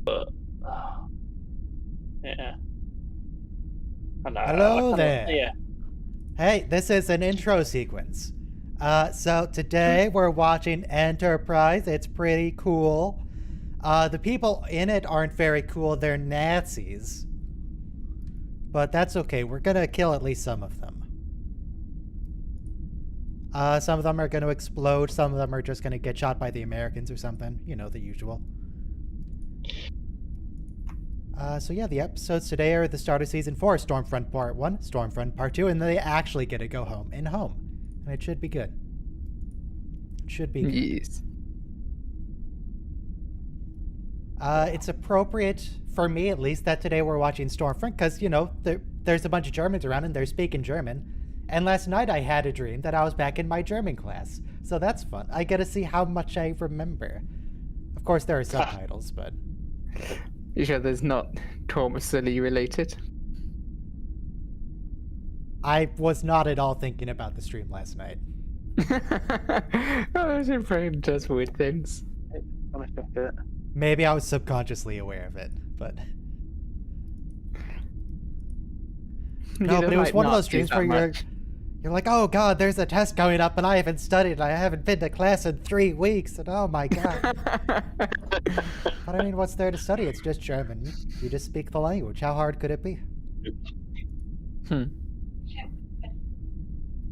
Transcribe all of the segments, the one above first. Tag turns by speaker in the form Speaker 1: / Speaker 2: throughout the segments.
Speaker 1: but yeah.
Speaker 2: Hello there.
Speaker 1: Yeah.
Speaker 2: Hey, this is an intro sequence. So today we're watching Enterprise. It's pretty cool. The people in it aren't very cool. They're Nazis. But that's okay. We're gonna kill at least some of them. Some of them are gonna explode. Some of them are just gonna get shot by the Americans or something. You know, the usual. So yeah, the episodes today are the start of Season 4, Stormfront Part 1, Stormfront Part 2, and they actually get to go home. And it should be good. It should be good.
Speaker 3: Yes.
Speaker 2: It's appropriate, for me at least, that today we're watching Stormfront, because, you know, there's a bunch of Germans around and they're speaking German. And last night I had a dream that I was back in my German class. So that's fun. I get to see how much I remember. Of course, there are subtitles, but...
Speaker 3: You sure there's not trauma silly related?
Speaker 2: I was not at all thinking about the stream last night.
Speaker 3: Oh, your brain does weird things.
Speaker 2: Maybe I was subconsciously aware of it, but... No, but it was one of those dreams where you're like, oh god, there's a test coming up and I haven't studied and I haven't been to class in 3 weeks and oh my god. But I mean, what's there to study? It's just German. You just speak the language. How hard could it be?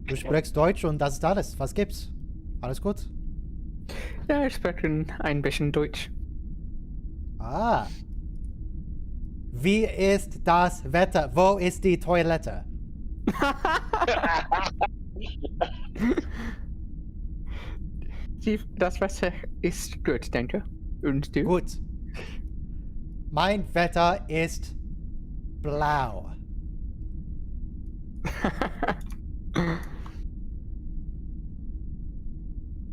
Speaker 2: Du sprichst Deutsch und das ist alles. Was gibt's? Alles gut?
Speaker 3: Ja, ich spreche ein bisschen Deutsch.
Speaker 2: Ah. Wie ist das Wetter? Wo ist die Toilette?
Speaker 3: Das Wetter ist gut, danke. Und du?
Speaker 2: Gut. Mein Wetter ist blau.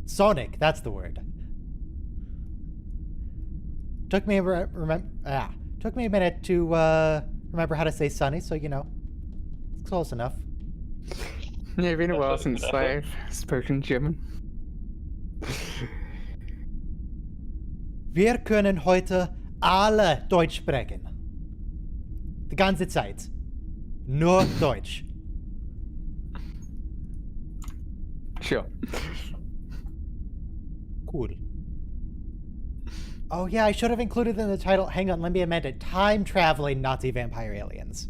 Speaker 2: Sonic, that's the word. Took me a minute to remember how to say sunny, so you know, it's close enough.
Speaker 3: Yeah, been a while since I've spoken German.
Speaker 2: Wir können heute alle Deutsch sprechen. Die ganze Zeit. Nur Deutsch.
Speaker 3: Sure.
Speaker 2: Cool. Oh yeah, I should have included in the title, hang on, let me amend it, time-traveling Nazi vampire aliens.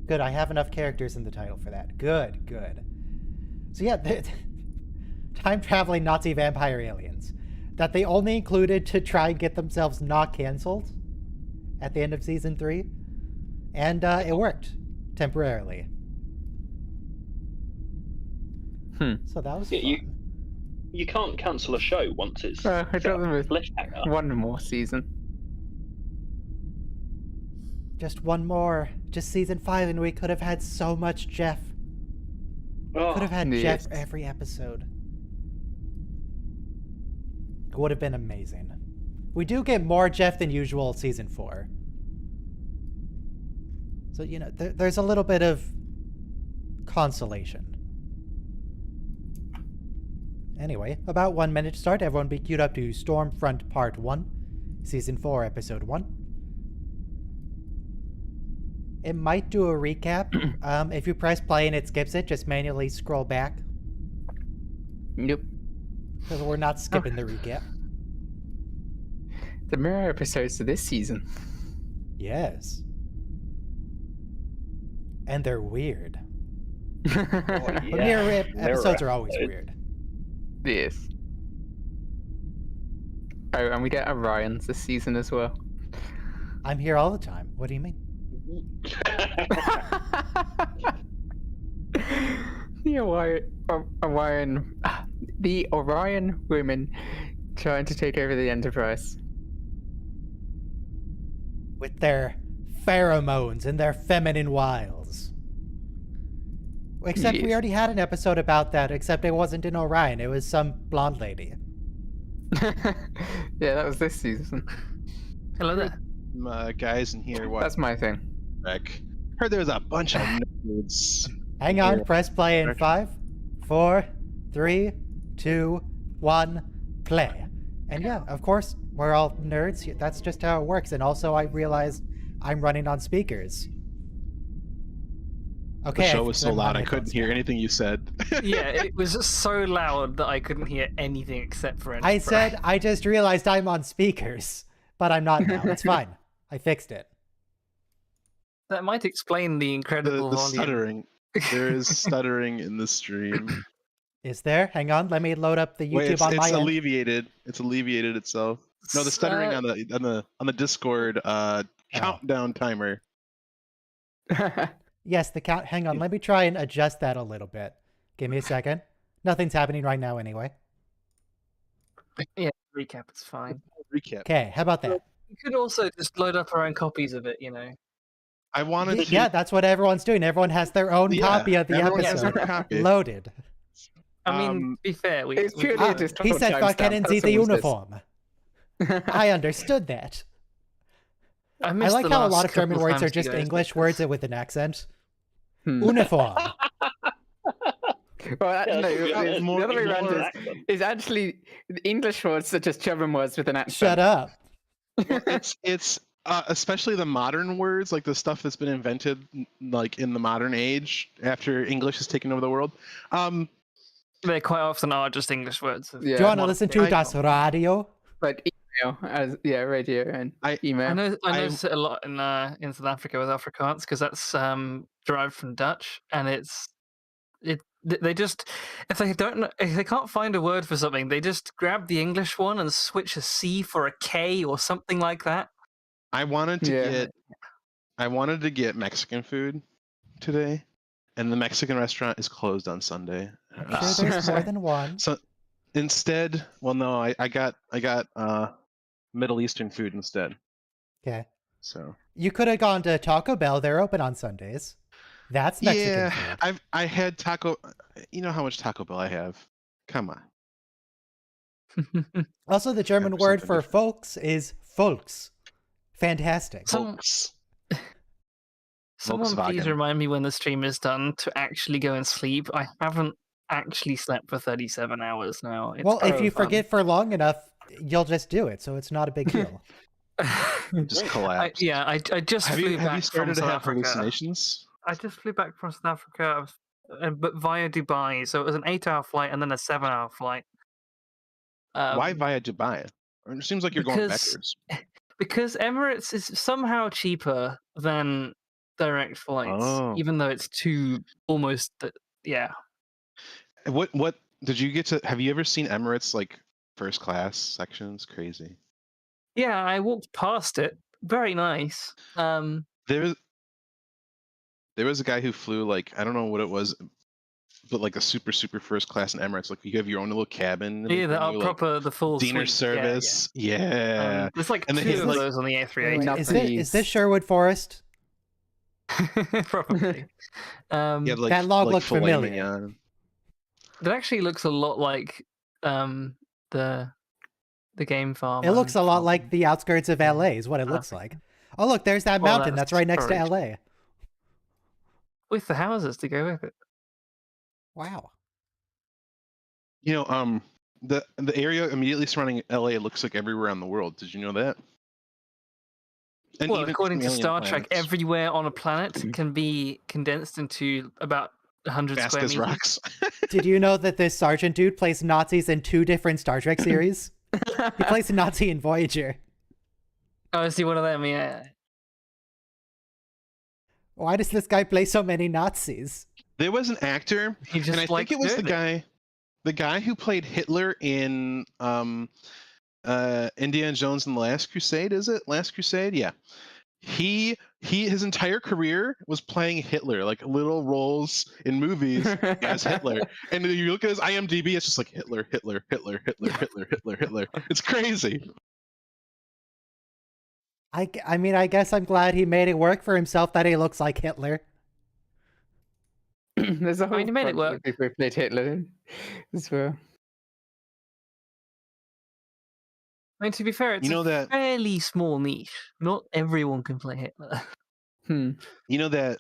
Speaker 2: Good, I have enough characters in the title for that. Good, good. So yeah, time-traveling Nazi vampire aliens that they only included to try and get themselves not canceled at the end of Season 3. And it worked, temporarily. So that was fun.
Speaker 1: You can't cancel a show once it's
Speaker 3: I got them with
Speaker 1: cliffhanger.
Speaker 3: one more season.
Speaker 2: Just one more. Just Season 5 and we could have had so much Jeff. Could have had
Speaker 3: yes.
Speaker 2: Jeff every episode. It would have been amazing. We do get more Jeff than usual Season 4. So, you know, there's a little bit of consolation. Anyway, about 1 minute to start. Everyone be queued up to Stormfront Part 1, Season 4, Episode 1. It might do a recap. If you press play and it skips it, just manually scroll back.
Speaker 3: Nope.
Speaker 2: Because we're not skipping the recap.
Speaker 3: The mirror episodes of this season.
Speaker 2: Yes. And they're weird. But mirror episodes are always weird.
Speaker 3: Yes. Oh, and we get Orions this season as well.
Speaker 2: I'm here all the time. What do you mean?
Speaker 3: The Orion women trying to take over the Enterprise.
Speaker 2: With their pheromones and their feminine wiles. Except we already had an episode about that, except it wasn't in Orion. It was some blonde lady.
Speaker 3: Yeah, that was this season. Hello there.
Speaker 4: Guys in here, what?
Speaker 3: That's my thing.
Speaker 4: Heard there was a bunch of nerds.
Speaker 2: Hang on, press play in 5, 4, 3, 2, 1, play. And yeah, of course, we're all nerds. That's just how it works. And also, I realized I'm running on speakers. Okay,
Speaker 4: The show was so
Speaker 2: I'm on
Speaker 4: loud I
Speaker 2: headphones
Speaker 4: couldn't hear
Speaker 2: now.
Speaker 4: anything you said.
Speaker 5: Yeah, it was so loud that I couldn't hear anything except for
Speaker 2: I said, I just realized I'm on speakers, but I'm not now. It's fine. I fixed it.
Speaker 5: That might explain the incredible
Speaker 4: the
Speaker 5: volume.
Speaker 4: stuttering. There is stuttering in the stream.
Speaker 2: Is there? Hang on, let me load up the YouTube
Speaker 4: Wait, it's
Speaker 2: on my end.
Speaker 4: alleviated. It's alleviated itself. No, the stuttering on the Discord countdown timer.
Speaker 2: Yes, the count. Hang on, let me try and adjust that a little bit. Give me a second. Nothing's happening right now anyway.
Speaker 5: Yeah, recap, it's fine.
Speaker 4: Recap.
Speaker 2: Okay, how about that?
Speaker 5: You could also just load up our own copies of it, you know.
Speaker 4: I wanted to.
Speaker 2: Yeah, that's what everyone's doing. Everyone has their own copy of the
Speaker 4: everyone has their
Speaker 2: episode
Speaker 4: copy.
Speaker 2: loaded.
Speaker 5: I mean, to be fair,
Speaker 3: it's purely just
Speaker 2: He said,
Speaker 3: timestamp.
Speaker 2: "Fuck it and see
Speaker 3: That's
Speaker 2: the
Speaker 3: all it is.
Speaker 2: uniform." I understood that.
Speaker 5: I
Speaker 2: I like
Speaker 5: the
Speaker 2: how a
Speaker 5: last
Speaker 2: lot of
Speaker 5: couple
Speaker 2: German words are
Speaker 5: times
Speaker 2: just
Speaker 5: you guys
Speaker 2: English
Speaker 5: did
Speaker 2: words
Speaker 5: this.
Speaker 2: with an accent.
Speaker 3: Hmm.
Speaker 2: Uniform.
Speaker 3: Well,
Speaker 1: Yeah,
Speaker 3: no,
Speaker 1: it's
Speaker 3: the
Speaker 1: more-
Speaker 3: other way around
Speaker 1: more
Speaker 3: is,
Speaker 1: accent.
Speaker 3: is actually the English words are just German words with an accent.
Speaker 2: Shut up.
Speaker 4: Well, it's especially the modern words, like the stuff that's been invented, like in the modern age after English has taken over the world.
Speaker 5: They quite often are just English words.
Speaker 3: Yeah.
Speaker 2: Do you want to listen to Das Radio?
Speaker 3: But email, radio and email.
Speaker 5: I know
Speaker 4: I-
Speaker 5: it a lot in South Africa with Afrikaans because that's derived from Dutch, and they just if they can't find a word for something, they just grab the English one and switch a C for a K or something like that.
Speaker 4: I wanted to get Mexican food today, and the Mexican restaurant is closed on Sunday.
Speaker 2: I'm sure there's more than one.
Speaker 4: So instead, well, no, I got Middle Eastern food instead.
Speaker 2: Okay.
Speaker 4: So
Speaker 2: You could have gone to Taco Bell. They're open on Sundays. That's Mexican
Speaker 4: yeah,
Speaker 2: food.
Speaker 4: I had taco. You know how much Taco Bell I have. Come on.
Speaker 2: Also, the German word
Speaker 4: something
Speaker 2: for
Speaker 4: different.
Speaker 2: folks is Volks. Fantastic.
Speaker 4: Folks.
Speaker 5: Someone please
Speaker 4: Volkswagen.
Speaker 5: remind me when the stream is done to actually go and sleep. I haven't actually slept for 37 hours now. It's
Speaker 2: Well, if
Speaker 5: so
Speaker 2: you
Speaker 5: fun.
Speaker 2: forget for long enough, you'll just do it, so it's not a big deal.
Speaker 4: Just collapse.
Speaker 5: I just
Speaker 4: Have
Speaker 5: flew
Speaker 4: you
Speaker 5: back
Speaker 4: started
Speaker 5: from
Speaker 4: to
Speaker 5: South
Speaker 4: have
Speaker 5: Africa.
Speaker 4: hallucinations?
Speaker 5: I just flew back from South Africa, but via Dubai. So it was an 8-hour flight and then a 7-hour flight.
Speaker 4: Why via Dubai? It seems like you're going
Speaker 5: because-
Speaker 4: backwards.
Speaker 5: Because Emirates is somehow cheaper than direct flights,
Speaker 4: Oh.
Speaker 5: even though it's almost. Yeah.
Speaker 4: What did you get to? Have you ever seen Emirates like first class sections? Crazy.
Speaker 5: Yeah, I walked past it. Very nice.
Speaker 4: There was a guy who flew like I don't know what it was, but like a super first class in Emirates. Like you have your own little cabin. and they
Speaker 5: Yeah,
Speaker 4: bring you, like,
Speaker 5: the full
Speaker 4: dinner
Speaker 5: suite. Yeah,
Speaker 4: service. Yeah.
Speaker 5: yeah. There's like
Speaker 4: And then
Speaker 5: 2
Speaker 4: he's
Speaker 5: of
Speaker 4: like-
Speaker 5: those on the A380.
Speaker 3: Not
Speaker 2: Is
Speaker 3: please.
Speaker 2: this Sherwood Forest?
Speaker 5: Probably.
Speaker 4: Yeah, like,
Speaker 2: That log
Speaker 4: like
Speaker 2: looked
Speaker 4: filet
Speaker 2: familiar.
Speaker 4: mignon.
Speaker 5: It actually looks a lot like the game farm.
Speaker 2: It looks a
Speaker 5: and
Speaker 2: lot
Speaker 5: farm.
Speaker 2: like the outskirts of LA, is what it looks like. Oh, look, there's that
Speaker 5: Well,
Speaker 2: mountain. That's
Speaker 5: that's
Speaker 2: right next to
Speaker 5: probably-
Speaker 2: LA.
Speaker 5: with the houses to go with it.
Speaker 2: Wow.
Speaker 4: You know, the area immediately surrounding LA looks like everywhere in the world. Did you know that? And
Speaker 5: Well,
Speaker 4: even
Speaker 5: according to
Speaker 4: alien
Speaker 5: Star Trek,
Speaker 4: planets.
Speaker 5: everywhere on a planet can be condensed into about 100
Speaker 4: fast
Speaker 5: square
Speaker 4: as
Speaker 5: meters.
Speaker 4: rocks.
Speaker 2: Did you know that this sergeant dude plays Nazis in 2 different Star Trek series? He plays a Nazi in Voyager.
Speaker 5: Oh, I see one of them. Yeah.
Speaker 2: Why does this guy play so many Nazis?
Speaker 4: There was an actor,
Speaker 5: He just
Speaker 4: and I
Speaker 5: likes
Speaker 4: think it was
Speaker 5: doing
Speaker 4: the guy who played Hitler in Indiana Jones and the Last Crusade. Is it Last Crusade? Yeah. His entire career was playing Hitler, like little roles in movies as Hitler. And you look at his IMDb, it's just like Hitler. It's crazy.
Speaker 2: I mean, I guess I'm glad he made it work for himself that he looks like Hitler.
Speaker 3: There's a whole
Speaker 5: mean, he made it
Speaker 3: bunch of
Speaker 5: work.
Speaker 3: people who played Hitler as well.
Speaker 5: I mean, to be fair, it's
Speaker 4: You know
Speaker 5: a
Speaker 4: that-
Speaker 5: fairly small niche. Not everyone can play Hitler.
Speaker 3: Hmm.
Speaker 4: You know that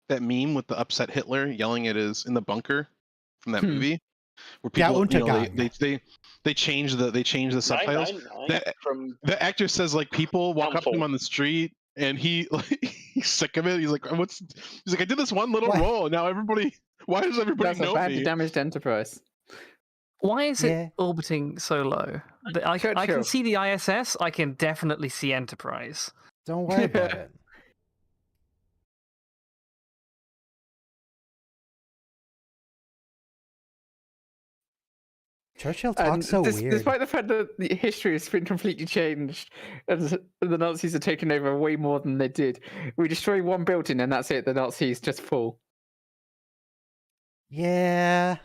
Speaker 4: that meme with the upset Hitler yelling at his in the bunker from that
Speaker 3: Hmm.
Speaker 4: movie? where
Speaker 2: Yeah,
Speaker 4: people
Speaker 2: Untergang.
Speaker 4: they change the subtitles.
Speaker 1: Nine from
Speaker 4: The actor says like people walk up to him
Speaker 1: Downfall.
Speaker 4: on the street and he like he's sick of it. He's like, I did this one little
Speaker 2: What?
Speaker 4: role and now everybody. Why does everybody
Speaker 3: That's a
Speaker 4: know
Speaker 3: badly
Speaker 4: me?
Speaker 3: damaged Enterprise.
Speaker 5: Why is
Speaker 2: Yeah.
Speaker 5: it orbiting so low? I can
Speaker 3: Churchill.
Speaker 5: see the ISS. I can definitely see Enterprise.
Speaker 2: Don't worry about it. Churchill talks so weird.
Speaker 3: Despite the fact that the history has been completely changed and the Nazis have taken over way more than they did, we destroy one building and that's it. The Nazis just fall.
Speaker 2: Yeah.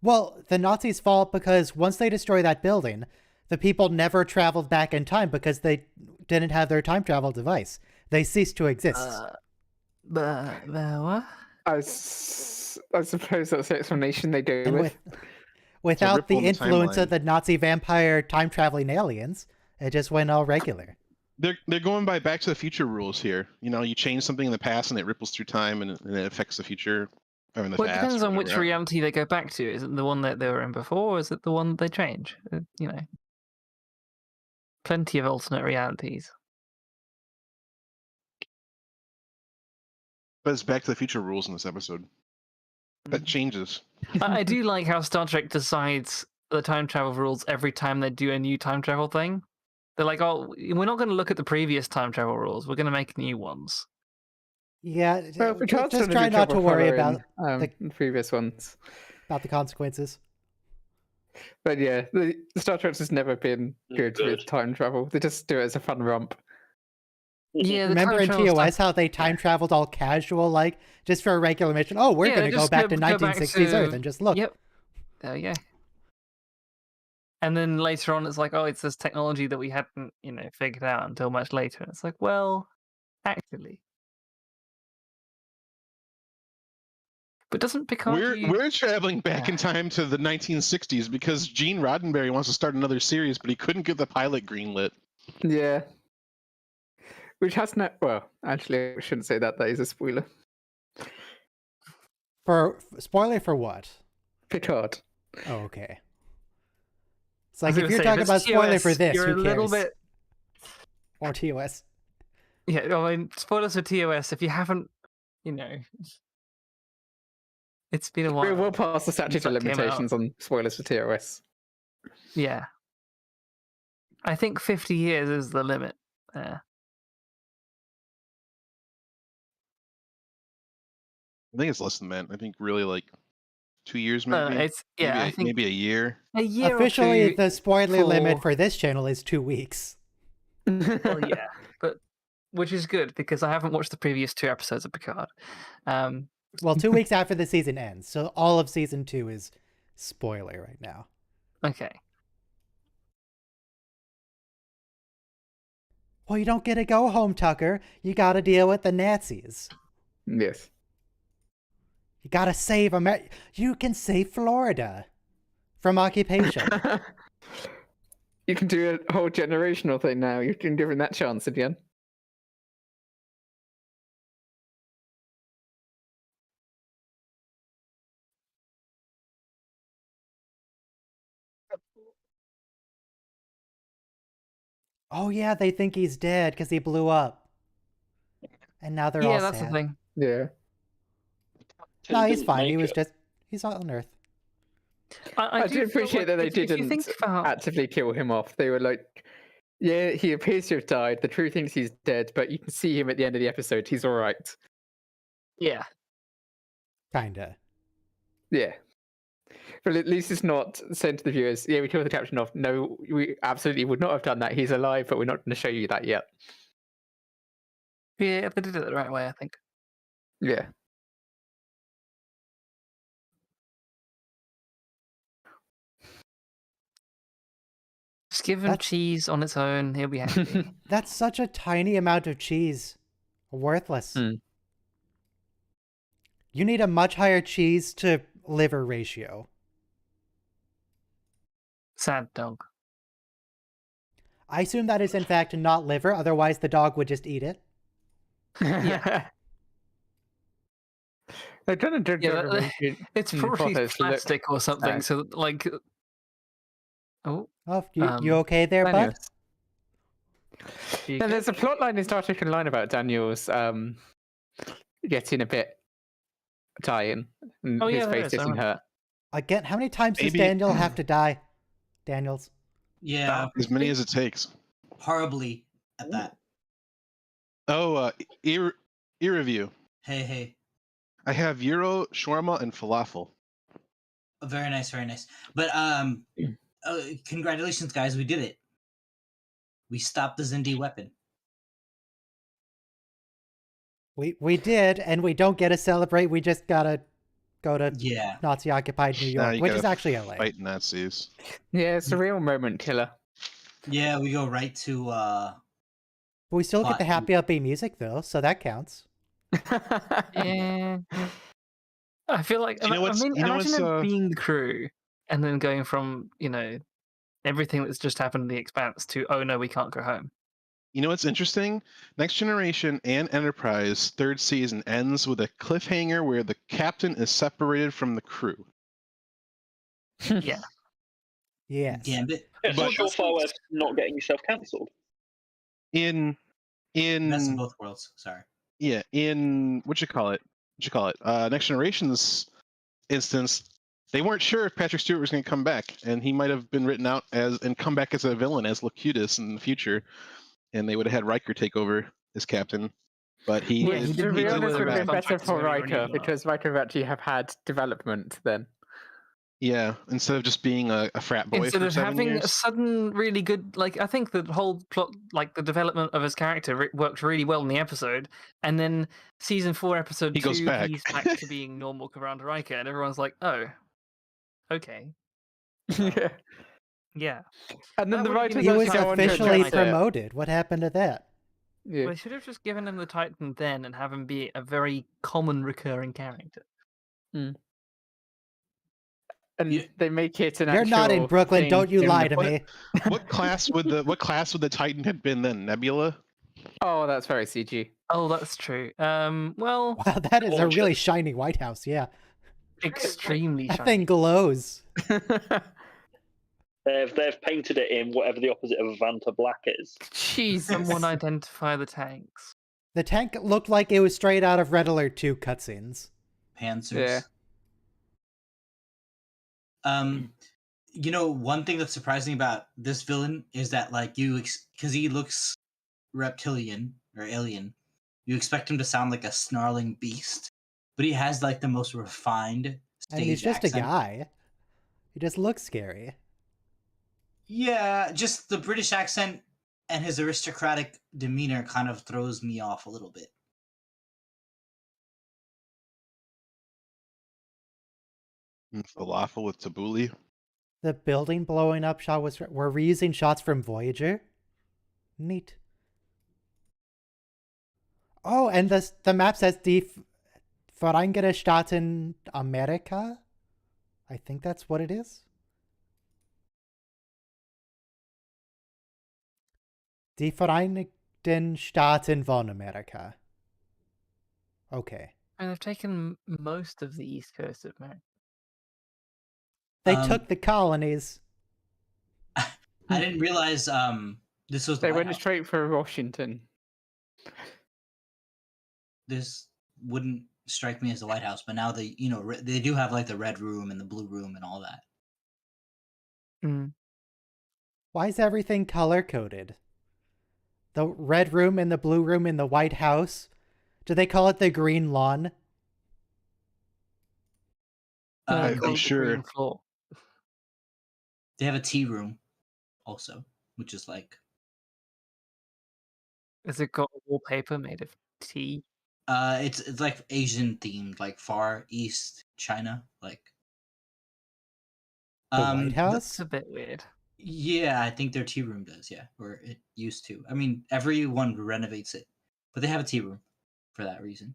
Speaker 2: Well, the Nazis fall because once they destroy that building, the people never traveled back in time because they didn't have their time travel device. They ceased to exist.
Speaker 5: What?
Speaker 3: I suppose that's the explanation they go
Speaker 2: And
Speaker 3: with.
Speaker 2: without
Speaker 4: ripple
Speaker 2: the
Speaker 4: in the
Speaker 2: influence of
Speaker 4: timeline.
Speaker 2: the Nazi vampire time traveling aliens, it just went all regular.
Speaker 4: They're going by Back to the Future rules here. You change something in the past and it ripples through time and it affects the future. Or in the
Speaker 5: Well, it
Speaker 4: past,
Speaker 5: depends
Speaker 4: or
Speaker 5: on which
Speaker 4: whatever.
Speaker 5: reality they go back to. Is it the one that they were in before, or is it the one they change? Plenty of alternate realities.
Speaker 4: But it's Back to the Future rules in this episode. That changes.
Speaker 5: I do like how Star Trek decides the time travel rules every time they do a new time travel thing. They're like, oh, we're not going to look at the previous time travel rules. We're going to make new ones.
Speaker 2: Yeah,
Speaker 3: Well, Picard's
Speaker 2: just
Speaker 3: done a
Speaker 2: try
Speaker 3: good
Speaker 2: not
Speaker 3: job
Speaker 2: to
Speaker 3: of
Speaker 2: worry
Speaker 3: following,
Speaker 2: about
Speaker 3: the previous ones.
Speaker 2: the consequences.
Speaker 3: But yeah, the Star Trek has never been good
Speaker 1: Good.
Speaker 3: with time travel. They just do it as a fun romp.
Speaker 5: Yeah, the
Speaker 2: Remember
Speaker 5: time
Speaker 2: in
Speaker 5: travel
Speaker 2: TOS
Speaker 5: stuff-
Speaker 2: how they time traveled all casual, like just for a regular mission? Oh, we're
Speaker 5: Yeah,
Speaker 2: going to
Speaker 5: they
Speaker 2: go
Speaker 5: just
Speaker 2: back to
Speaker 5: go back
Speaker 2: 1960s
Speaker 5: to-
Speaker 2: Earth and just look.
Speaker 5: Yep. There we go. And then later on, it's like, oh, it's this technology that we hadn't, figured out until much later. And it's like, well, actually. But doesn't Picard?
Speaker 4: We're traveling back in time to the 1960s because Gene Roddenberry wants to start another series, but he couldn't get the pilot greenlit.
Speaker 3: Yeah. Which has no. Well, actually, I shouldn't say that. That is a spoiler.
Speaker 2: Spoiler for what?
Speaker 3: Picard.
Speaker 2: Oh, okay. It's
Speaker 5: I
Speaker 2: like
Speaker 5: was
Speaker 2: if
Speaker 5: gonna
Speaker 2: you're
Speaker 5: say,
Speaker 2: talking
Speaker 5: it's
Speaker 2: about spoiler for
Speaker 5: TOS,
Speaker 2: this,
Speaker 5: you're
Speaker 2: who
Speaker 5: a
Speaker 2: cares?
Speaker 5: little bit.
Speaker 2: Or TOS.
Speaker 5: Yeah, I mean, spoilers for TOS. If you haven't, it's been a while.
Speaker 3: We'll pass the statute of
Speaker 5: since that came out.
Speaker 3: limitations on spoilers for TOS.
Speaker 5: Yeah. I think 50 years is the limit. Yeah.
Speaker 4: I think it's less than that. I think really like 2 years maybe.
Speaker 5: I think
Speaker 4: maybe a year.
Speaker 5: a year
Speaker 2: Officially,
Speaker 5: or two.
Speaker 2: the spoiler limit
Speaker 5: for-
Speaker 2: for this channel is 2 weeks.
Speaker 5: Well, yeah, but which is good because I haven't watched the previous 2 episodes of Picard.
Speaker 2: Well, 2 weeks after the season ends, so all of season 2 is spoiler right now.
Speaker 5: Okay.
Speaker 2: Well, you don't get to go home, Tucker. You got to deal with the Nazis.
Speaker 3: Yes.
Speaker 2: You got to save America. You can save Florida from occupation.
Speaker 3: You can do a whole generational thing now. You've been given that chance again.
Speaker 2: Oh yeah, they think he's dead because he blew up. And now they're all
Speaker 5: Yeah, that's
Speaker 2: sad.
Speaker 5: the thing.
Speaker 3: Yeah.
Speaker 2: No, he's
Speaker 1: Didn't
Speaker 2: fine. He
Speaker 1: make
Speaker 2: was
Speaker 1: it.
Speaker 2: he's on Earth.
Speaker 3: I do
Speaker 5: feel
Speaker 3: appreciate
Speaker 5: like
Speaker 3: that they
Speaker 5: if you
Speaker 3: didn't
Speaker 5: think about-
Speaker 3: actively kill him off. They were like, yeah, he appears to have died. The crew thinks he's dead, but you can see him at the end of the episode. He's all right.
Speaker 5: Yeah.
Speaker 2: Kinda.
Speaker 3: Yeah. But at least it's not said to the viewers, yeah, we killed the captain off. No, we absolutely would not have done that. He's alive, but we're not going to show you that yet.
Speaker 5: Yeah, they did it the right way, I think.
Speaker 3: Yeah.
Speaker 5: Just give him
Speaker 2: That's-
Speaker 5: cheese on its own, he'll be happy.
Speaker 2: That's such a tiny amount of cheese. Worthless.
Speaker 3: Hmm.
Speaker 2: You need a much higher cheese to liver ratio.
Speaker 5: Sad dog.
Speaker 2: I assume that is in fact not liver, otherwise the dog would just eat it.
Speaker 5: Yeah.
Speaker 3: They've done a good
Speaker 5: Yeah,
Speaker 3: job of making
Speaker 5: it's
Speaker 3: the
Speaker 5: probably
Speaker 3: photos look
Speaker 5: plastic or something.
Speaker 3: sad.
Speaker 5: So like, oh,
Speaker 2: Oh, you
Speaker 5: Um,
Speaker 2: okay there, bud?
Speaker 3: Daniels.
Speaker 5: you
Speaker 3: No,
Speaker 5: go.
Speaker 3: there's a plot line in Star Trek Online about Daniels getting a bit dying, and
Speaker 5: Oh,
Speaker 3: his
Speaker 5: yeah, there
Speaker 3: face
Speaker 5: is, I
Speaker 3: isn't
Speaker 5: remember.
Speaker 3: hurt.
Speaker 2: Again, how many times does
Speaker 4: Maybe-
Speaker 2: Daniel have to die? Daniels.
Speaker 6: Yeah,
Speaker 4: As many as it takes.
Speaker 6: horribly at that.
Speaker 4: Oh, e-review.
Speaker 6: Hey.
Speaker 4: I have gyro, shawarma, and falafel.
Speaker 6: Very nice, very nice. But congratulations, guys, we did it. We stopped the Zindi weapon.
Speaker 2: We did, and we don't get to celebrate. We just gotta go to
Speaker 6: Yeah.
Speaker 2: Nazi-occupied New
Speaker 4: Now
Speaker 2: York,
Speaker 4: you
Speaker 2: which is
Speaker 4: gotta
Speaker 2: actually LA.
Speaker 4: Fight Nazis.
Speaker 3: Yeah, it's a real moment killer.
Speaker 6: Yeah, we go right to
Speaker 2: But we still get the
Speaker 6: plot.
Speaker 2: happy upbeat music though, so that counts.
Speaker 5: Yeah. I feel like
Speaker 4: You know what's-
Speaker 5: I mean,
Speaker 4: you know
Speaker 5: imagine
Speaker 4: what's,
Speaker 5: it being the crew and then going from, you know, everything that's just happened in the Expanse to, oh no, we can't go home.
Speaker 4: You know what's interesting? Next Generation and Enterprise third season ends with a cliffhanger where the captain is separated from the crew.
Speaker 5: Yeah.
Speaker 2: Yes.
Speaker 6: Gambit.
Speaker 1: Yeah, so
Speaker 4: But-
Speaker 1: surefire way of not getting yourself cancelled.
Speaker 4: In
Speaker 6: Best of both worlds. Sorry.
Speaker 4: yeah, in what you call it? Next Generation's instance, they weren't sure if Patrick Stewart was going to come back, and he might have been written out as and come back as a villain as Locutus in the future, and they would have had Riker take over as captain. But he,
Speaker 5: Yeah, he
Speaker 3: To
Speaker 5: didn't
Speaker 3: be
Speaker 5: know
Speaker 3: honest,
Speaker 5: whether
Speaker 3: would
Speaker 5: his
Speaker 3: have been better
Speaker 5: contract was
Speaker 3: for
Speaker 5: gonna be renewed
Speaker 3: Riker
Speaker 5: or not.
Speaker 3: because Riker would actually have had development then.
Speaker 4: yeah, instead of just being a frat boy
Speaker 5: Instead
Speaker 4: for
Speaker 5: of
Speaker 4: 7
Speaker 5: having a
Speaker 4: years.
Speaker 5: sudden really good, like, I think the whole plot, like the development of his character worked really well in the episode, and then season 4 episode
Speaker 4: He
Speaker 5: 2
Speaker 4: goes back.
Speaker 5: he's back to being normal Commander Riker, and everyone's like, oh, okay,
Speaker 3: Yeah.
Speaker 5: yeah.
Speaker 3: And then
Speaker 5: That
Speaker 3: the
Speaker 5: would've given
Speaker 3: writers
Speaker 2: He
Speaker 5: him
Speaker 2: was
Speaker 3: actually go on to
Speaker 2: officially
Speaker 3: address it.
Speaker 2: promoted. What happened to that?
Speaker 3: Yeah.
Speaker 5: They should have just given him the Titan then and have him be a very common recurring character.
Speaker 3: And
Speaker 6: Yeah.
Speaker 3: they make it an
Speaker 2: You're not in
Speaker 3: actual
Speaker 2: Brooklyn.
Speaker 3: thing
Speaker 2: Don't you
Speaker 3: in
Speaker 2: lie
Speaker 3: the-
Speaker 2: to me.
Speaker 4: What class would the Titan have been then? Nebula?
Speaker 3: Oh, that's very CG.
Speaker 5: Oh, that's true. Well,
Speaker 2: Wow, that is a really
Speaker 1: Gorgeous.
Speaker 2: shiny White House. Yeah,
Speaker 5: extremely
Speaker 2: that
Speaker 5: shiny.
Speaker 2: thing glows.
Speaker 1: They've painted it in whatever the opposite of Vanta Black is.
Speaker 3: Jesus.
Speaker 5: Someone identify the tanks.
Speaker 2: The tank looked like it was straight out of Red Alert 2 cutscenes.
Speaker 6: Panzers.
Speaker 3: Yeah.
Speaker 6: You know, one thing that's surprising about this villain is that, like, because he looks reptilian or alien, you expect him to sound like a snarling beast, but he has like the most refined
Speaker 2: I mean, he's
Speaker 6: stage
Speaker 2: just
Speaker 6: accent.
Speaker 2: a guy. He just looks scary.
Speaker 6: Yeah, just the British accent and his aristocratic demeanor kind of throws me off a little bit.
Speaker 4: Falafel with tabbouleh.
Speaker 2: The building blowing up shot was. Were reusing shots from Voyager? Neat. Oh, and the map says Die Vereinigten Staaten Amerika? I think that's what it is. Die Vereinigten Staaten von Amerika. Okay.
Speaker 5: And they've taken most of the east coast of America.
Speaker 2: They
Speaker 6: Um,
Speaker 2: took the colonies.
Speaker 6: I didn't realize this was the
Speaker 3: They
Speaker 6: White
Speaker 3: went
Speaker 6: House.
Speaker 3: straight for Washington.
Speaker 6: This wouldn't strike me as the White House, but now they do have like the red room and the blue room and all that.
Speaker 5: Mm.
Speaker 2: Why is everything color coded? The red room and the blue room in the White House. Do they call it the green lawn?
Speaker 4: I'm
Speaker 5: Called the
Speaker 4: sure.
Speaker 5: Green Floor.
Speaker 6: They have a tea room also, which is like
Speaker 5: Has it got a wallpaper made of tea?
Speaker 6: it's like Asian themed, like Far East China, like
Speaker 2: The White House?
Speaker 5: That's a bit weird.
Speaker 6: Yeah, I think their tea room does, yeah, or it used to. I mean, everyone renovates it, but they have a tea room for that reason,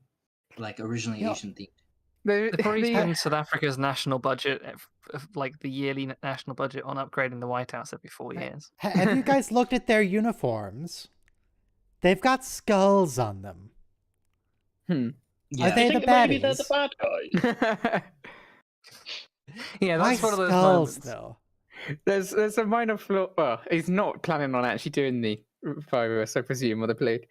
Speaker 6: like originally
Speaker 2: Yeah.
Speaker 6: Asian themed.
Speaker 5: They probably spend South Africa's national budget, like the yearly national budget, on upgrading the White House every 4 years.
Speaker 2: Have you guys looked at their uniforms? They've got skulls on them.
Speaker 6: Yeah.
Speaker 2: Are they
Speaker 1: I
Speaker 2: the
Speaker 1: think maybe they're the
Speaker 2: baddies?
Speaker 1: bad guys.
Speaker 5: Yeah,
Speaker 2: Why
Speaker 5: that's one of those
Speaker 2: skulls,
Speaker 5: moments.
Speaker 2: though?
Speaker 3: There's a minor flaw. Well, he's not planning on actually doing the virus, I presume, or the plague.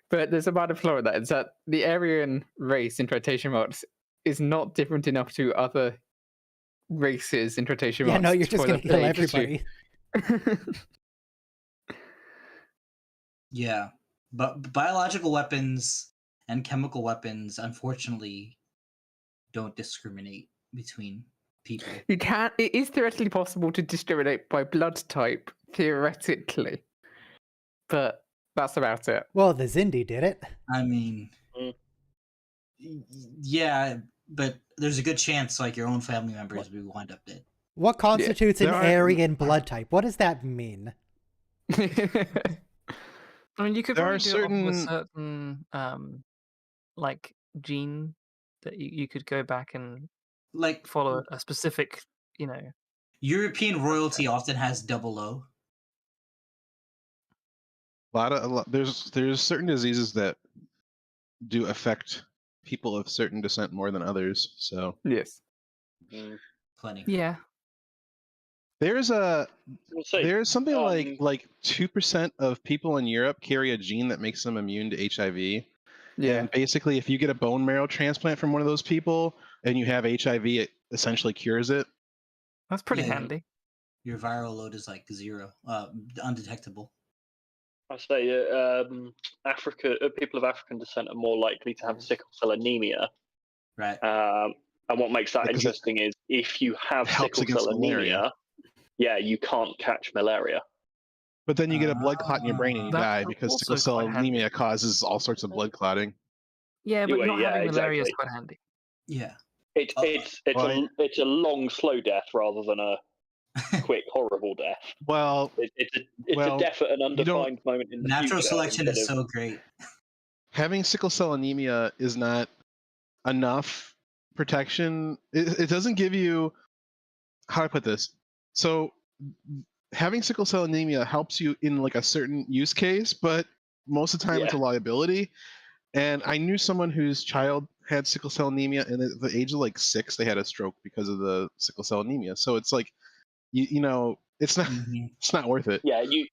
Speaker 3: But there's a minor flaw in that. It's that the Aryan race in quotation marks is not different enough to other races in quotation
Speaker 2: Yeah,
Speaker 3: marks.
Speaker 2: no, you're just
Speaker 3: for
Speaker 2: gonna
Speaker 3: the
Speaker 2: kill
Speaker 3: plague issue.
Speaker 2: everybody.
Speaker 6: Yeah, but biological weapons and chemical weapons, unfortunately, don't discriminate between people.
Speaker 3: You can. It is theoretically possible to discriminate by blood type, theoretically, but that's about it.
Speaker 2: Well, the Zindi did it.
Speaker 6: I mean,
Speaker 1: Mm.
Speaker 6: yeah, but there's a good chance like your own family members will wind up dead.
Speaker 2: What constitutes an
Speaker 4: there are-
Speaker 2: Aryan blood type? What does that mean?
Speaker 5: I mean, you could
Speaker 4: There
Speaker 5: probably
Speaker 4: are
Speaker 5: do it off of a
Speaker 4: certain-
Speaker 5: certain like gene that you could go back and
Speaker 6: Like
Speaker 5: follow a specific, you know.
Speaker 6: European royalty often has double O.
Speaker 4: There's certain diseases that do affect people of certain descent more than others. So
Speaker 3: Yes.
Speaker 6: Plenty.
Speaker 5: Yeah.
Speaker 4: there's
Speaker 1: We'll see.
Speaker 4: there's something
Speaker 1: um,
Speaker 4: like 2% of people in Europe carry a gene that makes them immune to HIV.
Speaker 3: Yeah.
Speaker 4: And basically, if you get a bone marrow transplant from one of those people and you have HIV, it essentially cures it.
Speaker 5: That's pretty
Speaker 6: Yeah,
Speaker 5: handy.
Speaker 6: Your viral load is like 0, undetectable.
Speaker 1: I say Africa, people of African descent are more likely to have sickle cell anemia.
Speaker 6: Right.
Speaker 1: And what makes that
Speaker 4: Because it
Speaker 1: interesting is if you have
Speaker 4: helps
Speaker 1: sickle cell
Speaker 4: against malaria.
Speaker 1: anemia, yeah, you can't catch malaria.
Speaker 4: But then you get a blood clot in your brain and you
Speaker 5: That's
Speaker 4: die because
Speaker 5: also
Speaker 4: sickle cell
Speaker 5: quite handy.
Speaker 4: anemia causes all sorts of blood clotting.
Speaker 5: Yeah, but
Speaker 1: Yeah,
Speaker 5: not having malaria is
Speaker 1: exactly.
Speaker 5: quite handy.
Speaker 6: Yeah.
Speaker 1: It's a long, slow death rather than a quick, horrible death.
Speaker 4: Well,
Speaker 1: It's
Speaker 4: Well,
Speaker 1: a death at an
Speaker 4: you don't-
Speaker 1: undefined moment in the
Speaker 6: Natural
Speaker 1: future.
Speaker 6: selection is
Speaker 1: instead of-
Speaker 6: so great.
Speaker 4: having sickle cell anemia is not enough protection. It doesn't give you, how do I put this? So having sickle cell anemia helps you in like a certain use case, but most of the time it's a
Speaker 1: Yeah.
Speaker 4: liability. And I knew someone whose child had sickle cell anemia, and at the age of like 6, they had a stroke because of the sickle cell anemia. So it's like, you know, it's not
Speaker 6: Mhm.
Speaker 4: it's not worth it.
Speaker 1: Yeah, you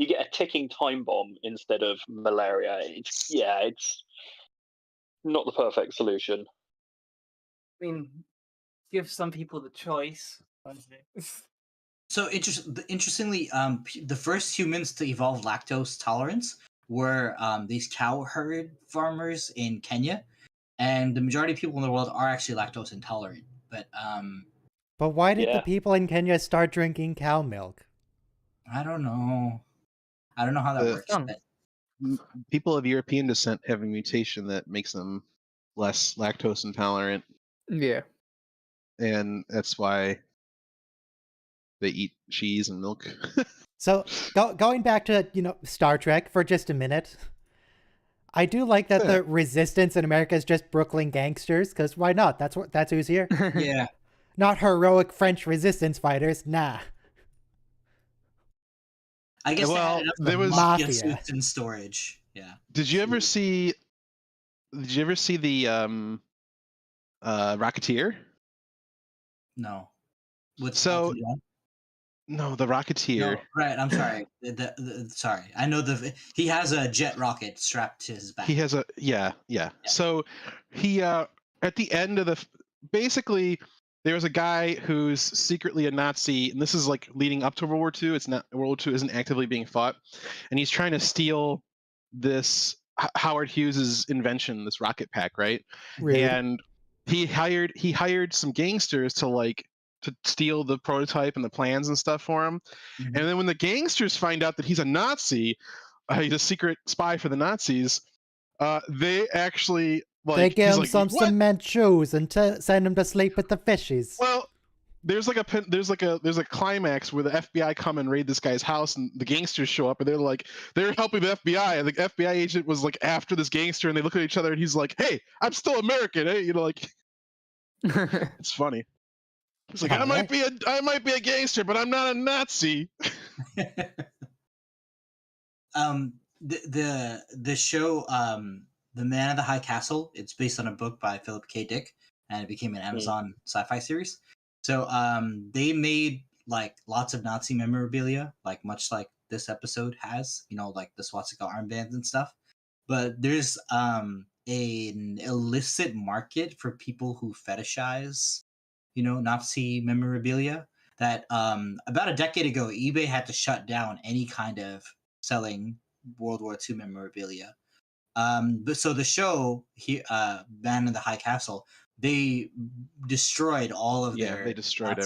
Speaker 1: get a ticking time bomb instead of malaria. It's not the perfect solution.
Speaker 5: I mean, give some people the choice.
Speaker 6: So interestingly, the first humans to evolve lactose tolerance were these cow herd farmers in Kenya, and the majority of people in the world are actually lactose intolerant. But
Speaker 2: But why did the
Speaker 1: Yeah.
Speaker 2: people in Kenya start drinking cow milk?
Speaker 6: I don't know. I don't know how that
Speaker 4: The-
Speaker 6: works.
Speaker 5: Fun.
Speaker 6: But
Speaker 4: People of European descent have a mutation that makes them less lactose intolerant,
Speaker 3: Yeah.
Speaker 4: and that's why they eat cheese and milk.
Speaker 2: So going back to Star Trek for just a minute, I do like that
Speaker 4: Yeah.
Speaker 2: the Resistance in America is just Brooklyn gangsters, because why not? That's who's here.
Speaker 6: yeah,
Speaker 2: Not heroic French resistance fighters. Nah.
Speaker 6: I guess
Speaker 4: Well,
Speaker 6: they had
Speaker 4: there
Speaker 6: enough
Speaker 4: was-
Speaker 6: mafia
Speaker 2: Mafia.
Speaker 6: suits in storage. Yeah.
Speaker 4: Did you ever see the Rocketeer?
Speaker 6: No. With
Speaker 4: So-
Speaker 6: Elton John?
Speaker 4: No, the Rocketeer.
Speaker 6: No, right. I'm sorry. Sorry. I know he has a jet rocket strapped to his back.
Speaker 4: He has a yeah. So he at the end of basically there was a guy who's secretly a Nazi, and this is like leading up to World War II. It's not World War II isn't actively being fought, and he's trying to steal this Howard Hughes's invention, this rocket pack, right?
Speaker 2: Rude.
Speaker 4: And he hired some gangsters to steal the prototype and the plans and stuff for him.
Speaker 6: Mhm.
Speaker 4: And then when the gangsters find out that he's a Nazi, he's a secret spy for the Nazis, they actually
Speaker 2: they give
Speaker 4: he's
Speaker 2: him
Speaker 4: like,
Speaker 2: some
Speaker 4: "What?"
Speaker 2: cement shoes and send him to sleep with the fishies.
Speaker 4: Well, there's a climax where the FBI come and raid this guy's house, and the gangsters show up, and they're helping the FBI, and the FBI agent was like after this gangster, and they look at each other, and he's like, "Hey, I'm still American," eh? It's funny. He's like, I might be a gangster, but I'm not a Nazi.
Speaker 6: The show The Man in the High Castle. It's based on a book by Philip K. Dick, and it became an Amazon sci-fi series. So they made like lots of Nazi memorabilia, like much like this episode has, like the swastika armbands and stuff. But there's an illicit market for people who fetishize, Nazi memorabilia. That about a decade ago, eBay had to shut down any kind of selling World War II memorabilia. But so the show, Man in the High Castle, they destroyed all of their
Speaker 4: they destroyed
Speaker 6: Nazi,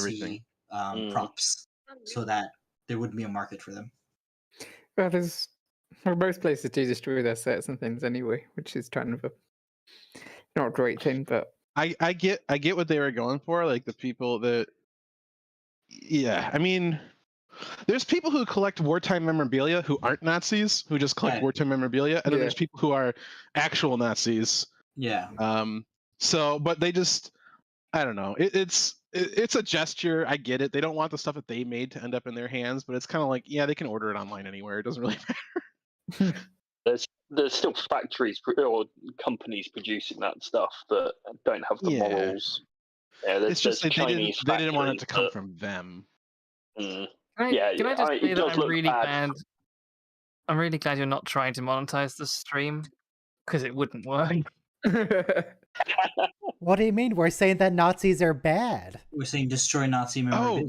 Speaker 4: everything.
Speaker 6: props so that there wouldn't be a market for them.
Speaker 3: Well, most places do destroy their sets and things anyway, which is kind of not a great thing, but
Speaker 4: I get what they were going for, like the people that. Yeah, I mean, there's people who collect wartime memorabilia who aren't Nazis, who just collect
Speaker 6: Right.
Speaker 4: wartime memorabilia, and then
Speaker 3: Yeah.
Speaker 4: there's people who are actual Nazis.
Speaker 6: Yeah.
Speaker 4: So, but they just, I don't know. It's a gesture. I get it. They don't want the stuff that they made to end up in their hands, but it's kind of like, yeah, they can order it online anywhere. It doesn't really matter.
Speaker 1: There's still factories or companies producing that stuff that don't have the
Speaker 4: Yeah.
Speaker 1: morals. Yeah, there's
Speaker 4: It's just like
Speaker 1: Chinese
Speaker 4: they didn't want it to come
Speaker 1: factories
Speaker 4: from them.
Speaker 1: that-
Speaker 5: Can I just
Speaker 1: it
Speaker 5: say that
Speaker 1: does
Speaker 5: I'm
Speaker 1: look
Speaker 5: really
Speaker 1: bad.
Speaker 5: glad. I'm really glad you're not trying to monetize the stream, because it wouldn't work.
Speaker 2: What do you mean? We're saying that Nazis are bad.
Speaker 6: We're saying destroy Nazi memorabilia.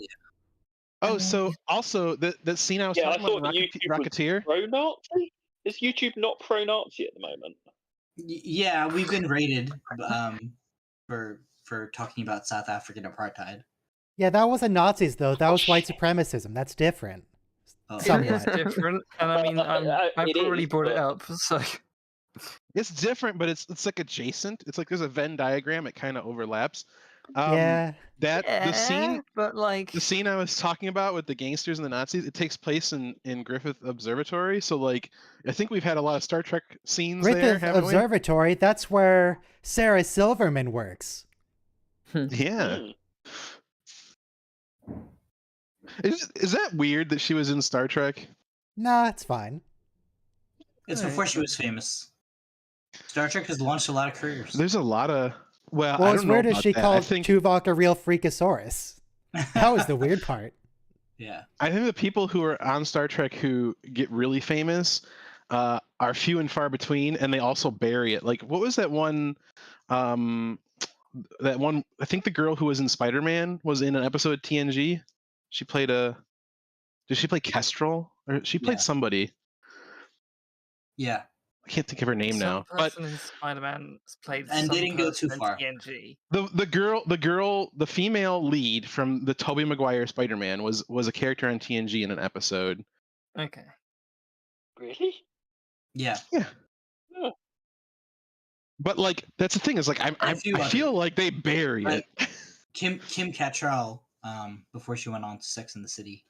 Speaker 4: Oh, so also the scene I was
Speaker 1: Yeah, I
Speaker 4: talking about,
Speaker 1: thought
Speaker 4: the
Speaker 1: YouTube was
Speaker 4: Rocketeer.
Speaker 1: pro-Nazi. Is YouTube not pro-Nazi at the moment?
Speaker 6: Yeah, we've been rated for talking about South African apartheid.
Speaker 2: Yeah, that wasn't Nazis though. That was white supremacism. That's different.
Speaker 6: Oh.
Speaker 5: It is
Speaker 2: Somewhat.
Speaker 5: different, and I mean, I've
Speaker 1: It
Speaker 5: already
Speaker 1: is,
Speaker 5: brought it
Speaker 1: but-
Speaker 5: up, so
Speaker 4: It's different, but it's like adjacent. It's like there's a Venn diagram. It kind of overlaps.
Speaker 2: Yeah.
Speaker 4: The scene
Speaker 5: but like,
Speaker 4: the scene I was talking about with the gangsters and the Nazis, it takes place in Griffith Observatory. So like, I think we've had a lot of Star Trek scenes there,
Speaker 2: Griffith
Speaker 4: haven't we?
Speaker 2: Observatory, that's where Sarah Silverman works.
Speaker 4: Yeah.
Speaker 1: Hmm.
Speaker 4: Is that weird that she was in Star Trek?
Speaker 2: Nah, it's fine.
Speaker 6: It's
Speaker 4: Alright.
Speaker 6: before she was famous. Star Trek has launched a lot of careers.
Speaker 4: There's a lot of well,
Speaker 2: Well,
Speaker 4: I
Speaker 2: as
Speaker 4: don't know
Speaker 2: weird as
Speaker 4: about
Speaker 2: she
Speaker 4: that.
Speaker 2: called
Speaker 4: I think
Speaker 2: Tuvok a real freakosaurus. That was the weird part.
Speaker 6: Yeah.
Speaker 4: I think the people who are on Star Trek who get really famous are few and far between, and they also bury it. Like, what was that one? That one. I think the girl who was in Spider-Man was in an episode of TNG. She played a. Did she play Kestrel? Or she played
Speaker 6: Yeah.
Speaker 4: somebody.
Speaker 6: Yeah.
Speaker 4: I can't think of her name
Speaker 5: some
Speaker 4: now. But
Speaker 5: person in Spider-Man played
Speaker 6: And
Speaker 5: some
Speaker 6: they didn't go
Speaker 5: person
Speaker 6: too
Speaker 5: in
Speaker 6: far.
Speaker 5: TNG.
Speaker 4: the female lead from the Tobey Maguire Spider-Man was a character on TNG in an episode.
Speaker 5: Okay.
Speaker 1: Really?
Speaker 6: Yeah.
Speaker 4: But like that's the thing is like
Speaker 6: And a few
Speaker 4: I
Speaker 6: others.
Speaker 4: feel like they bury it.
Speaker 6: Like Kim Cattrall, before she went on to Sex and the City.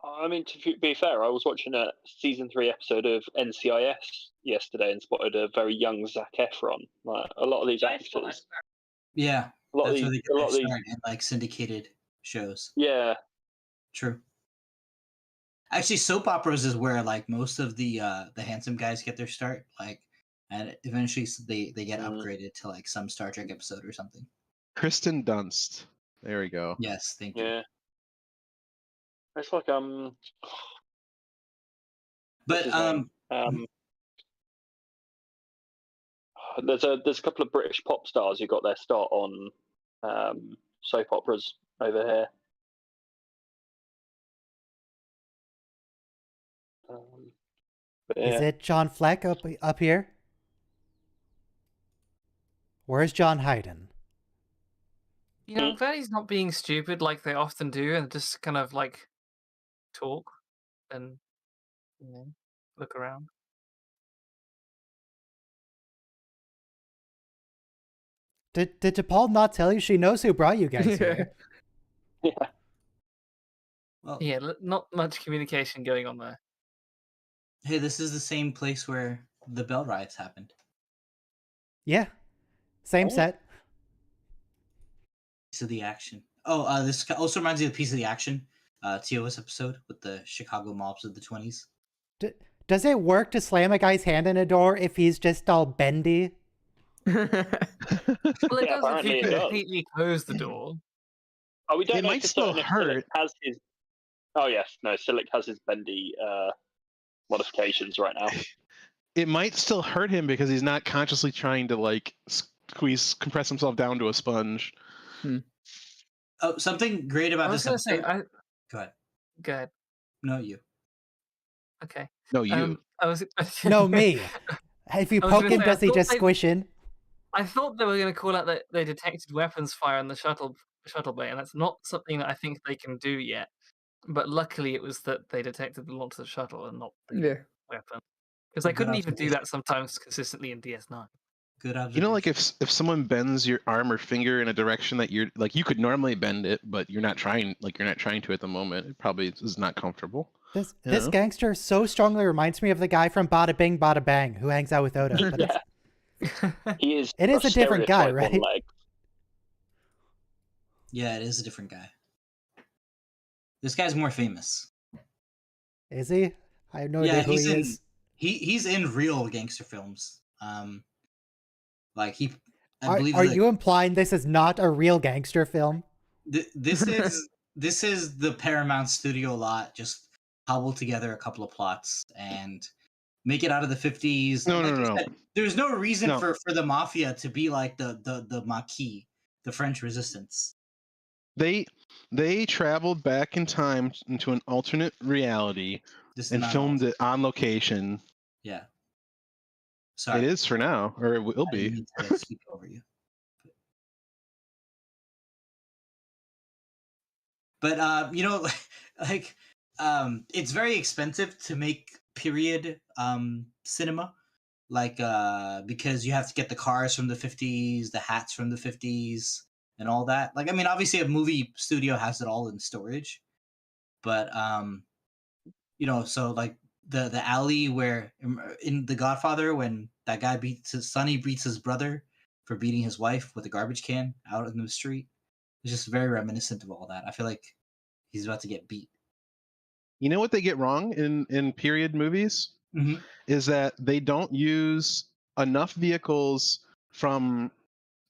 Speaker 1: I mean, to be fair, I was watching a season 3 episode of NCIS yesterday and spotted a very young Zac Efron. Like a lot of these actors,
Speaker 6: Yeah.
Speaker 1: a lot of
Speaker 6: That's where
Speaker 1: these,
Speaker 6: they
Speaker 1: a
Speaker 6: get
Speaker 1: lot
Speaker 6: their
Speaker 1: of these,
Speaker 6: start in like syndicated shows.
Speaker 1: yeah.
Speaker 6: True. Actually, soap operas is where like most of the handsome guys get their start. Like, and eventually they get upgraded to like some Star Trek episode or something.
Speaker 4: Kristen Dunst. There we go.
Speaker 6: Yes, thank you.
Speaker 1: Yeah. It's like
Speaker 6: But
Speaker 1: what's his name? There's a couple of British pop stars who got their start on soap operas over here. But
Speaker 2: Is
Speaker 1: yeah.
Speaker 2: it John Fleck up here? Where's John Hayden?
Speaker 5: You know, I'm glad he's not being stupid like they often do and just kind of like talk and look around.
Speaker 2: Did DePaul not tell you she knows who brought you guys here?
Speaker 1: Yeah.
Speaker 6: Well,
Speaker 5: Yeah, not much communication going on there.
Speaker 6: hey, this is the same place where the Bell riots happened.
Speaker 2: Yeah. Same
Speaker 1: Oh.
Speaker 2: set.
Speaker 6: Piece of the action. Oh, this also reminds me of Piece of the Action, TOS episode with the Chicago mobs of the 20s.
Speaker 2: Does it work to slam a guy's hand in a door if he's just all bendy?
Speaker 5: Well, it
Speaker 1: Yeah,
Speaker 5: does if
Speaker 1: apparently
Speaker 5: you
Speaker 1: it does.
Speaker 5: completely close the door.
Speaker 1: Oh, we don't
Speaker 4: It
Speaker 1: know
Speaker 4: might
Speaker 1: for
Speaker 4: still
Speaker 1: certain if
Speaker 4: hurt.
Speaker 1: Silic has his. Oh yes, no, Silic has his bendy modifications right now.
Speaker 4: It might still hurt him because he's not consciously trying to like compress himself down to a sponge.
Speaker 6: Oh, something great about
Speaker 5: I was
Speaker 6: this
Speaker 5: going to
Speaker 6: episode.
Speaker 5: say,
Speaker 6: Go ahead.
Speaker 5: go ahead.
Speaker 6: No, you.
Speaker 5: Okay.
Speaker 4: No, you.
Speaker 5: I was.
Speaker 2: No, me. If you
Speaker 5: I was
Speaker 2: poke
Speaker 5: gonna
Speaker 2: him,
Speaker 5: say, I
Speaker 2: does he
Speaker 5: thought
Speaker 2: just
Speaker 5: they-
Speaker 2: squish in?
Speaker 5: I thought they were going to call out that they detected weapons fire on the shuttle bay, and that's not something that I think they can do yet. But luckily, it was that they detected the launch of the shuttle and not the
Speaker 3: Yeah.
Speaker 5: weapon, because they
Speaker 6: Good
Speaker 5: couldn't even do
Speaker 6: observation.
Speaker 5: that sometimes consistently in DS9.
Speaker 6: Good observation.
Speaker 4: You know, like if someone bends your arm or finger in a direction that you're like, you could normally bend it, but you're not trying to at the moment. It probably is not comfortable.
Speaker 2: This
Speaker 4: You
Speaker 2: this
Speaker 4: know?
Speaker 2: gangster so strongly reminds me of the guy from Bada Bing Bada Bang who hangs out with Oda. But it's,
Speaker 1: He is.
Speaker 2: It is a different guy,
Speaker 1: stereotype on
Speaker 2: right?
Speaker 1: legs.
Speaker 6: Yeah, it is a different guy. This guy's more famous.
Speaker 2: is he? I have no
Speaker 6: Yeah,
Speaker 2: idea who
Speaker 6: he's
Speaker 2: he
Speaker 6: in-
Speaker 2: is.
Speaker 6: He's in real gangster films. Like I
Speaker 2: Are,
Speaker 6: believe.
Speaker 2: are
Speaker 6: that
Speaker 2: you implying this is not a real gangster film?
Speaker 6: this is the Paramount Studio lot just cobble together a couple of plots and make it out of the 50s.
Speaker 4: No,
Speaker 6: And like
Speaker 4: no,
Speaker 6: you
Speaker 4: no.
Speaker 6: said, there's no reason
Speaker 4: No.
Speaker 6: for the mafia to be like the Maquis, the French resistance.
Speaker 4: They traveled back in time into an alternate reality
Speaker 6: This is
Speaker 4: and
Speaker 6: not
Speaker 4: filmed
Speaker 6: all-
Speaker 4: it on location.
Speaker 6: Yeah. Sorry.
Speaker 4: It is for now, or it will
Speaker 6: I didn't
Speaker 4: be.
Speaker 6: mean to speak over you. But like it's very expensive to make period cinema. Like because you have to get the cars from the 50s, the hats from the 50s, and all that. Like I mean, obviously a movie studio has it all in storage. But so like the alley where in The Godfather when that guy Sonny beats his brother for beating his wife with a garbage can out in the street. It's just very reminiscent of all that. I feel like he's about to get beat.
Speaker 4: You know what they get wrong in period movies
Speaker 6: Mm-hmm.
Speaker 4: is that they don't use enough vehicles from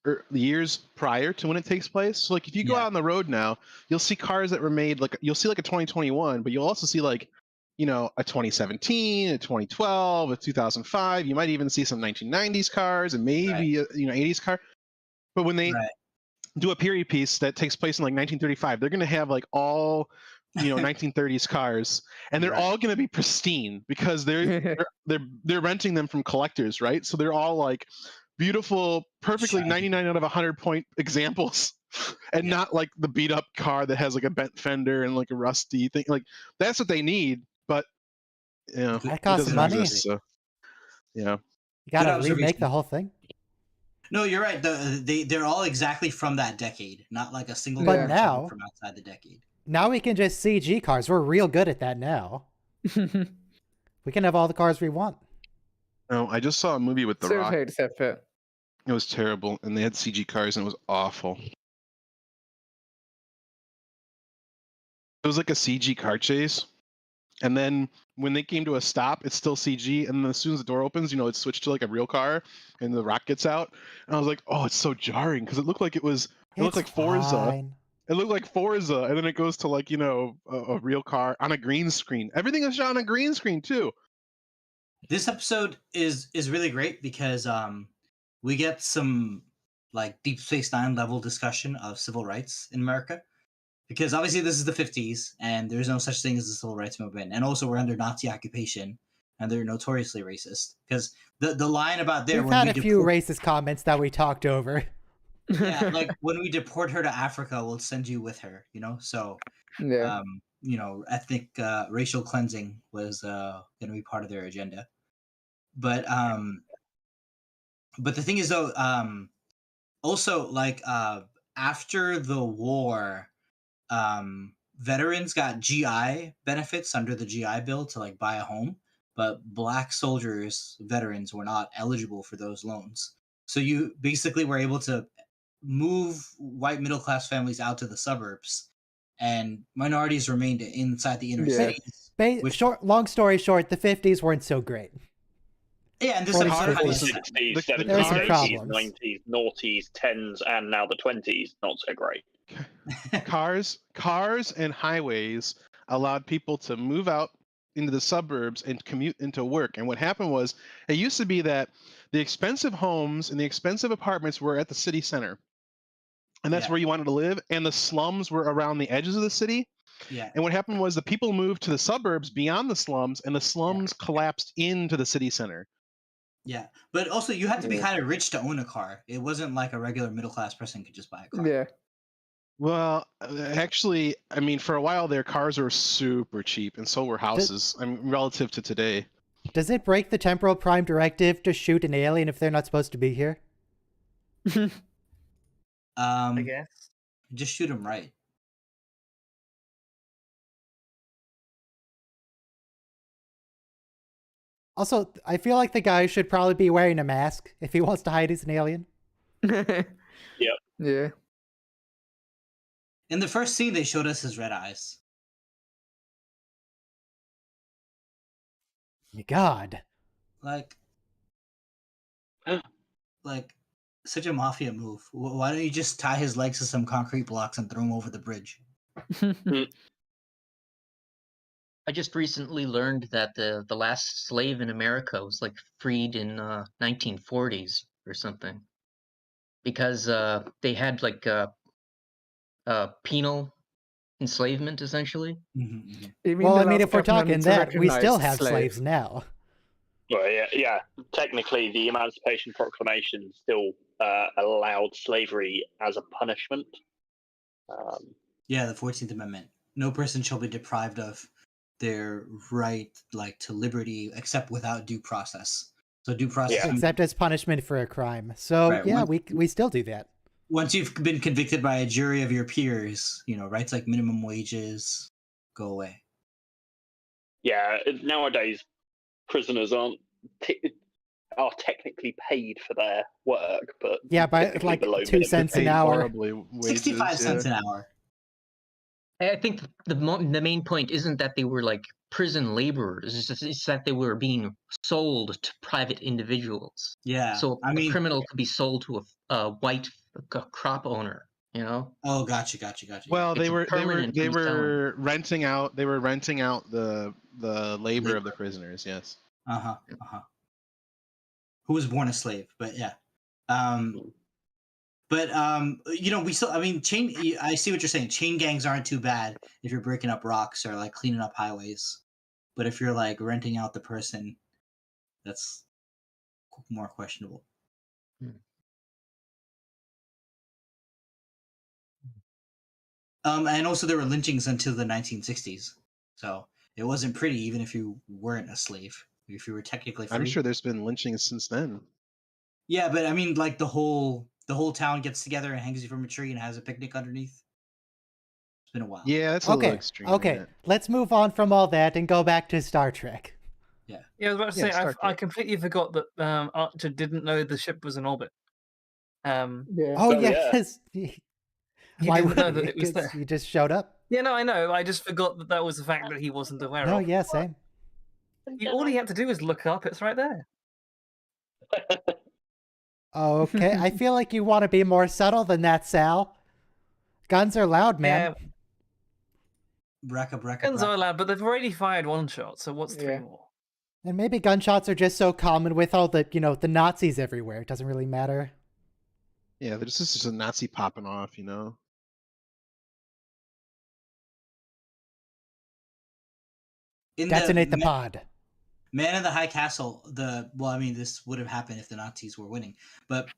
Speaker 4: the years prior to when it takes place. So like if you go
Speaker 6: Yeah.
Speaker 4: out on the road now, you'll see cars that were made like you'll see like a 2021, but you'll also see like a 2017, a 2012, a 2005. You might even see some 1990s cars and maybe a 80s car. But when they do a period piece that takes place in like 1935, they're going to have like all 1930s cars, and they're all going to be pristine because they're renting them from collectors, right? So they're all like beautiful, perfectly
Speaker 6: Shiny.
Speaker 4: 99 out of 100 point examples, and not like the beat up car that has like a bent fender and like a rusty thing. Like that's what they need, but
Speaker 2: That
Speaker 4: it
Speaker 2: costs
Speaker 4: doesn't
Speaker 2: money.
Speaker 4: exist, so yeah.
Speaker 2: You gotta
Speaker 6: observation.
Speaker 2: remake the whole thing.
Speaker 6: No, you're right. They're all exactly from that decade, not like a single
Speaker 2: But
Speaker 6: car
Speaker 2: now-
Speaker 6: from outside the decade.
Speaker 2: Now we can just CG cars. We're real good at that now. We can have all the cars we want.
Speaker 4: No, I just saw a movie with The
Speaker 3: So
Speaker 4: Rock.
Speaker 3: paid separate.
Speaker 4: It was terrible, and they had CG cars, and it was awful. It was like a CG car chase, and then when they came to a stop, it's still CG, and then as soon as the door opens, it switched to like a real car, and The Rock gets out, and I was like, oh, it's so jarring because it looked like it looked like Forza.
Speaker 2: Fine.
Speaker 4: It looked like Forza, and then it goes to like a real car on a green screen. Everything is shot on a green screen too.
Speaker 6: This episode is really great because we get some like Deep Space Nine level discussion of civil rights in America. Because obviously this is the 50s and there's no such thing as the civil rights movement, and also we're under Nazi occupation and they're notoriously racist. Because the line about there
Speaker 2: We've
Speaker 6: when
Speaker 2: had
Speaker 6: we
Speaker 2: a few
Speaker 6: deport-
Speaker 2: racist comments that we talked over.
Speaker 6: yeah, like when we deport her to Africa, we'll send you with her. So
Speaker 3: Yeah.
Speaker 6: ethnic racial cleansing was going to be part of their agenda. But the thing is though, also like after the war, veterans got GI benefits under the GI Bill to like buy a home, but black soldiers, veterans, were not eligible for those loans. So you basically were able to move white middle class families out to the suburbs, and minorities remained inside the inner
Speaker 3: Yeah.
Speaker 6: cities.
Speaker 2: Long story short, the 50s weren't so great.
Speaker 6: Yeah, and this
Speaker 2: 40s,
Speaker 6: episode
Speaker 1: 40s,
Speaker 6: highlights that.
Speaker 1: 60s,
Speaker 4: The
Speaker 1: 70s,
Speaker 2: There are some
Speaker 1: 80s,
Speaker 2: problems.
Speaker 1: 90s, noughties, 10s, and now the 20s, not so great.
Speaker 4: Cars and highways allowed people to move out into the suburbs and commute into work. And what happened was, it used to be that the expensive homes and the expensive apartments were at the city center, and that's
Speaker 6: Yeah.
Speaker 4: where you wanted to live, and the slums were around the edges of the city.
Speaker 6: Yeah.
Speaker 4: And what happened was the people moved to the suburbs beyond the slums, and the slums collapsed into the city center.
Speaker 6: Yeah, but also you had to be kind of rich to own a car. It wasn't like a regular middle class person could just buy a car.
Speaker 3: Yeah.
Speaker 4: Well, actually, I mean, for a while their cars were super cheap, and so were houses. I mean, relative to today.
Speaker 2: Does it break the temporal prime directive to shoot an alien if they're not supposed to be here?
Speaker 5: I guess.
Speaker 6: Just shoot him right.
Speaker 2: Also, I feel like the guy should probably be wearing a mask if he wants to hide he's an alien.
Speaker 3: Yeah.
Speaker 6: In the first scene, they showed us his red eyes.
Speaker 2: My God.
Speaker 6: Like such a mafia move. Why don't you just tie his legs to some concrete blocks and throw him over the bridge?
Speaker 7: I just recently learned that the last slave in America was like freed in 1940s or something, because they had like penal enslavement essentially.
Speaker 6: Mm-hmm.
Speaker 3: You mean
Speaker 2: Well,
Speaker 3: the
Speaker 2: I mean,
Speaker 3: last
Speaker 2: if we're talking
Speaker 3: government to
Speaker 2: that, we still
Speaker 3: recognise
Speaker 2: have slaves now.
Speaker 1: Well, yeah. Technically, the Emancipation Proclamation still allowed slavery as a punishment.
Speaker 6: Yeah, the 14th Amendment. No person shall be deprived of their right, like, to liberty, except without due process. So due process.
Speaker 1: Yeah.
Speaker 2: Except as punishment for a crime. So,
Speaker 6: Right,
Speaker 2: yeah,
Speaker 6: once-
Speaker 2: we still do that.
Speaker 6: Once you've been convicted by a jury of your peers, rights like minimum wages go away.
Speaker 1: Yeah, nowadays prisoners are technically paid for their work, but
Speaker 2: Yeah, by
Speaker 1: typically
Speaker 2: like
Speaker 1: below
Speaker 2: 2
Speaker 1: minimum.
Speaker 2: cents an
Speaker 4: Paid
Speaker 2: hour.
Speaker 4: horribly wages,
Speaker 6: 65 cents an hour.
Speaker 7: I think the main point isn't that they were like prison laborers; it's that they were being sold to private individuals.
Speaker 6: Yeah.
Speaker 7: So
Speaker 6: I mean,
Speaker 7: a criminal could be sold to a white crop owner.
Speaker 6: oh, gotcha.
Speaker 4: Well,
Speaker 7: It's
Speaker 4: they
Speaker 7: a
Speaker 4: were
Speaker 7: permanent reselling.
Speaker 4: renting out the labor of the prisoners. Yes.
Speaker 6: Who was born a slave, but yeah. But we still. I mean, I see what you're saying. Chain gangs aren't too bad if you're breaking up rocks or like cleaning up highways. But if you're like renting out the person, that's more questionable. And also there were lynchings until the 1960s, so it wasn't pretty even if you weren't a slave. If you were technically free.
Speaker 4: I'm sure there's been lynchings since then.
Speaker 6: Yeah, but I mean, like the whole town gets together and hangs you from a tree and has a picnic underneath. It's been a while.
Speaker 4: Yeah, that's a little extreme.
Speaker 2: Okay,
Speaker 4: yeah.
Speaker 2: let's move on from all that and go back to Star Trek.
Speaker 6: Yeah,
Speaker 5: I was about to say,
Speaker 4: Star
Speaker 5: I
Speaker 4: Trek.
Speaker 5: completely forgot that Archer didn't know the ship was in orbit.
Speaker 3: Yeah.
Speaker 2: Oh,
Speaker 1: Oh,
Speaker 2: yeah,
Speaker 1: yeah.
Speaker 2: because
Speaker 5: He
Speaker 2: why
Speaker 5: didn't
Speaker 2: would
Speaker 5: know that it was
Speaker 2: 'Cause
Speaker 5: there.
Speaker 2: he just showed up?
Speaker 5: Yeah, no, I know. I just forgot that was the fact that he wasn't aware
Speaker 2: No,
Speaker 5: of.
Speaker 2: yeah, same.
Speaker 5: All he had to do was look up. It's right there.
Speaker 2: Okay, I feel like you want to be more subtle than that, Sal. Guns are loud, man.
Speaker 5: Yeah,
Speaker 6: Bracka.
Speaker 5: guns are allowed, but they've already fired one shot. So what's three
Speaker 3: Yeah.
Speaker 5: more?
Speaker 2: And maybe gunshots are just so common with all the, the Nazis everywhere. It doesn't really matter.
Speaker 4: Yeah, there's just a Nazi popping off,
Speaker 2: Detonate the pod.
Speaker 6: Man in the High Castle. This would have happened if the Nazis were winning, but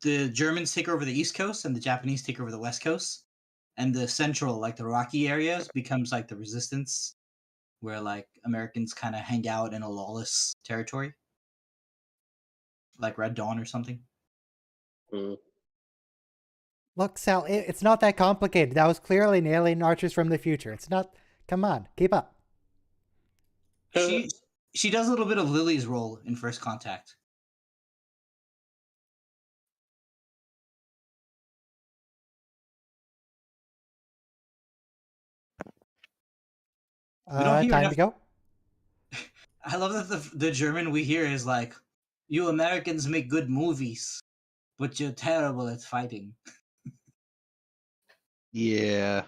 Speaker 6: the Germans take over the East Coast and the Japanese take over the West Coast, and the central, like the Rocky areas, becomes like the resistance, where like Americans kind of hang out in a lawless territory, like Red Dawn or something.
Speaker 2: Look, Sal, it's not that complicated. That was clearly an alien Archers from the future. It's not. Come on, keep up.
Speaker 6: She does a little bit of Lily's role in First Contact. We don't hear
Speaker 2: Time
Speaker 6: enough.
Speaker 2: to go.
Speaker 6: I love that the German we hear is like, "You Americans make good movies, but you're terrible at fighting."
Speaker 4: Yeah.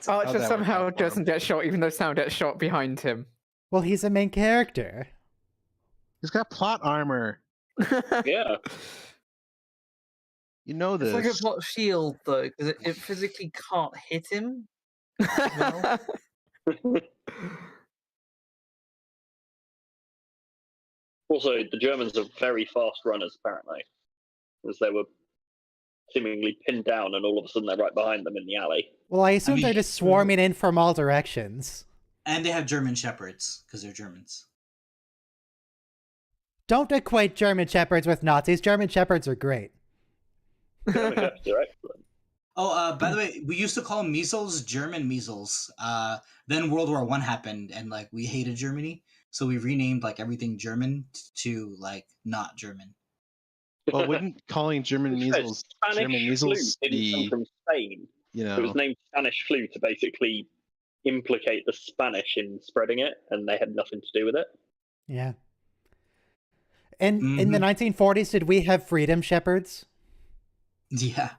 Speaker 3: Archer
Speaker 4: that work
Speaker 3: somehow
Speaker 4: out for him?
Speaker 3: doesn't get shot, even though Sam gets shot behind him.
Speaker 2: Well, he's a main character.
Speaker 4: He's got plot armor.
Speaker 1: Yeah.
Speaker 4: You know
Speaker 5: It's
Speaker 4: this.
Speaker 5: like a plot shield, though, because it physically can't hit him. Well.
Speaker 1: Also, the Germans are very fast runners, apparently, as they were seemingly pinned down, and all of a sudden they're right behind them in the alley.
Speaker 2: Well, I assume
Speaker 6: mean,
Speaker 2: they're just swarming in from all directions.
Speaker 6: And they have German shepherds because they're Germans.
Speaker 2: Don't equate German shepherds with Nazis. German shepherds are great.
Speaker 1: German shepherds are excellent.
Speaker 6: Oh, by the way, we used to call measles German measles. Then World War I happened, and like we hated Germany, so we renamed like everything German to like not German.
Speaker 4: Well, wouldn't calling German measles
Speaker 1: Spanish flu didn't come from Spain.
Speaker 4: you
Speaker 1: It was
Speaker 4: know,
Speaker 1: named Spanish flu to basically implicate the Spanish in spreading it, and they had nothing to do with it.
Speaker 2: Yeah. And in the 1940s, did we have freedom shepherds?
Speaker 6: Yeah.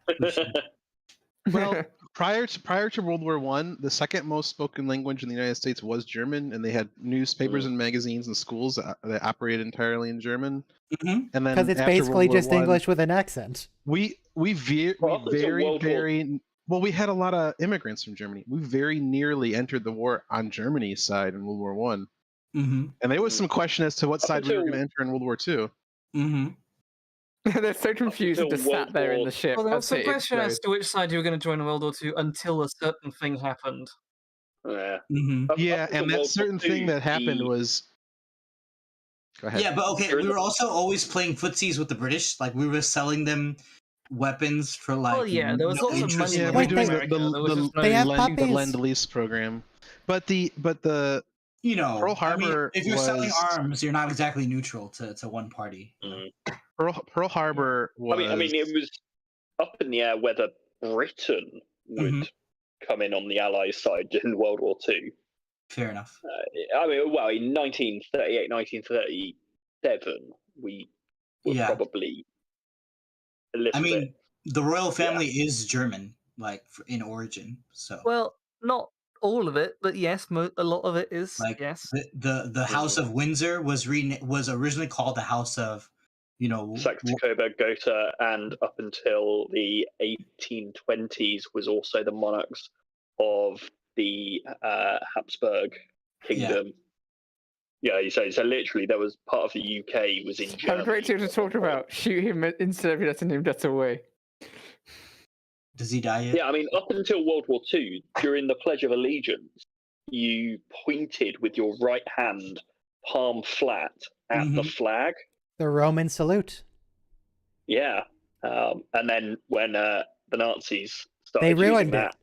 Speaker 4: well, prior to World War I, the second most spoken language in the United States was German, and they had newspapers and magazines and schools that operated entirely in German.
Speaker 6: Mm-hmm.
Speaker 4: And then
Speaker 2: Because it's
Speaker 4: after
Speaker 2: basically
Speaker 4: World War
Speaker 2: just
Speaker 4: I,
Speaker 2: English with an accent.
Speaker 4: we very
Speaker 1: World
Speaker 4: very well, we had a lot of immigrants from Germany. We very nearly entered the war on Germany's side in World War One,
Speaker 6: Mm-hmm.
Speaker 4: and there was some question as to what side we were going to
Speaker 1: until-
Speaker 4: enter in World War Two.
Speaker 6: Mm-hmm.
Speaker 3: They're so confused and
Speaker 1: Until
Speaker 3: just sat
Speaker 1: World
Speaker 3: there in
Speaker 1: War-
Speaker 3: the ship.
Speaker 5: Well, there was
Speaker 3: as
Speaker 5: some
Speaker 3: it
Speaker 5: question as
Speaker 3: exploded.
Speaker 5: to which side you were going to join in World War II until a certain thing happened.
Speaker 1: Yeah.
Speaker 6: Mm-hmm.
Speaker 4: Yeah,
Speaker 1: Up until
Speaker 4: and that
Speaker 1: World War
Speaker 4: certain thing
Speaker 1: II,
Speaker 4: that happened
Speaker 1: the-
Speaker 4: was. Go ahead.
Speaker 6: Yeah, but okay,
Speaker 1: During
Speaker 6: we
Speaker 1: the-
Speaker 6: were also always playing footsies with the British. Like we were selling them weapons for like.
Speaker 5: Well, yeah, there was
Speaker 6: no
Speaker 5: lots of
Speaker 6: interest
Speaker 5: money
Speaker 6: in
Speaker 2: Wait,
Speaker 4: we
Speaker 5: in
Speaker 2: they-
Speaker 5: America. There was just no
Speaker 2: They have
Speaker 4: the
Speaker 2: puppies.
Speaker 4: Lend-Lease program, but the
Speaker 6: You know,
Speaker 4: Pearl
Speaker 6: I mean,
Speaker 4: Harbor
Speaker 6: if you're selling
Speaker 4: was-
Speaker 6: arms, you're not exactly neutral to one party.
Speaker 4: Pearl Harbor was.
Speaker 1: I mean, it was up in the air whether Britain would
Speaker 6: Mhm.
Speaker 1: come in on the Allies' side during World War II.
Speaker 6: Fair enough.
Speaker 1: I mean, well, in 1938, 1937, we were
Speaker 6: Yeah.
Speaker 1: probably a little
Speaker 6: I mean,
Speaker 1: bit.
Speaker 6: the royal family is German, like in origin. So,
Speaker 5: Well, not all of it, but yes, a lot of it is.
Speaker 6: like
Speaker 5: Yes.
Speaker 6: the House of Windsor was originally called the House of, you know,
Speaker 1: Saxe-Coburg Gotha, and up until the 1820s was also the monarchs of the Habsburg Kingdom. Yeah, you say so. Literally, there was part of the UK was in
Speaker 3: Have a
Speaker 1: Germany.
Speaker 3: great deal to talk about. Shoot him instead of letting him get away.
Speaker 6: Does he die yet?
Speaker 1: Yeah, I mean, up until World War II, during the Pledge of Allegiance, you pointed with your right hand, palm flat, at the flag.
Speaker 2: The Roman salute.
Speaker 1: Yeah, and then when the Nazis started
Speaker 2: They
Speaker 1: using
Speaker 2: ruined
Speaker 1: that,
Speaker 2: it.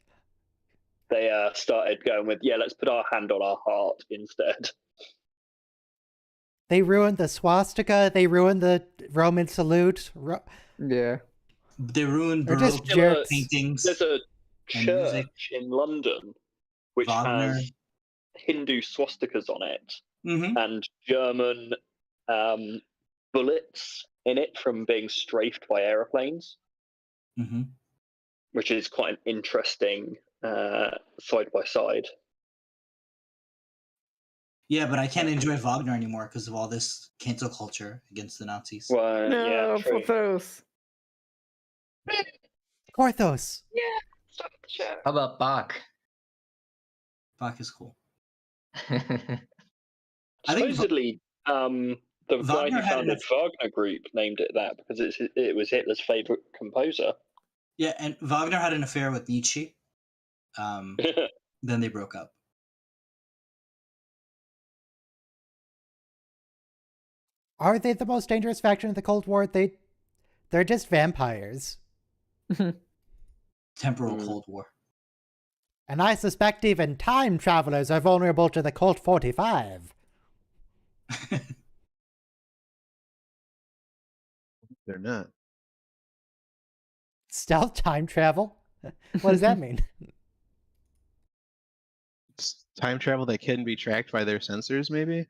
Speaker 1: they started going with, let's put our hand on our heart instead.
Speaker 2: They ruined the swastika. They ruined the Roman salute.
Speaker 3: Yeah.
Speaker 6: They ruined
Speaker 2: They're just
Speaker 6: Baroque
Speaker 2: jerks.
Speaker 6: paintings.
Speaker 1: There's a
Speaker 6: And music.
Speaker 1: church in London which
Speaker 6: Wagner.
Speaker 1: has Hindu swastikas on it
Speaker 6: Mm-hmm.
Speaker 1: and German bullets in it from being strafed by aeroplanes,
Speaker 6: Mm-hmm.
Speaker 1: which is quite an interesting side by side.
Speaker 6: Yeah, but I can't enjoy Wagner anymore because of all this cancel culture against the Nazis.
Speaker 1: Well,
Speaker 3: No,
Speaker 1: yeah, true.
Speaker 3: Porthos.
Speaker 2: Porthos.
Speaker 7: How about Bach?
Speaker 6: Bach is cool.
Speaker 7: yeah,
Speaker 6: I think
Speaker 1: Supposedly, the guy
Speaker 6: Wagner
Speaker 1: who
Speaker 6: had
Speaker 1: founded Wagner Group named it that because it was Hitler's favorite composer.
Speaker 6: Yeah, and Wagner had an affair with Nietzsche. Then they broke up.
Speaker 2: Are they the most dangerous faction of the Cold War? They're just vampires.
Speaker 6: Temporal Cold War.
Speaker 2: And I suspect even time travelers are vulnerable to the Colt 45.
Speaker 4: They're not.
Speaker 2: Stealth time travel? What does that mean?
Speaker 4: time travel that can be tracked by their sensors, maybe.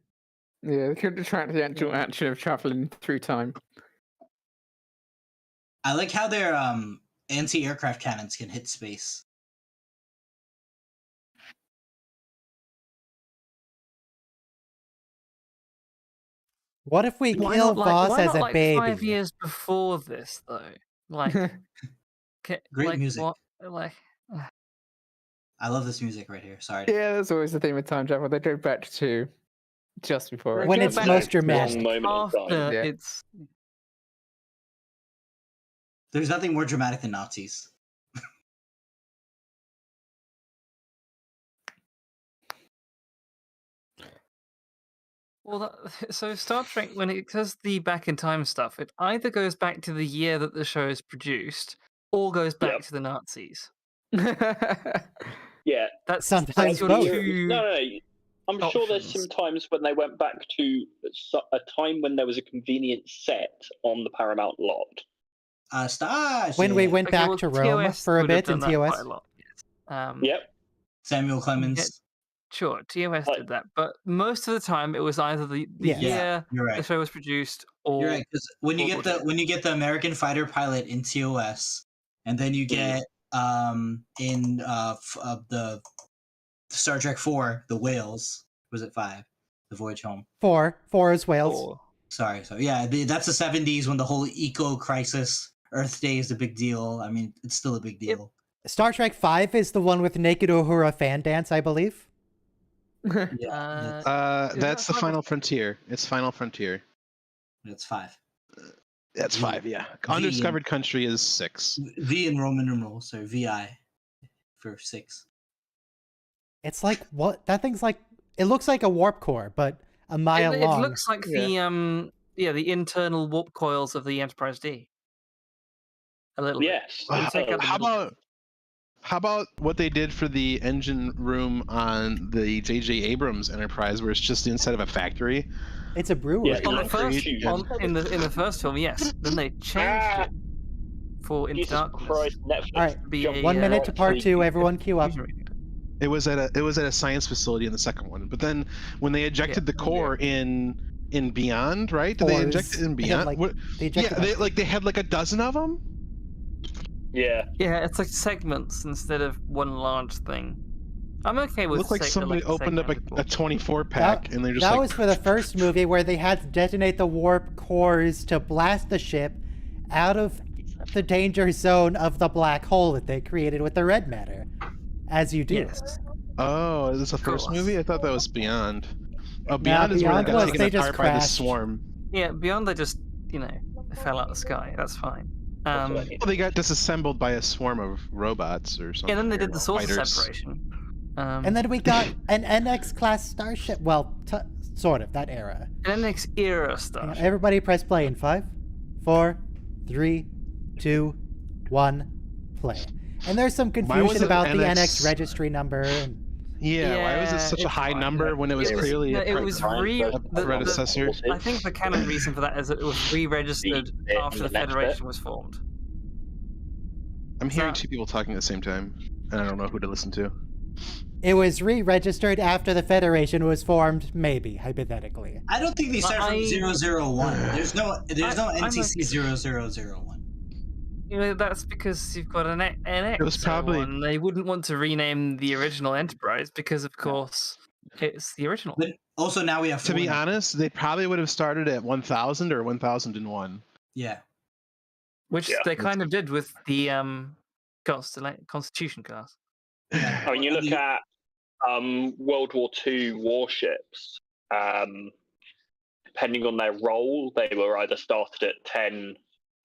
Speaker 3: Yeah, they could track the actual action of traveling through time.
Speaker 6: I like how their anti-aircraft cannons can hit space.
Speaker 2: What if we
Speaker 5: Why
Speaker 2: kill
Speaker 5: not,
Speaker 2: Voss
Speaker 5: why
Speaker 2: as
Speaker 5: not,
Speaker 2: a
Speaker 5: like,
Speaker 2: baby?
Speaker 5: 5 years before this, though? Like,
Speaker 6: Great
Speaker 5: like
Speaker 6: music.
Speaker 5: what? Like,
Speaker 6: I love this music right here. Sorry.
Speaker 3: Yeah, that's always the theme with time travel. They go back to just before it.
Speaker 2: When
Speaker 5: go
Speaker 2: it's
Speaker 5: back
Speaker 2: most
Speaker 5: to
Speaker 1: One
Speaker 2: dramatic.
Speaker 1: moment in
Speaker 5: after
Speaker 1: time.
Speaker 3: Yeah.
Speaker 5: it's
Speaker 6: There's nothing more dramatic than Nazis.
Speaker 5: well. So Star Trek, when it does the back in time stuff, it either goes back to the year that the show is produced, or goes back
Speaker 1: Yep.
Speaker 5: to the Nazis.
Speaker 1: Yeah.
Speaker 5: That's
Speaker 2: Sometimes
Speaker 5: your
Speaker 2: both.
Speaker 5: two
Speaker 1: No. I'm sure there's some
Speaker 5: options.
Speaker 1: times when they went back to a time when there was a convenient set on the Paramount lot.
Speaker 2: When we
Speaker 6: yeah.
Speaker 2: went back
Speaker 5: well,
Speaker 2: to Rome
Speaker 5: TOS
Speaker 2: for a
Speaker 5: would have
Speaker 2: bit in
Speaker 5: done that quite
Speaker 2: TOS.
Speaker 5: a lot. Yes.
Speaker 1: Yep.
Speaker 6: Samuel Clemens.
Speaker 5: Sure, TOS
Speaker 1: Like-
Speaker 5: did that, but most of the time it was either the
Speaker 2: Yes.
Speaker 6: Yeah,
Speaker 5: year
Speaker 6: you're
Speaker 5: the
Speaker 6: right.
Speaker 5: show was produced, or
Speaker 6: You're right, because when you
Speaker 5: or
Speaker 6: get the American fighter pilot in TOS, and then you get in the Star Trek 4, the whales. Was it 5? The Voyage Home.
Speaker 2: 4 is Wales.
Speaker 5: or
Speaker 6: Sorry, so yeah, that's the 70s when the whole eco crisis, Earth Day is a big deal. I mean, it's still a big deal.
Speaker 2: Star Trek 5 is the one with Naked Uhura fan dance, I believe.
Speaker 6: Yeah,
Speaker 4: That's the
Speaker 5: five or
Speaker 4: Final Frontier. It's Final Frontier.
Speaker 6: it's 5.
Speaker 4: That's
Speaker 6: V.
Speaker 4: 5. Yeah.
Speaker 6: V.
Speaker 4: Undiscovered Country is 6.
Speaker 6: V in Roman numerals, so VI for 6.
Speaker 2: It's like, what? That thing's like, it looks like a warp core, but a mile
Speaker 5: it
Speaker 2: long.
Speaker 5: looks like the internal warp coils of the Enterprise D. A little bit.
Speaker 1: Yes.
Speaker 5: You take out the
Speaker 4: How
Speaker 5: middle bit.
Speaker 4: How about what they did for the engine room on the J.J. Abrams Enterprise, where it's just inside of a factory?
Speaker 2: It's a brewery.
Speaker 1: Yeah,
Speaker 5: On the
Speaker 1: concrete
Speaker 5: first,
Speaker 1: and-
Speaker 5: in the first film, yes. Then they changed it for Into
Speaker 1: Jesus
Speaker 5: Darkness.
Speaker 1: Christ, Netflix.
Speaker 2: All right,
Speaker 5: Be
Speaker 1: jumped
Speaker 5: a,
Speaker 2: 1 minute to
Speaker 1: right
Speaker 2: part
Speaker 1: to
Speaker 2: 2.
Speaker 1: the-
Speaker 2: Everyone queue up.
Speaker 4: It was at a science facility in the second one, but then when they ejected the core in Beyond, right? Did they inject it in
Speaker 2: They had,
Speaker 4: Beyond?
Speaker 2: like-
Speaker 4: What-
Speaker 2: they
Speaker 4: yeah,
Speaker 2: ejected
Speaker 4: they had like a dozen of them.
Speaker 1: Yeah.
Speaker 5: Yeah, it's like segments instead of one large thing. I'm okay with.
Speaker 4: Looked like somebody opened up a 24 pack, and they're just
Speaker 2: that
Speaker 4: like.
Speaker 2: was for the first movie where they had to detonate the warp cores to blast the ship out of the danger zone of the black hole that they created with the red matter, as you do.
Speaker 5: Yes.
Speaker 4: Oh, is this the first
Speaker 5: course.
Speaker 4: movie? I thought that was Beyond. Oh, Beyond is where
Speaker 2: Beyond
Speaker 4: they got
Speaker 2: was
Speaker 4: taken
Speaker 2: they just
Speaker 4: apart by the
Speaker 2: crashed.
Speaker 4: swarm.
Speaker 5: Yeah, Beyond they just fell out of the sky. That's fine.
Speaker 1: That's what I mean.
Speaker 4: Well, they got disassembled by a swarm of robots or something.
Speaker 5: Yeah, then they
Speaker 4: or
Speaker 5: did the source of
Speaker 4: fighters.
Speaker 5: separation.
Speaker 2: And then we got an NX class starship. Well, sort of that era.
Speaker 5: An NX era
Speaker 2: Hang on,
Speaker 5: stuff.
Speaker 2: everybody press play in 5, 4, 3, 2, 1, play. And there's some
Speaker 4: was
Speaker 2: confusion
Speaker 4: it
Speaker 2: about the
Speaker 4: NX?
Speaker 2: NX registry number. And
Speaker 4: Yeah, why was it
Speaker 5: Yeah,
Speaker 4: such a
Speaker 5: it's
Speaker 4: high
Speaker 5: fine.
Speaker 4: number when it was clearly
Speaker 5: no,
Speaker 4: a
Speaker 5: it was
Speaker 4: predecessor?
Speaker 5: I think the canon reason for that is that it was re-registered
Speaker 1: The-
Speaker 5: after the
Speaker 1: the next bit.
Speaker 5: Federation was formed.
Speaker 4: I'm hearing
Speaker 5: So-
Speaker 4: two people talking at the same time, and I don't know who to listen to.
Speaker 2: it was re-registered after the Federation was formed, maybe, hypothetically.
Speaker 6: I don't think they start from 001. There's no
Speaker 5: I'm
Speaker 6: NTC 0001.
Speaker 5: That's because you've got an NX.
Speaker 4: It was probably-
Speaker 5: one. They wouldn't want to rename the original Enterprise because, of course, it's the original.
Speaker 6: But also now we have
Speaker 4: To be
Speaker 6: 4 now.
Speaker 4: honest, they probably would have started at 1000 or 1001.
Speaker 6: Yeah.
Speaker 5: Which
Speaker 1: Yeah.
Speaker 5: they kind of did with the Constitution class.
Speaker 1: I mean, you look at World War II warships, depending on their role, they were either started at 10,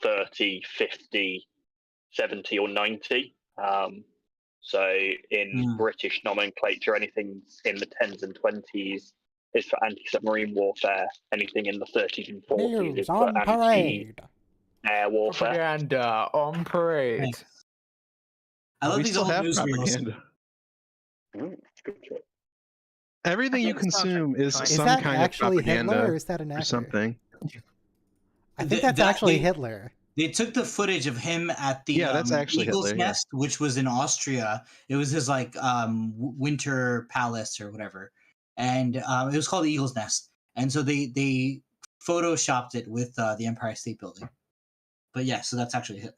Speaker 1: 30, 50, 70, or 90. So in British nomenclature, anything in the 10s and 20s is for anti-submarine warfare. Anything in the 30s and 40s is
Speaker 2: News
Speaker 1: for
Speaker 2: on
Speaker 1: anti-air
Speaker 2: parade.
Speaker 1: warfare.
Speaker 3: Propaganda on parade.
Speaker 6: Thanks. I love
Speaker 4: We
Speaker 6: these
Speaker 4: still
Speaker 6: old
Speaker 4: have
Speaker 6: newsreels.
Speaker 4: propaganda.
Speaker 1: Good choice.
Speaker 4: Everything you
Speaker 5: think Star Trek
Speaker 4: consume is
Speaker 5: is
Speaker 2: Is
Speaker 4: some
Speaker 2: that
Speaker 4: kind of
Speaker 2: actually
Speaker 4: propaganda
Speaker 2: Hitler or is that an actor?
Speaker 4: or something.
Speaker 2: I think that's actually
Speaker 6: They-
Speaker 2: Hitler.
Speaker 6: They took the footage of him at the
Speaker 4: that's actually
Speaker 6: Eagle's
Speaker 4: Hitler, yeah.
Speaker 6: Nest, which was in Austria. It was his like winter palace or whatever, and it was called the Eagle's Nest. And so they photoshopped it with the Empire State Building. But yeah, so that's actually Hitler.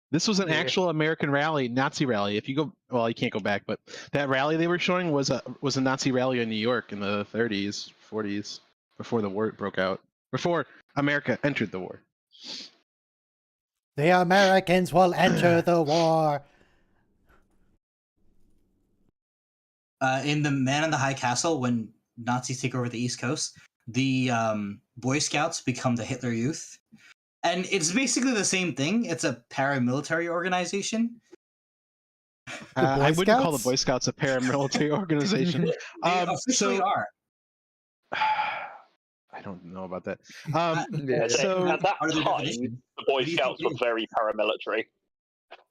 Speaker 4: This was an
Speaker 3: Yeah.
Speaker 4: actual American rally, Nazi rally. If you go, well, you can't go back, but that rally they were showing was a Nazi rally in New York in the 30s, 40s, before the war broke out, before America entered the war.
Speaker 2: The Americans will enter the war.
Speaker 6: In the Man in the High Castle, when Nazis take over the East Coast, the Boy Scouts become the Hitler Youth. And it's basically the same thing. It's a paramilitary organization.
Speaker 4: I
Speaker 2: Boy
Speaker 4: wouldn't call the
Speaker 2: Scouts?
Speaker 4: Boy Scouts a paramilitary organization.
Speaker 6: They officially are.
Speaker 4: I don't know about that.
Speaker 3: Yeah.
Speaker 4: So
Speaker 1: at that
Speaker 6: Part of the
Speaker 1: time,
Speaker 6: definition.
Speaker 1: the Boy
Speaker 6: What do you
Speaker 1: Scouts
Speaker 6: think
Speaker 1: were
Speaker 6: it is?
Speaker 1: very paramilitary.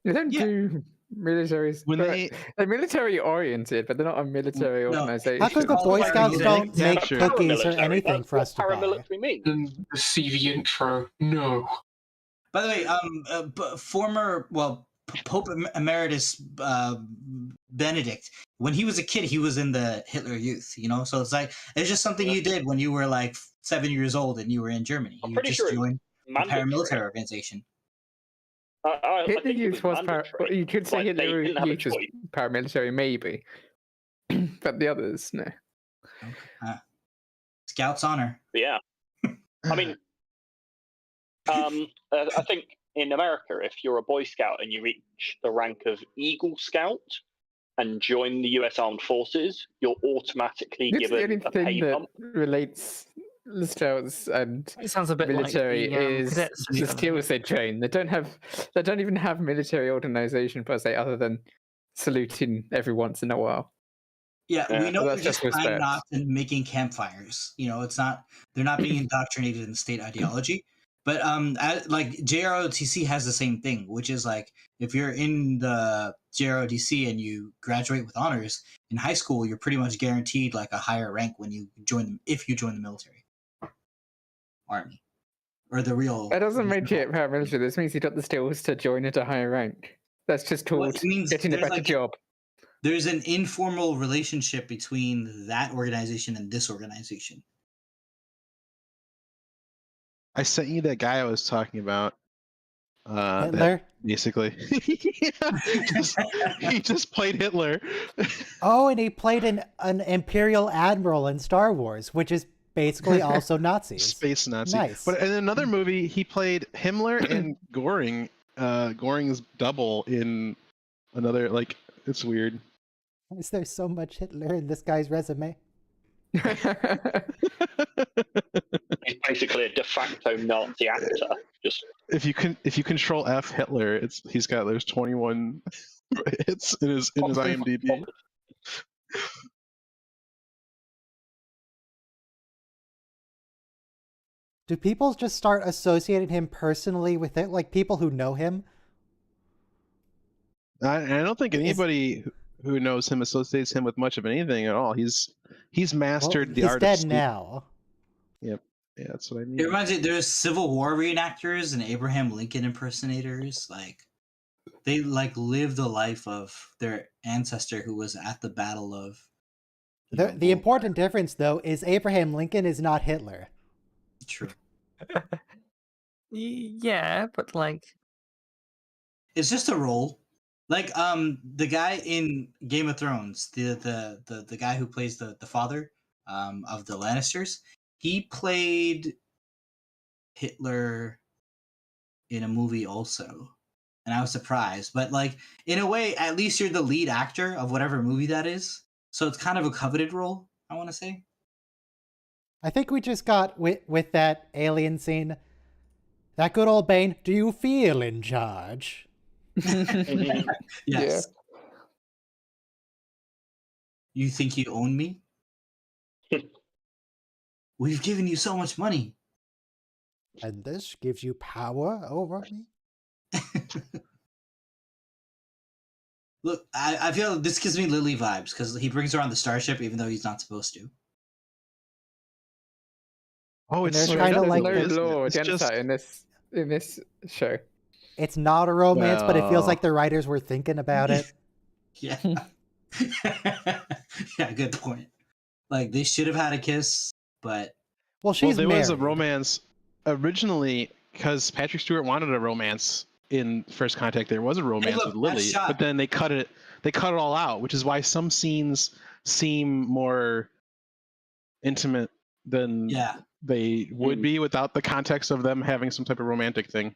Speaker 3: They don't
Speaker 6: Yeah.
Speaker 3: do military.
Speaker 4: when
Speaker 3: They're military oriented, but they're not a military
Speaker 6: No.
Speaker 3: organization.
Speaker 2: How come the
Speaker 6: All
Speaker 2: Boy
Speaker 6: the
Speaker 2: Scouts
Speaker 6: paramilitary-
Speaker 2: don't make
Speaker 4: Sure.
Speaker 2: cookies or
Speaker 1: Paramilitary,
Speaker 2: anything
Speaker 1: that's
Speaker 2: for us to
Speaker 1: what
Speaker 2: buy?
Speaker 1: paramilitary means.
Speaker 8: And see the intro. No.
Speaker 6: By the way, former Pope Emeritus Benedict, when he was a kid, he was in the Hitler Youth. You know, so it's like it's just something you did when you were like 7 years old and you were in Germany.
Speaker 1: I'm
Speaker 6: You
Speaker 1: pretty
Speaker 6: just
Speaker 1: sure it was
Speaker 6: joined a
Speaker 1: mandatory.
Speaker 6: paramilitary organization.
Speaker 1: I
Speaker 3: Hitler
Speaker 1: think it
Speaker 3: Youth was
Speaker 1: mandatory.
Speaker 3: you could say
Speaker 1: Like, they
Speaker 3: Hitler
Speaker 1: didn't have a
Speaker 3: Youth was
Speaker 1: choice.
Speaker 3: paramilitary, maybe, but the others, no.
Speaker 6: Scouts honor.
Speaker 1: But yeah. I mean, I think in America, if you're a Boy Scout and you reach the rank of Eagle Scout and join the U.S. Armed Forces, you're automatically
Speaker 3: It's the only
Speaker 1: given a pay
Speaker 3: thing that
Speaker 1: bump.
Speaker 3: relates the Scouts and
Speaker 5: It sounds a bit
Speaker 3: military
Speaker 5: like the,
Speaker 3: is
Speaker 5: cadets or
Speaker 3: the
Speaker 5: something.
Speaker 3: skills they train. They don't even have military organization per se, other than saluting every once in a while.
Speaker 6: Yeah,
Speaker 1: Yeah,
Speaker 6: we know
Speaker 3: that's
Speaker 6: they're just
Speaker 3: just
Speaker 6: tying
Speaker 3: respect.
Speaker 6: knots and making campfires. You know, they're not being indoctrinated in state ideology. But like JROTC has the same thing, which is like if you're in the JROTC and you graduate with honors in high school, you're pretty much guaranteed like a higher rank when you join if you join the military, army, or the real.
Speaker 3: That doesn't make it paramilitary. This means you got the skills to join at a higher rank. That's just
Speaker 6: Well,
Speaker 3: called
Speaker 6: it means
Speaker 3: getting a
Speaker 6: there's,
Speaker 3: better
Speaker 6: like,
Speaker 3: job.
Speaker 6: There's an informal relationship between that organization and this organization.
Speaker 4: I sent you that guy I was talking about. That
Speaker 2: Hitler?
Speaker 4: basically, he just played Hitler.
Speaker 2: Oh, and he played an Imperial Admiral in Star Wars, which is basically also Nazis.
Speaker 4: Space Nazi.
Speaker 2: Nice.
Speaker 4: But in another movie, he played Himmler and Goring. Goring's double in another. Like, it's weird.
Speaker 2: Is there so much Hitler in this guy's resume?
Speaker 1: He's basically a de facto Nazi actor. Just
Speaker 4: if you control F Hitler, there's 21 hits in his IMDb.
Speaker 2: Do people just start associating him personally with it? Like people who know him?
Speaker 4: I don't think anybody who knows him associates him with much of anything at all. He's mastered the
Speaker 2: he's
Speaker 4: art
Speaker 2: dead
Speaker 4: of
Speaker 2: now.
Speaker 4: Yep. Yeah, that's what I
Speaker 6: It
Speaker 4: mean.
Speaker 6: reminds me, there's Civil War reenactors and Abraham Lincoln impersonators. Like, they like live the life of their ancestor who was at the battle of.
Speaker 2: The important difference, though, is Abraham Lincoln is not Hitler.
Speaker 6: True.
Speaker 5: Yeah, but like,
Speaker 6: It's just a role. Like the guy in Game of Thrones, the guy who plays the father of the Lannisters, he played Hitler in a movie also. And I was surprised. But like in a way, at least you're the lead actor of whatever movie that is. So it's kind of a coveted role, I want to say.
Speaker 2: I think we just got with that alien scene. That good old Bane, do you feel in charge?
Speaker 6: Yes. You think you own me? We've given you so much money.
Speaker 2: And this gives you power over me?
Speaker 6: Look, I feel this gives me Lily vibes because he brings her on the starship even though he's not supposed to.
Speaker 4: Oh,
Speaker 2: And
Speaker 4: it's
Speaker 2: they're
Speaker 4: so
Speaker 2: kinda
Speaker 4: good,
Speaker 2: like
Speaker 4: isn't it?
Speaker 3: no law
Speaker 4: It's
Speaker 3: against
Speaker 4: just
Speaker 3: that in this in this show.
Speaker 2: It's not a romance, but it feels
Speaker 4: Well.
Speaker 2: like the writers were thinking about it.
Speaker 6: Yeah. Yeah, good point. Like they should have had a kiss, but
Speaker 2: Well,
Speaker 4: Well,
Speaker 2: she's
Speaker 4: there
Speaker 2: married.
Speaker 4: was a romance originally because Patrick Stewart wanted a romance in First Contact. There was a romance
Speaker 6: look,
Speaker 4: with
Speaker 6: that
Speaker 4: Lily,
Speaker 6: shot-
Speaker 4: but then they cut it. They cut it all out, which is why some scenes seem more intimate than
Speaker 6: yeah,
Speaker 4: they would be without the context of them having some type of romantic thing.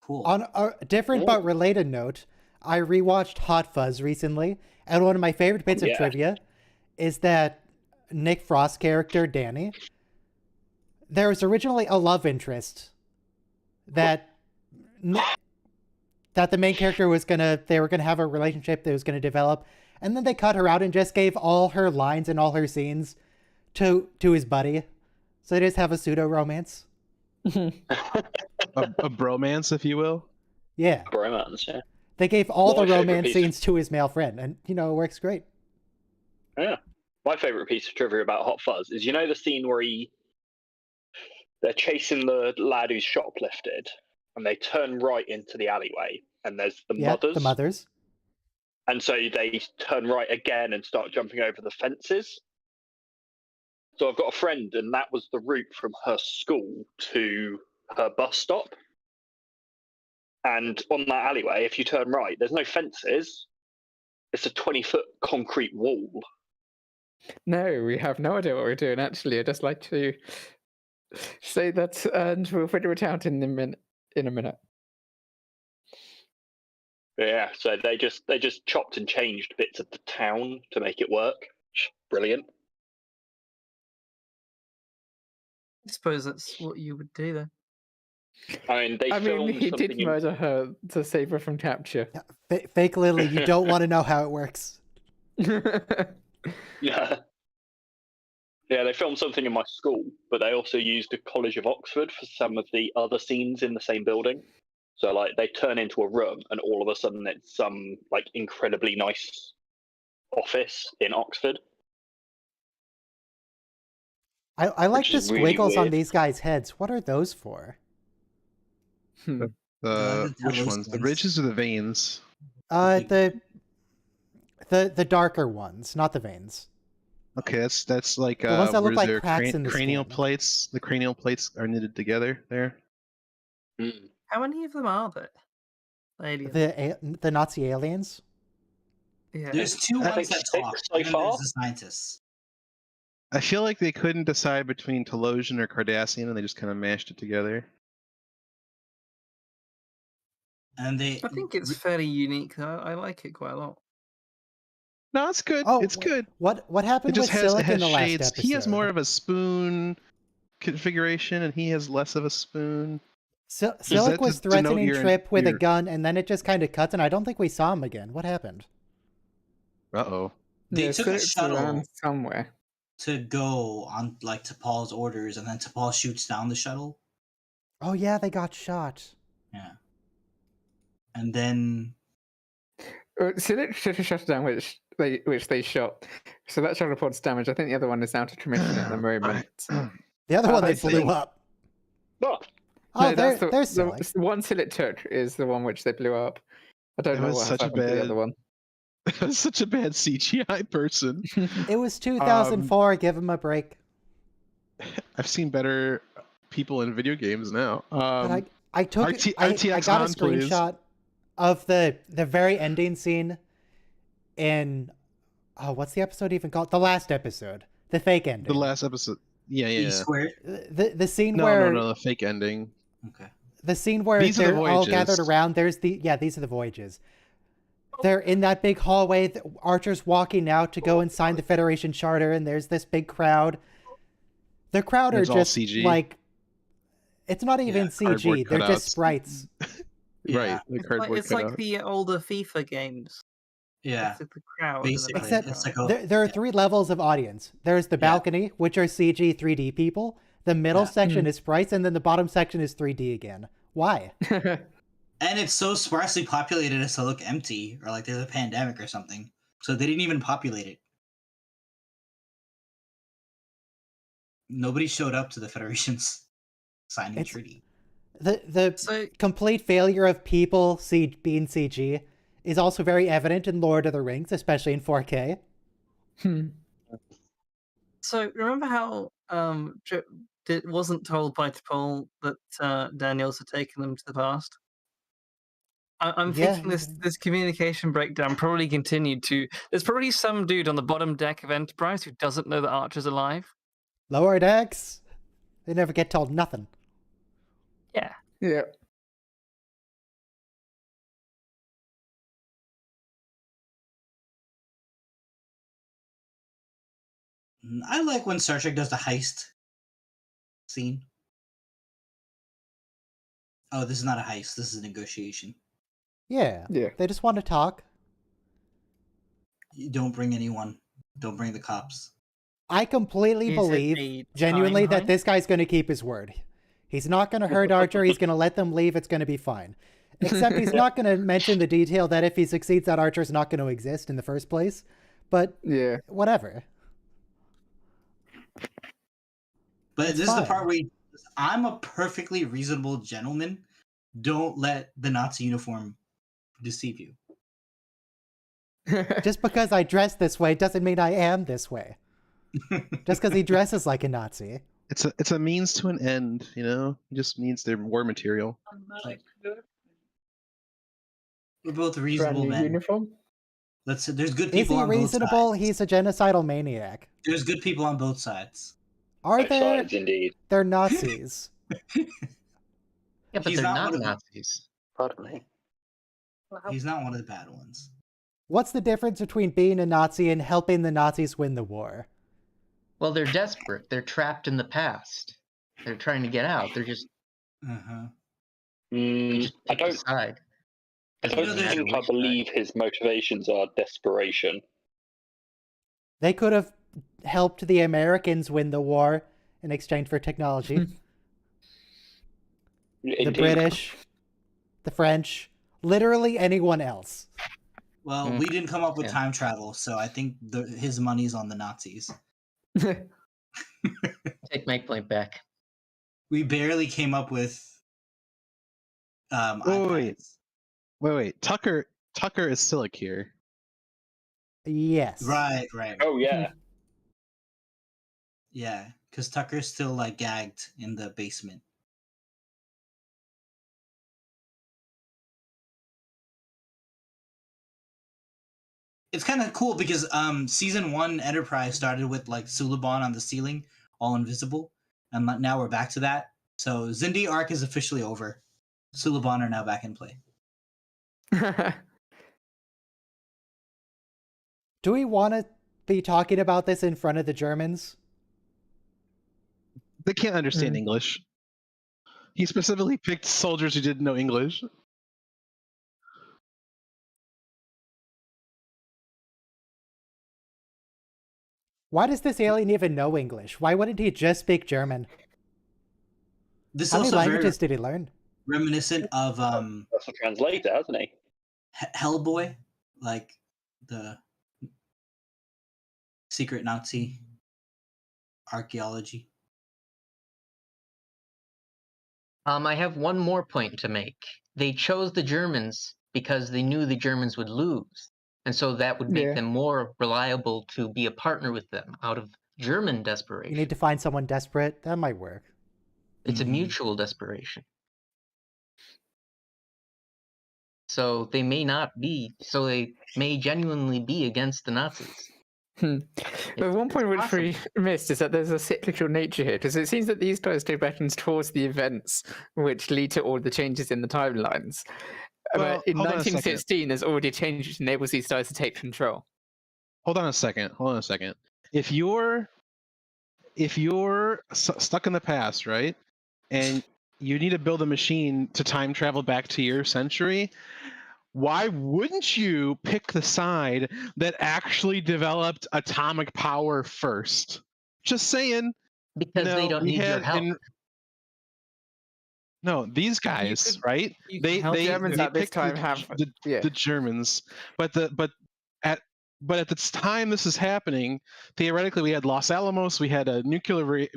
Speaker 6: cool.
Speaker 2: On a different but related note, I rewatched Hot Fuzz recently, and one of my favorite bits of
Speaker 1: Yeah.
Speaker 2: trivia is that Nick Frost's character, Danny, there was originally a love interest that that the main character they were gonna have a relationship that was gonna develop, and then they cut her out and just gave all her lines and all her scenes to his buddy. So they just have a pseudo romance.
Speaker 4: A bromance, if you will.
Speaker 2: Yeah.
Speaker 1: Bromance, yeah.
Speaker 2: They gave all
Speaker 1: My
Speaker 2: the
Speaker 1: favorite
Speaker 2: romance
Speaker 1: piece.
Speaker 2: scenes to his male friend, and it works great.
Speaker 1: Yeah. My favourite piece of trivia about Hot Fuzz is the scene where they're chasing the lad who's shoplifted, and they turn right into the alleyway, and there's the mothers.
Speaker 2: The mothers.
Speaker 1: And so they turn right again and start jumping over the fences. So I've got a friend, and that was the route from her school to her bus stop. And on that alleyway, if you turn right, there's no fences. It's a 20-foot concrete wall.
Speaker 3: No, we have no idea what we're doing. Actually, I'd just like to say that, and we'll figure it out in a minute.
Speaker 1: Yeah, so they just chopped and changed bits of the town to make it work. Brilliant.
Speaker 5: I suppose that's what you would do then.
Speaker 1: I mean, they filmed
Speaker 3: he
Speaker 1: something
Speaker 3: did murder her to save her from capture.
Speaker 2: Fake Lily, you don't want to know how it works.
Speaker 1: Yeah. Yeah, they filmed something in my school, but they also used the College of Oxford for some of the other scenes in the same building. So, like, they turn into a room, and all of a sudden it's some, like, incredibly nice office in Oxford.
Speaker 2: I like
Speaker 1: Which
Speaker 2: the
Speaker 1: is really
Speaker 2: squiggles on
Speaker 1: weird.
Speaker 2: these guys' heads. What are those for?
Speaker 4: The
Speaker 6: the
Speaker 4: which
Speaker 6: those
Speaker 4: ones? The
Speaker 6: ones.
Speaker 4: ridges or the veins?
Speaker 2: The darker ones, not the veins.
Speaker 4: Okay, that's like
Speaker 2: The ones that look
Speaker 4: where
Speaker 2: like
Speaker 4: their
Speaker 2: cracks in the
Speaker 4: cranial
Speaker 2: skin.
Speaker 4: plates. The cranial plates are knitted together there.
Speaker 5: How many of them are there? Aliens.
Speaker 2: The Nazi aliens.
Speaker 5: Yeah.
Speaker 6: There's two
Speaker 1: I
Speaker 6: ones
Speaker 1: think
Speaker 6: that
Speaker 1: 6
Speaker 6: talk,
Speaker 1: so
Speaker 6: and then
Speaker 1: far.
Speaker 6: there's the scientists.
Speaker 4: I feel like they couldn't decide between Telosian or Cardassian, and they just kind of mashed it together.
Speaker 6: And they
Speaker 5: I think it's fairly unique. I like it quite a lot.
Speaker 4: No, it's good.
Speaker 2: Oh,
Speaker 4: It's good.
Speaker 2: What
Speaker 4: It
Speaker 2: happened with
Speaker 4: just has
Speaker 2: Silic in the last
Speaker 4: shades.
Speaker 2: episode?
Speaker 4: He has more of a spoon configuration, and he has less of a spoon.
Speaker 2: Silic
Speaker 4: that
Speaker 2: was
Speaker 4: to denote
Speaker 2: threatening
Speaker 4: your-
Speaker 2: Trip with a
Speaker 4: your-
Speaker 2: gun, and then it just kind of cuts, and I don't think we saw him again. What happened?
Speaker 4: Uh-oh.
Speaker 6: They
Speaker 3: Yeah,
Speaker 6: took
Speaker 3: so
Speaker 6: a
Speaker 3: it's
Speaker 6: shuttle
Speaker 3: around somewhere.
Speaker 6: to go on like T'Pol's orders, and then T'Pol shoots down the shuttle.
Speaker 2: Oh yeah, they got shot.
Speaker 6: Yeah. And then
Speaker 3: Silic should have shut down which they shot. So that shuttle pod's damaged. I think the other one is out of commission at the moment.
Speaker 2: The other one they
Speaker 3: I
Speaker 2: blew
Speaker 3: think-
Speaker 2: up.
Speaker 1: Oh,
Speaker 2: Oh,
Speaker 3: No, that's
Speaker 2: there's
Speaker 3: the
Speaker 2: Silic.
Speaker 3: one Silic took is the one which they blew up. I don't
Speaker 4: That
Speaker 3: know
Speaker 4: was
Speaker 3: what
Speaker 4: such a
Speaker 3: happened to the
Speaker 4: bad-
Speaker 3: other one.
Speaker 4: Such a bad CGI person.
Speaker 2: It was 2004. Give him a break.
Speaker 4: I've seen better people in video games now.
Speaker 2: But I took
Speaker 4: RT-
Speaker 2: I
Speaker 4: RTX
Speaker 2: got a
Speaker 4: on, please.
Speaker 2: screenshot of the very ending scene in what's the episode even called? The last episode, the fake ending.
Speaker 4: The last episode. Yeah,
Speaker 6: E
Speaker 4: yeah.
Speaker 6: squared.
Speaker 2: The scene
Speaker 4: No,
Speaker 2: where
Speaker 4: no, the fake ending.
Speaker 6: Okay.
Speaker 2: the scene where
Speaker 4: These are the
Speaker 2: they're all
Speaker 4: voyages.
Speaker 2: gathered around. These are the voyages. They're in that big hallway. Archer's walking out to go and sign the Federation Charter, and there's this big crowd. The crowd are
Speaker 4: It's all
Speaker 2: just
Speaker 4: CG.
Speaker 2: like, it's not even CG.
Speaker 4: cardboard
Speaker 2: They're just
Speaker 4: cutouts.
Speaker 2: sprites.
Speaker 6: Yeah.
Speaker 4: Right, the
Speaker 5: It's like,
Speaker 4: cardboard
Speaker 5: it's like
Speaker 4: cutout.
Speaker 5: the older FIFA games.
Speaker 6: Yeah.
Speaker 5: It's like the crowd. in the
Speaker 6: Basically,
Speaker 2: Except
Speaker 6: it's like a,
Speaker 2: There are three levels of audience. There's the balcony, which are CG 3D people. The middle section is sprites, and then the bottom section is 3D again. Why?
Speaker 6: and it's so sparsely populated as to look empty, or like there's a pandemic or something. So they didn't even populate it. Nobody showed up to the Federation's signing
Speaker 2: It's-
Speaker 6: treaty.
Speaker 2: The
Speaker 5: So
Speaker 2: complete failure of people being CG is also very evident in Lord of the Rings, especially in 4K.
Speaker 5: So remember how it wasn't told by T'Pol that Daniels had taken them to the past? I'm
Speaker 2: Yeah.
Speaker 5: thinking this communication breakdown probably continued to. There's probably some dude on the bottom deck of Enterprise who doesn't know that Archer's alive.
Speaker 2: Lower decks, they never get told nothing.
Speaker 5: Yeah.
Speaker 3: Yeah.
Speaker 6: I like when Star Trek does the heist scene. Oh, this is not a heist. This is a negotiation.
Speaker 2: Yeah.
Speaker 3: Yeah.
Speaker 2: They just want to talk.
Speaker 6: You don't bring anyone. Don't bring the cops.
Speaker 2: I completely
Speaker 5: Is it
Speaker 2: believe,
Speaker 5: a
Speaker 2: genuinely,
Speaker 5: time
Speaker 2: that
Speaker 5: heist?
Speaker 2: this guy's going to keep his word. He's not going to hurt Archer. He's going to let them leave. It's going to be fine. Except he's not going to mention the detail that if he succeeds, that Archer's not going to exist in the first place. But
Speaker 3: Yeah.
Speaker 2: whatever.
Speaker 6: But
Speaker 2: It's
Speaker 6: this is the
Speaker 2: fine.
Speaker 6: part where I'm a perfectly reasonable gentleman. Don't let the Nazi uniform deceive you.
Speaker 2: Just because I dress this way doesn't mean I am this way. Just because he dresses like a Nazi.
Speaker 4: It's a means to an end, you know. It just needs their war material.
Speaker 6: We're both
Speaker 3: Brand
Speaker 6: reasonable
Speaker 3: new
Speaker 6: men.
Speaker 3: uniform.
Speaker 6: There's good
Speaker 2: Is
Speaker 6: people
Speaker 2: he
Speaker 6: on both
Speaker 2: reasonable?
Speaker 6: sides.
Speaker 2: He's a genocidal maniac.
Speaker 6: There's good people on both sides.
Speaker 2: Are
Speaker 1: Both
Speaker 2: there?
Speaker 1: sides, indeed.
Speaker 2: They're Nazis.
Speaker 7: Yeah, but
Speaker 6: He's
Speaker 7: they're
Speaker 6: not
Speaker 7: not
Speaker 6: one of the-
Speaker 7: Nazis.
Speaker 1: Pardon me.
Speaker 6: He's not one of the bad ones.
Speaker 2: What's the difference between being a Nazi and helping the Nazis win the war?
Speaker 7: Well, they're desperate. They're trapped in the past. They're trying to get out. They're just,
Speaker 6: Uh-huh.
Speaker 7: they just
Speaker 1: I
Speaker 7: pick a
Speaker 1: don't.
Speaker 7: side.
Speaker 1: I
Speaker 6: You
Speaker 1: don't
Speaker 6: know, there's-
Speaker 1: think I believe his motivations are desperation.
Speaker 2: They could have helped the Americans win the war in exchange for technology. The
Speaker 1: Indeed.
Speaker 2: British, the French, literally anyone else.
Speaker 6: Well, we didn't come up with
Speaker 7: Yeah.
Speaker 6: time travel, so I think his money's on the Nazis.
Speaker 7: Take my point back.
Speaker 6: We barely came up with
Speaker 4: Wait.
Speaker 6: iPads.
Speaker 4: Wait. Tucker is Silic here.
Speaker 2: Yes.
Speaker 6: Right.
Speaker 1: Oh yeah.
Speaker 6: Yeah, because Tucker's still like gagged in the basement. It's kind of cool because season 1 Enterprise started with like Suliban on the ceiling, all invisible, and now we're back to that. So Zindi arc is officially over. Suliban are now back in play.
Speaker 2: Do we want to be talking about this in front of the Germans?
Speaker 4: They can't understand English. He specifically picked soldiers who didn't know English.
Speaker 2: Why does this alien even know English? Why wouldn't he just speak German?
Speaker 6: This
Speaker 2: How
Speaker 6: is
Speaker 2: many
Speaker 6: also very
Speaker 2: languages did he learn?
Speaker 6: reminiscent of
Speaker 1: That's a translator, hasn't he?
Speaker 6: Hellboy, like the secret Nazi archaeology.
Speaker 7: I have one more point to make. They chose the Germans because they knew the Germans would lose. And so that would make
Speaker 3: Yeah.
Speaker 7: them more reliable to be a partner with them out of German desperation.
Speaker 2: You need to find someone desperate. That might work.
Speaker 7: It's a
Speaker 6: Mhm.
Speaker 7: mutual desperation. So they may not be, so they may genuinely be against the Nazis.
Speaker 3: But one point which we missed is that there's a cyclical nature here, because it seems that these guys take reference towards the events which lead to all the changes in the timelines.
Speaker 4: Well,
Speaker 3: But in
Speaker 4: hold on a second.
Speaker 3: 1916, there's already a change which enables these guys to take control.
Speaker 4: Hold on a second. If you're stuck in the past, right, and you need to build a machine to time travel back to your century, why wouldn't you pick the side that actually developed atomic power first? Just saying.
Speaker 7: Because they don't need your help.
Speaker 4: No, these guys,
Speaker 5: could-
Speaker 4: right?
Speaker 5: you
Speaker 4: They
Speaker 5: could help
Speaker 3: Germans at this
Speaker 4: picked
Speaker 3: time have- yeah.
Speaker 4: the Germans, but But at the time this is happening, theoretically, we had Los Alamos, we had a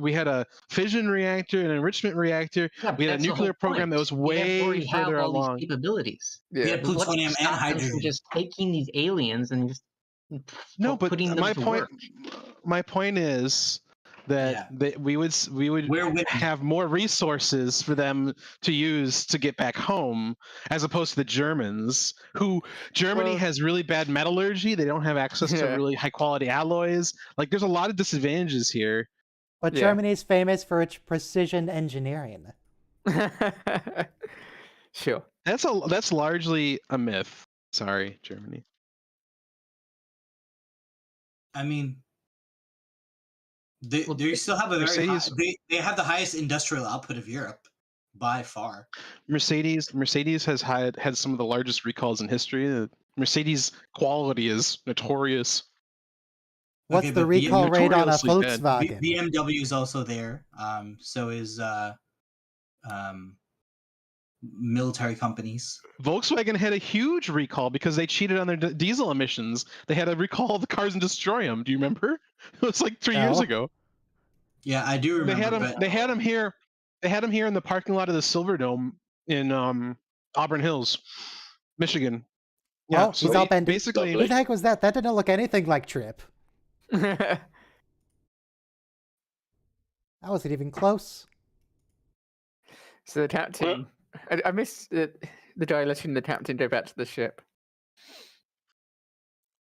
Speaker 4: we had a fission reactor, an enrichment reactor,
Speaker 7: Yeah,
Speaker 4: we had a
Speaker 7: that's the
Speaker 4: nuclear
Speaker 7: whole
Speaker 4: program that
Speaker 7: point.
Speaker 4: was
Speaker 7: They
Speaker 4: way
Speaker 7: already have
Speaker 4: further
Speaker 7: all these
Speaker 4: along.
Speaker 7: capabilities.
Speaker 6: We
Speaker 3: Yeah.
Speaker 6: had
Speaker 7: What
Speaker 6: plutonium and
Speaker 7: stops them from
Speaker 6: hydrogen.
Speaker 7: just taking these aliens and just
Speaker 4: No, but
Speaker 7: putting them
Speaker 4: my
Speaker 7: to
Speaker 4: point,
Speaker 7: work?
Speaker 4: my point is that
Speaker 6: Yeah.
Speaker 4: we would
Speaker 6: We're winning.
Speaker 4: have more resources for them to use to get back home, as opposed to the Germans, who Germany
Speaker 3: Well-
Speaker 4: has really bad metallurgy. They don't have access to
Speaker 3: Yeah.
Speaker 4: really high quality alloys. Like, there's a lot of disadvantages here.
Speaker 2: But
Speaker 3: Yeah.
Speaker 2: Germany's famous for its precision engineering.
Speaker 3: Sure.
Speaker 4: That's largely a myth. Sorry, Germany.
Speaker 6: I mean, they,
Speaker 7: Well,
Speaker 6: they still have a very high,
Speaker 4: Mercedes-
Speaker 6: they have the highest industrial output of Europe by far.
Speaker 4: Mercedes has had some of the largest recalls in history. Mercedes quality is notorious.
Speaker 2: What's
Speaker 6: Okay,
Speaker 2: the
Speaker 6: but
Speaker 2: recall rate on a
Speaker 4: notoriously bad.
Speaker 2: Volkswagen?
Speaker 6: BMW is also there. So is military companies.
Speaker 4: Volkswagen had a huge recall because they cheated on their diesel emissions. They had to recall the cars and destroy them. Do you remember? It was like 3 years
Speaker 2: No.
Speaker 4: ago.
Speaker 6: Yeah, I do remember.
Speaker 4: They had them.
Speaker 6: But
Speaker 4: They had them here. They had them here in the parking lot of the Silverdome in Auburn Hills, Michigan. Yeah,
Speaker 2: Oh,
Speaker 4: so
Speaker 2: he's all
Speaker 4: they
Speaker 2: bent.
Speaker 4: basically.
Speaker 2: Who the heck was that? That didn't look anything like Trip. That wasn't even close.
Speaker 3: So the captain, I missed the guy letting the captain go back to the ship.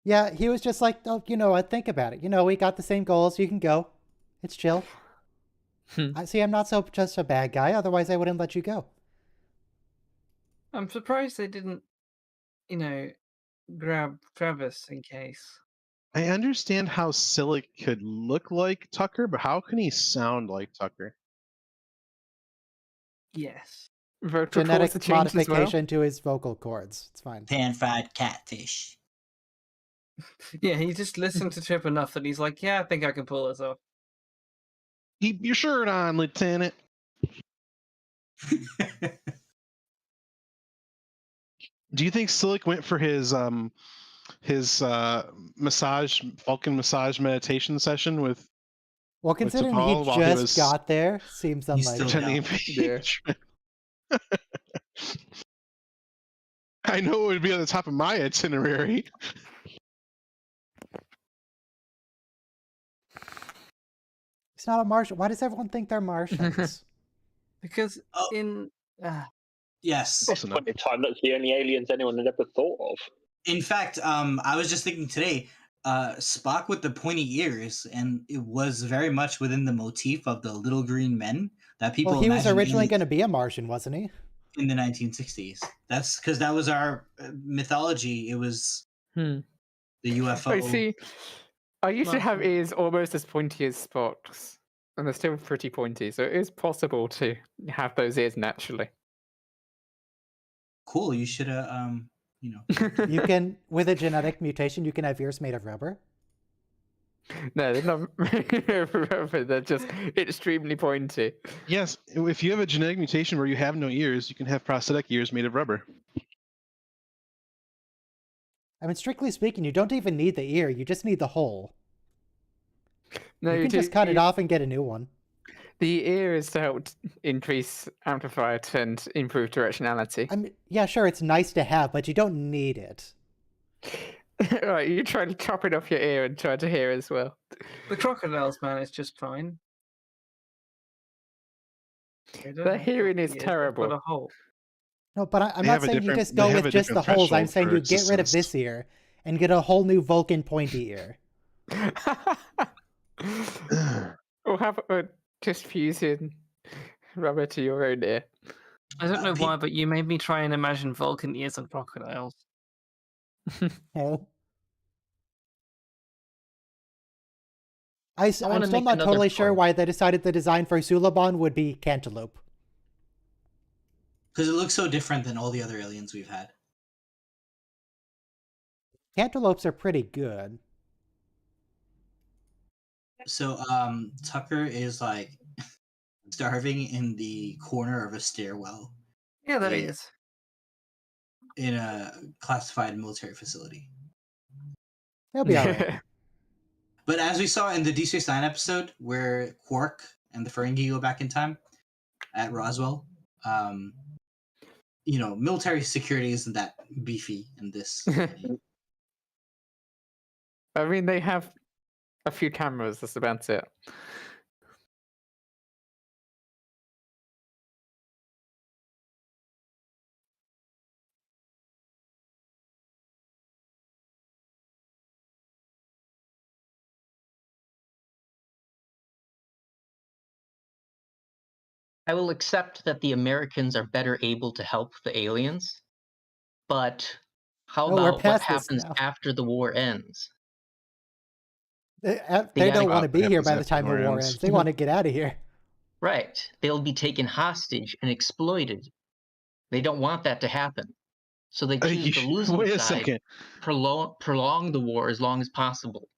Speaker 2: Yeah, he was just like, oh, you know what? Think about it. You know, we got the same goals. You can go. It's chill. I see. I'm not so just a bad guy. Otherwise, I wouldn't let you go.
Speaker 5: I'm surprised they didn't, grab Travis in case.
Speaker 4: I understand how Silic could look like Tucker, but how can he sound like Tucker?
Speaker 5: Yes.
Speaker 3: Vocal cords are
Speaker 2: Genetic
Speaker 3: changed as well.
Speaker 2: modification to his vocal cords. It's fine.
Speaker 6: pan-fried catfish.
Speaker 5: Yeah, he just listened to Trip enough that he's like, yeah, I think I can pull this off.
Speaker 4: Keep your shirt on, Lieutenant. Do you think Silic went for his massage Vulcan massage meditation session with
Speaker 2: Well, considering
Speaker 4: T'Pol
Speaker 2: he
Speaker 4: while he
Speaker 2: just
Speaker 4: was
Speaker 2: got there, seems
Speaker 6: He's still
Speaker 2: unlikely.
Speaker 4: pretending to be?
Speaker 3: Yeah.
Speaker 4: I know it would be on the top of my itinerary.
Speaker 2: He's not a Martian. Why does everyone think they're Martians?
Speaker 5: Because
Speaker 6: Oh.
Speaker 5: in
Speaker 6: Yes.
Speaker 4: Close enough.
Speaker 1: Point in time, that's the only aliens anyone had ever thought of.
Speaker 6: In fact, I was just thinking today, Spock with the pointy ears, and it was very much within the motif of the little green men that people.
Speaker 2: Well, he was
Speaker 6: imagined
Speaker 2: originally
Speaker 6: in
Speaker 2: going to be a Martian, wasn't he?
Speaker 6: in the 1960s. That's because that was our mythology. It was
Speaker 3: Hmm.
Speaker 6: the UFO.
Speaker 3: I see. I used to have
Speaker 5: Martian.
Speaker 3: ears almost as pointy as Spock's, and they're still pretty pointy, so it is possible to have those ears naturally.
Speaker 6: Cool. You should have, you know.
Speaker 2: You can, with a genetic mutation, you can have ears made of rubber.
Speaker 3: No, they're not rubber, they're just extremely pointy.
Speaker 4: Yes, if you have a genetic mutation where you have no ears, you can have prosthetic ears made of rubber.
Speaker 2: I mean, strictly speaking, you don't even need the ear. You just need the hole.
Speaker 3: No,
Speaker 2: you can just cut it off and get a new one.
Speaker 3: The ear is to help increase amplify it and improve directionality.
Speaker 2: I mean, yeah, sure, it's nice to have, but you don't need it.
Speaker 3: Right, you try to chop it off your ear and try to hear as well.
Speaker 5: the crocodiles, man, is just fine. They don't
Speaker 3: Their
Speaker 5: have
Speaker 3: hearing
Speaker 5: pointy
Speaker 3: is
Speaker 5: ears, they've
Speaker 3: terrible.
Speaker 5: got a hole.
Speaker 2: No, but I'm
Speaker 4: They
Speaker 2: not
Speaker 4: have a
Speaker 2: saying you
Speaker 4: different-
Speaker 2: just
Speaker 4: they
Speaker 2: go
Speaker 4: have
Speaker 2: with
Speaker 4: a
Speaker 2: just the
Speaker 4: different
Speaker 2: holes. I'm
Speaker 4: threshold
Speaker 2: saying
Speaker 4: for
Speaker 2: you get rid of this
Speaker 4: existence.
Speaker 2: ear and get a whole new Vulcan pointy ear.
Speaker 3: Or have just fusing rubber to your own ear.
Speaker 5: I don't know
Speaker 6: pe-
Speaker 5: why, but you made me try and imagine Vulcan ears on crocodiles.
Speaker 2: Okay.
Speaker 7: I
Speaker 2: I'm
Speaker 7: wanna
Speaker 2: still
Speaker 7: make
Speaker 2: not
Speaker 7: another
Speaker 2: totally sure
Speaker 7: point.
Speaker 2: why they decided the design for Suliban would be cantaloupe.
Speaker 6: Because it looks so different than all the other aliens we've had.
Speaker 2: Cantaloupes are pretty good.
Speaker 6: So, Tucker is like starving in the corner of a stairwell
Speaker 5: Yeah, that
Speaker 6: Yeah.
Speaker 5: is.
Speaker 6: in a classified military facility.
Speaker 2: He'll be all right.
Speaker 6: But as we saw in the Deep Space Nine episode, where Quark and the Ferengi go back in time at Roswell, military security isn't that beefy in this.
Speaker 3: I mean, they have a few cameras. That's about it.
Speaker 7: I will accept that the Americans are better able to help the aliens, but how
Speaker 2: No, we're
Speaker 7: about what
Speaker 2: past this
Speaker 7: happens
Speaker 2: now.
Speaker 7: after the war ends?
Speaker 2: They
Speaker 7: gotta
Speaker 2: don't want to
Speaker 4: What
Speaker 2: be here
Speaker 4: happens
Speaker 2: by the
Speaker 4: after
Speaker 2: time
Speaker 4: the
Speaker 2: the
Speaker 4: war
Speaker 2: war
Speaker 4: ends.
Speaker 2: ends. They want to get out of here.
Speaker 7: Right. They'll be taken hostage and exploited. They don't want that to happen. So they choose the losing
Speaker 4: Wait a
Speaker 7: side,
Speaker 4: second.
Speaker 7: prolong the war as long as possible.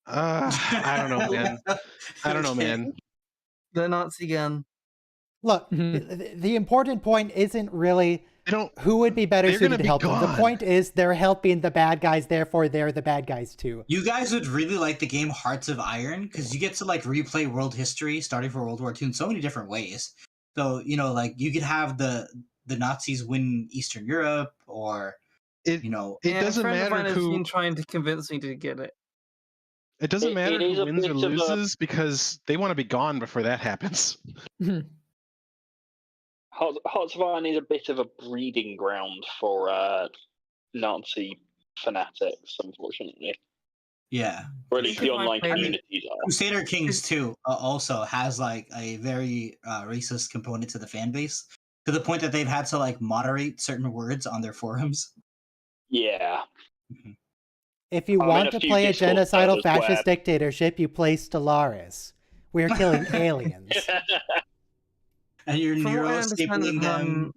Speaker 4: I don't know, man. I don't know, man.
Speaker 5: The Nazi gun.
Speaker 2: Look,
Speaker 3: Mhm.
Speaker 2: the important point isn't really
Speaker 4: They don't.
Speaker 2: who would be better
Speaker 4: They're
Speaker 2: suited
Speaker 4: gonna
Speaker 2: to
Speaker 4: be
Speaker 2: help them. The
Speaker 4: gone.
Speaker 2: point is they're helping the bad guys, therefore they're the bad guys too.
Speaker 6: You guys would really like the game Hearts of Iron because you get to like replay world history starting from World War II in so many different ways. So like you could have the Nazis win Eastern Europe, or
Speaker 4: It
Speaker 5: Yeah,
Speaker 4: doesn't
Speaker 5: a friend of
Speaker 4: matter
Speaker 5: mine has
Speaker 4: who.
Speaker 5: been trying to convince me to get it.
Speaker 4: It doesn't
Speaker 1: It
Speaker 4: matter
Speaker 1: is
Speaker 4: who
Speaker 1: a
Speaker 4: wins or
Speaker 1: bit of a-
Speaker 4: loses because they want to be gone before that happens.
Speaker 1: Hearts of Iron is a bit of a breeding ground for Nazi fanatics, unfortunately.
Speaker 6: yeah.
Speaker 1: Or at least the
Speaker 5: If I
Speaker 1: online
Speaker 5: played it-
Speaker 1: communities are.
Speaker 6: Crusader Kings 2 also has like a very racist component to the fan base, to the point that they've had to like moderate certain words on their forums.
Speaker 1: Yeah.
Speaker 2: If you
Speaker 1: I'm in
Speaker 2: want
Speaker 1: a
Speaker 2: to
Speaker 1: few
Speaker 2: play a
Speaker 1: Discord
Speaker 2: genocidal
Speaker 1: servers where-
Speaker 2: fascist dictatorship, you play Stellaris. We're killing aliens.
Speaker 6: And you're
Speaker 5: From what I
Speaker 6: neuro
Speaker 5: understand
Speaker 6: stapling
Speaker 5: of
Speaker 6: them.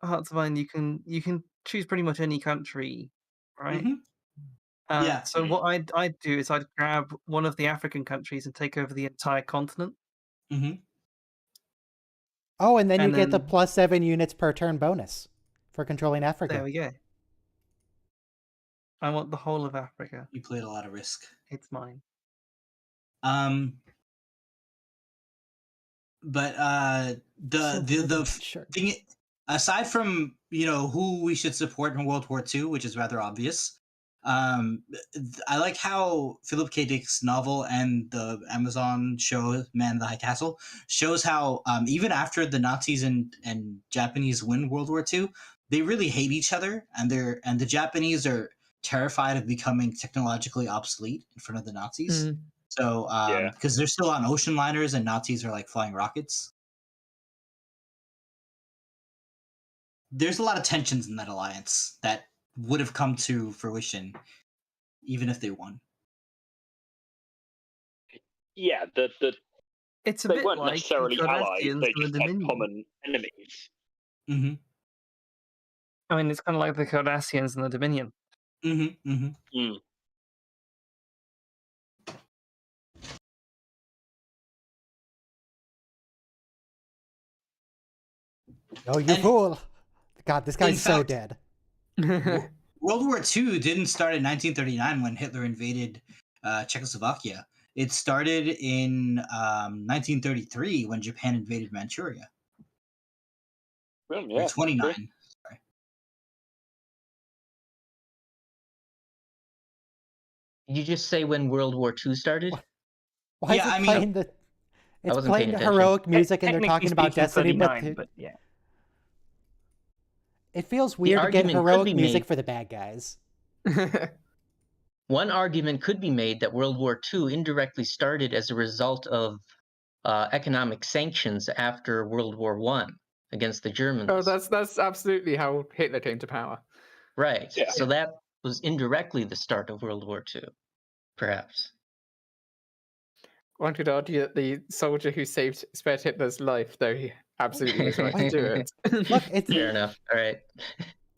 Speaker 5: Hearts of Iron, you can choose pretty much any country, right?
Speaker 6: Mhm. Yeah.
Speaker 5: So what I'd do is I'd grab one of the African countries and take over the entire continent.
Speaker 6: Mhm.
Speaker 2: Oh, and then you
Speaker 5: And
Speaker 2: get the
Speaker 5: then-
Speaker 2: +7 units per turn bonus for controlling
Speaker 5: There
Speaker 2: Africa.
Speaker 5: we go. I want the whole of Africa.
Speaker 6: You played a lot of Risk.
Speaker 5: It's mine.
Speaker 6: But
Speaker 2: So
Speaker 6: the
Speaker 2: sure.
Speaker 6: thing, aside from who we should support in World War II, which is rather obvious, I like how Philip K. Dick's novel and the Amazon show Man in the High Castle shows how even after the Nazis and Japanese win World War II, they really hate each other, and the Japanese are terrified of becoming technologically obsolete in front of the Nazis.
Speaker 3: Mm.
Speaker 6: So,
Speaker 1: Yeah.
Speaker 6: because they're still on ocean liners and Nazis are like flying rockets. There's a lot of tensions in that alliance that would have come to fruition even if they won.
Speaker 1: Yeah,
Speaker 5: It's a
Speaker 1: they
Speaker 5: bit
Speaker 1: weren't
Speaker 5: like
Speaker 1: necessarily
Speaker 5: the
Speaker 1: allies,
Speaker 5: Cardassians
Speaker 1: they
Speaker 5: and the
Speaker 1: just had
Speaker 5: Dominion.
Speaker 1: common enemies.
Speaker 6: Mm-hmm.
Speaker 5: I mean, it's kind of like the Cardassians and the Dominion.
Speaker 6: Mm-hmm. Mm-hmm.
Speaker 1: Mm.
Speaker 2: Oh, you
Speaker 6: And-
Speaker 2: fool! God, this guy's so
Speaker 6: fact-
Speaker 2: dead.
Speaker 6: World War II didn't start in 1939 when Hitler invaded Czechoslovakia. It started in 1933 when Japan invaded Manchuria.
Speaker 1: Well,
Speaker 6: Or
Speaker 1: yeah,
Speaker 6: 29.
Speaker 1: true.
Speaker 6: Sorry.
Speaker 7: Did you just say when World War II started?
Speaker 2: Why
Speaker 6: Yeah,
Speaker 2: is it
Speaker 6: I mean-
Speaker 2: playing the? It's
Speaker 7: wasn't
Speaker 2: playing
Speaker 7: paying
Speaker 2: the
Speaker 7: attention.
Speaker 2: heroic music, and they're
Speaker 5: Technically
Speaker 2: talking about
Speaker 5: speaking,
Speaker 2: Destiny,
Speaker 5: 39,
Speaker 2: but
Speaker 5: yeah.
Speaker 2: it feels weird to get
Speaker 7: argument could
Speaker 2: heroic
Speaker 7: be
Speaker 2: music
Speaker 7: made-
Speaker 2: for the bad guys.
Speaker 7: One argument could be made that World War II indirectly started as a result of economic sanctions after World War I against the Germans.
Speaker 3: Oh, that's absolutely how Hitler came to power.
Speaker 7: Right.
Speaker 1: Yeah.
Speaker 7: So that was indirectly the start of World War II, perhaps.
Speaker 3: One could argue that the soldier who spared Hitler's life, though he absolutely was right to do it.
Speaker 2: Look, it's
Speaker 7: Fair enough. All right.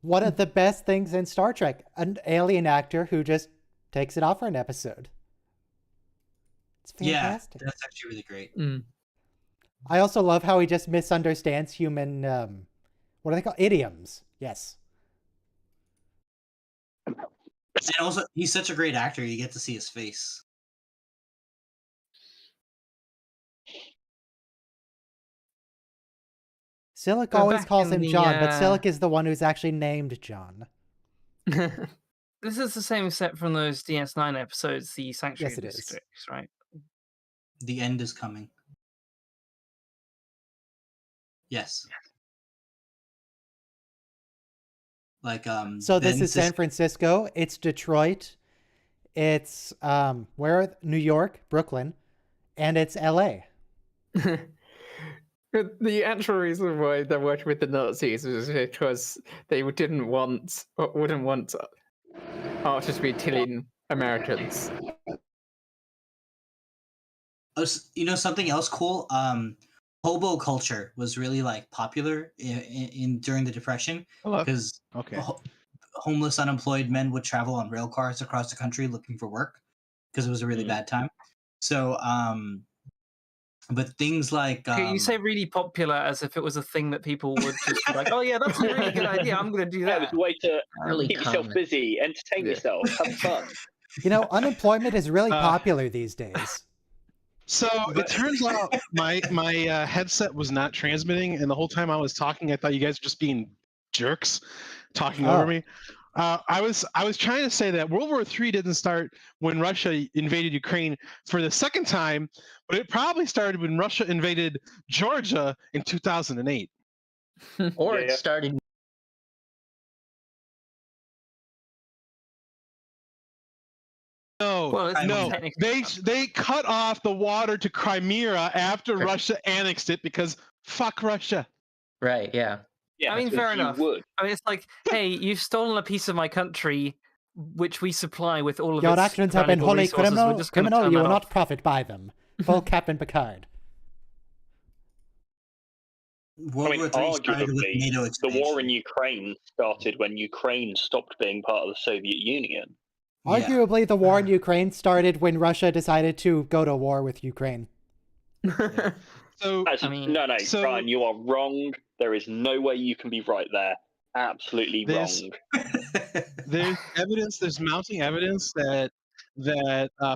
Speaker 2: one of the best things in Star Trek. An alien actor who just takes it off for an episode. It's fantastic.
Speaker 6: Yeah, that's actually really great.
Speaker 3: Mm.
Speaker 2: I also love how he just misunderstands human, what are they called? Idioms. Yes.
Speaker 6: And also, he's such a great actor. You get to see his face.
Speaker 2: Silic
Speaker 5: We're
Speaker 2: always
Speaker 5: back
Speaker 2: calls
Speaker 5: in
Speaker 2: him
Speaker 5: the,
Speaker 2: John, but Silic is the one who's actually named John.
Speaker 5: This is the same set from those DS9 episodes, the Sanctuary
Speaker 2: Yes, it is.
Speaker 5: Districts, right?
Speaker 6: The end is coming. Yes. Like
Speaker 2: So this
Speaker 6: then
Speaker 2: is San Francisco. It's Detroit. It's New York, Brooklyn, and it's L.A.
Speaker 3: The actual reason why they're working with the Nazis was because they wouldn't want artists to be killing Americans.
Speaker 6: You know something else cool? Hobo culture was really like popular in during the Depression because
Speaker 4: Okay.
Speaker 6: homeless, unemployed men would travel on rail cars across the country looking for work because it was a really bad time. So, but things like
Speaker 5: Okay, you say really popular as if it was a thing that people would just be like, "Oh yeah, that's a really good idea. I'm going to do
Speaker 1: Yeah, it was
Speaker 5: that."
Speaker 1: a way to
Speaker 7: Really
Speaker 1: keep yourself
Speaker 7: common.
Speaker 1: busy, entertain
Speaker 3: Yeah.
Speaker 1: yourself, have fun.
Speaker 2: You know, unemployment is really popular these days.
Speaker 4: So it turns out my headset was not transmitting, and the whole time I was talking, I thought you guys were just being jerks, talking over me. I was trying to say that World War III didn't start when Russia invaded Ukraine for the second time, but it probably started when Russia invaded Georgia in 2008.
Speaker 7: Or
Speaker 1: Yeah,
Speaker 7: it
Speaker 1: yeah.
Speaker 7: started.
Speaker 4: No,
Speaker 5: Well, it's
Speaker 4: no,
Speaker 5: technically
Speaker 4: they cut off the water to Crimea after
Speaker 7: Sure.
Speaker 4: Russia annexed it because fuck Russia.
Speaker 7: Right, yeah.
Speaker 1: Yeah,
Speaker 5: I mean,
Speaker 1: because
Speaker 5: fair
Speaker 1: you
Speaker 5: enough.
Speaker 1: would.
Speaker 5: I mean, it's like, hey, you've stolen a piece of my country, which we supply with all of
Speaker 2: Your
Speaker 5: its
Speaker 2: actions have been
Speaker 5: valuable
Speaker 2: wholly
Speaker 5: resources. We're just gonna
Speaker 2: criminal.
Speaker 5: turn
Speaker 2: You
Speaker 5: that
Speaker 2: will
Speaker 5: off.
Speaker 2: not profit by them. Full Captain Picard.
Speaker 6: World War III started with
Speaker 1: arguably,
Speaker 6: NATO
Speaker 1: the
Speaker 6: expansion.
Speaker 1: war in Ukraine started when Ukraine stopped being part of the Soviet Union.
Speaker 6: Yeah.
Speaker 2: Arguably, the war in Ukraine started when Russia decided to go to war with Ukraine.
Speaker 4: So
Speaker 1: Actually,
Speaker 5: mean,
Speaker 1: no,
Speaker 4: so-
Speaker 1: Brian, you are wrong. There is no way you can be right there. Absolutely
Speaker 4: There's-
Speaker 1: wrong.
Speaker 4: there's evidence, there's mounting evidence that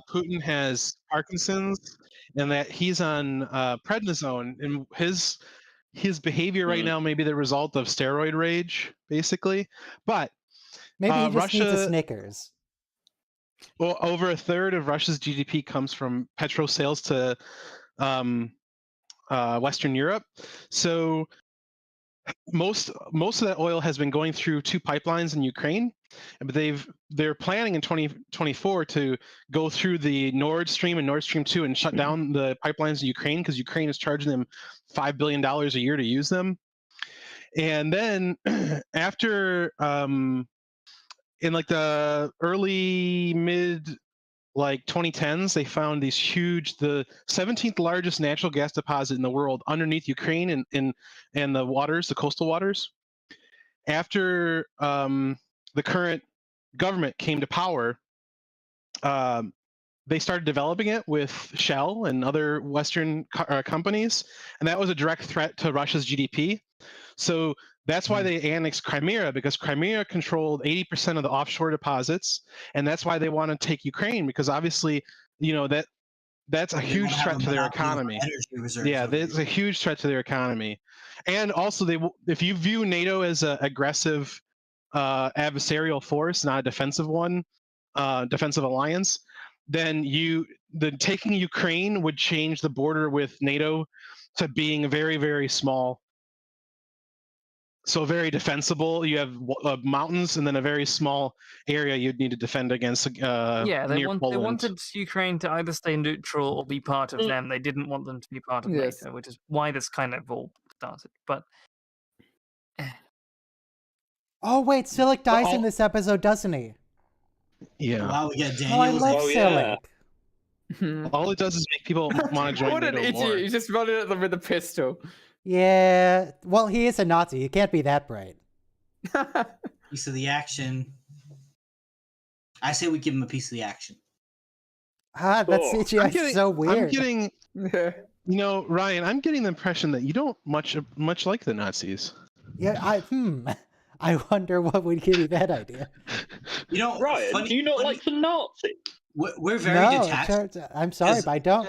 Speaker 4: Putin has Parkinson's and that he's on prednisone, and his behavior right
Speaker 1: Hmm.
Speaker 4: now may be the result of steroid rage, basically. But
Speaker 2: Maybe he just needs a
Speaker 4: Russia-
Speaker 2: Snickers.
Speaker 4: well, over a third of Russia's GDP comes from petrol sales to Western Europe. So most of that oil has been going through two pipelines in Ukraine, but they're planning in 2024 to go through the Nord Stream and Nord Stream 2 and shut down the pipelines in Ukraine because Ukraine is charging them $5 billion a year to use them. And then after in like the early mid 2010s, they found these huge, the 17th largest natural gas deposit in the world underneath Ukraine and the waters, the coastal waters. After the current government came to power, they started developing it with Shell and other Western companies, and that was a direct threat to Russia's GDP. So that's why they annexed Crimea, because Crimea controlled 80% of the offshore deposits, and that's why they want to take Ukraine, because obviously, that's a
Speaker 6: They
Speaker 4: huge
Speaker 6: wanna have
Speaker 4: threat
Speaker 6: a
Speaker 4: to their
Speaker 6: monopoly over
Speaker 4: economy.
Speaker 6: energy reserves
Speaker 4: Yeah,
Speaker 6: over
Speaker 4: there's a huge threat to their economy, and also if you view NATO as an aggressive adversarial force, not a defensive one, defensive alliance, then taking Ukraine would change the border with NATO to being very, very small. So very defensible. You have mountains and then a very small area you'd need to defend against
Speaker 5: yeah, they
Speaker 4: near Poland.
Speaker 5: wanted Ukraine to either stay neutral or be part of them. They didn't want them to be part of
Speaker 3: Yes.
Speaker 5: NATO, which is why this kind of all started. But
Speaker 2: Oh wait, Silic dies in
Speaker 4: all-
Speaker 2: this episode, doesn't he?
Speaker 4: Yeah.
Speaker 6: Wow, we got
Speaker 2: Oh, I
Speaker 6: Daniels.
Speaker 2: love
Speaker 1: Oh,
Speaker 2: Silic.
Speaker 1: yeah.
Speaker 4: All it does is make people want to join
Speaker 3: What an
Speaker 4: NATO more.
Speaker 3: idiot! He's just running at them with a pistol.
Speaker 2: Yeah, well, he is a Nazi. He can't be that bright.
Speaker 6: Piece of the action. I say we give him a piece of the action.
Speaker 2: Ah, that
Speaker 1: Cool.
Speaker 2: CGI is so weird.
Speaker 4: I'm getting, Ryan, I'm getting the impression that you don't much like the Nazis.
Speaker 2: Yeah, I wonder what would give you that idea.
Speaker 6: You know,
Speaker 1: Ryan, do you not like the Nazis?
Speaker 6: We're very
Speaker 2: No,
Speaker 6: detached.
Speaker 2: I'm sorry, but I don't.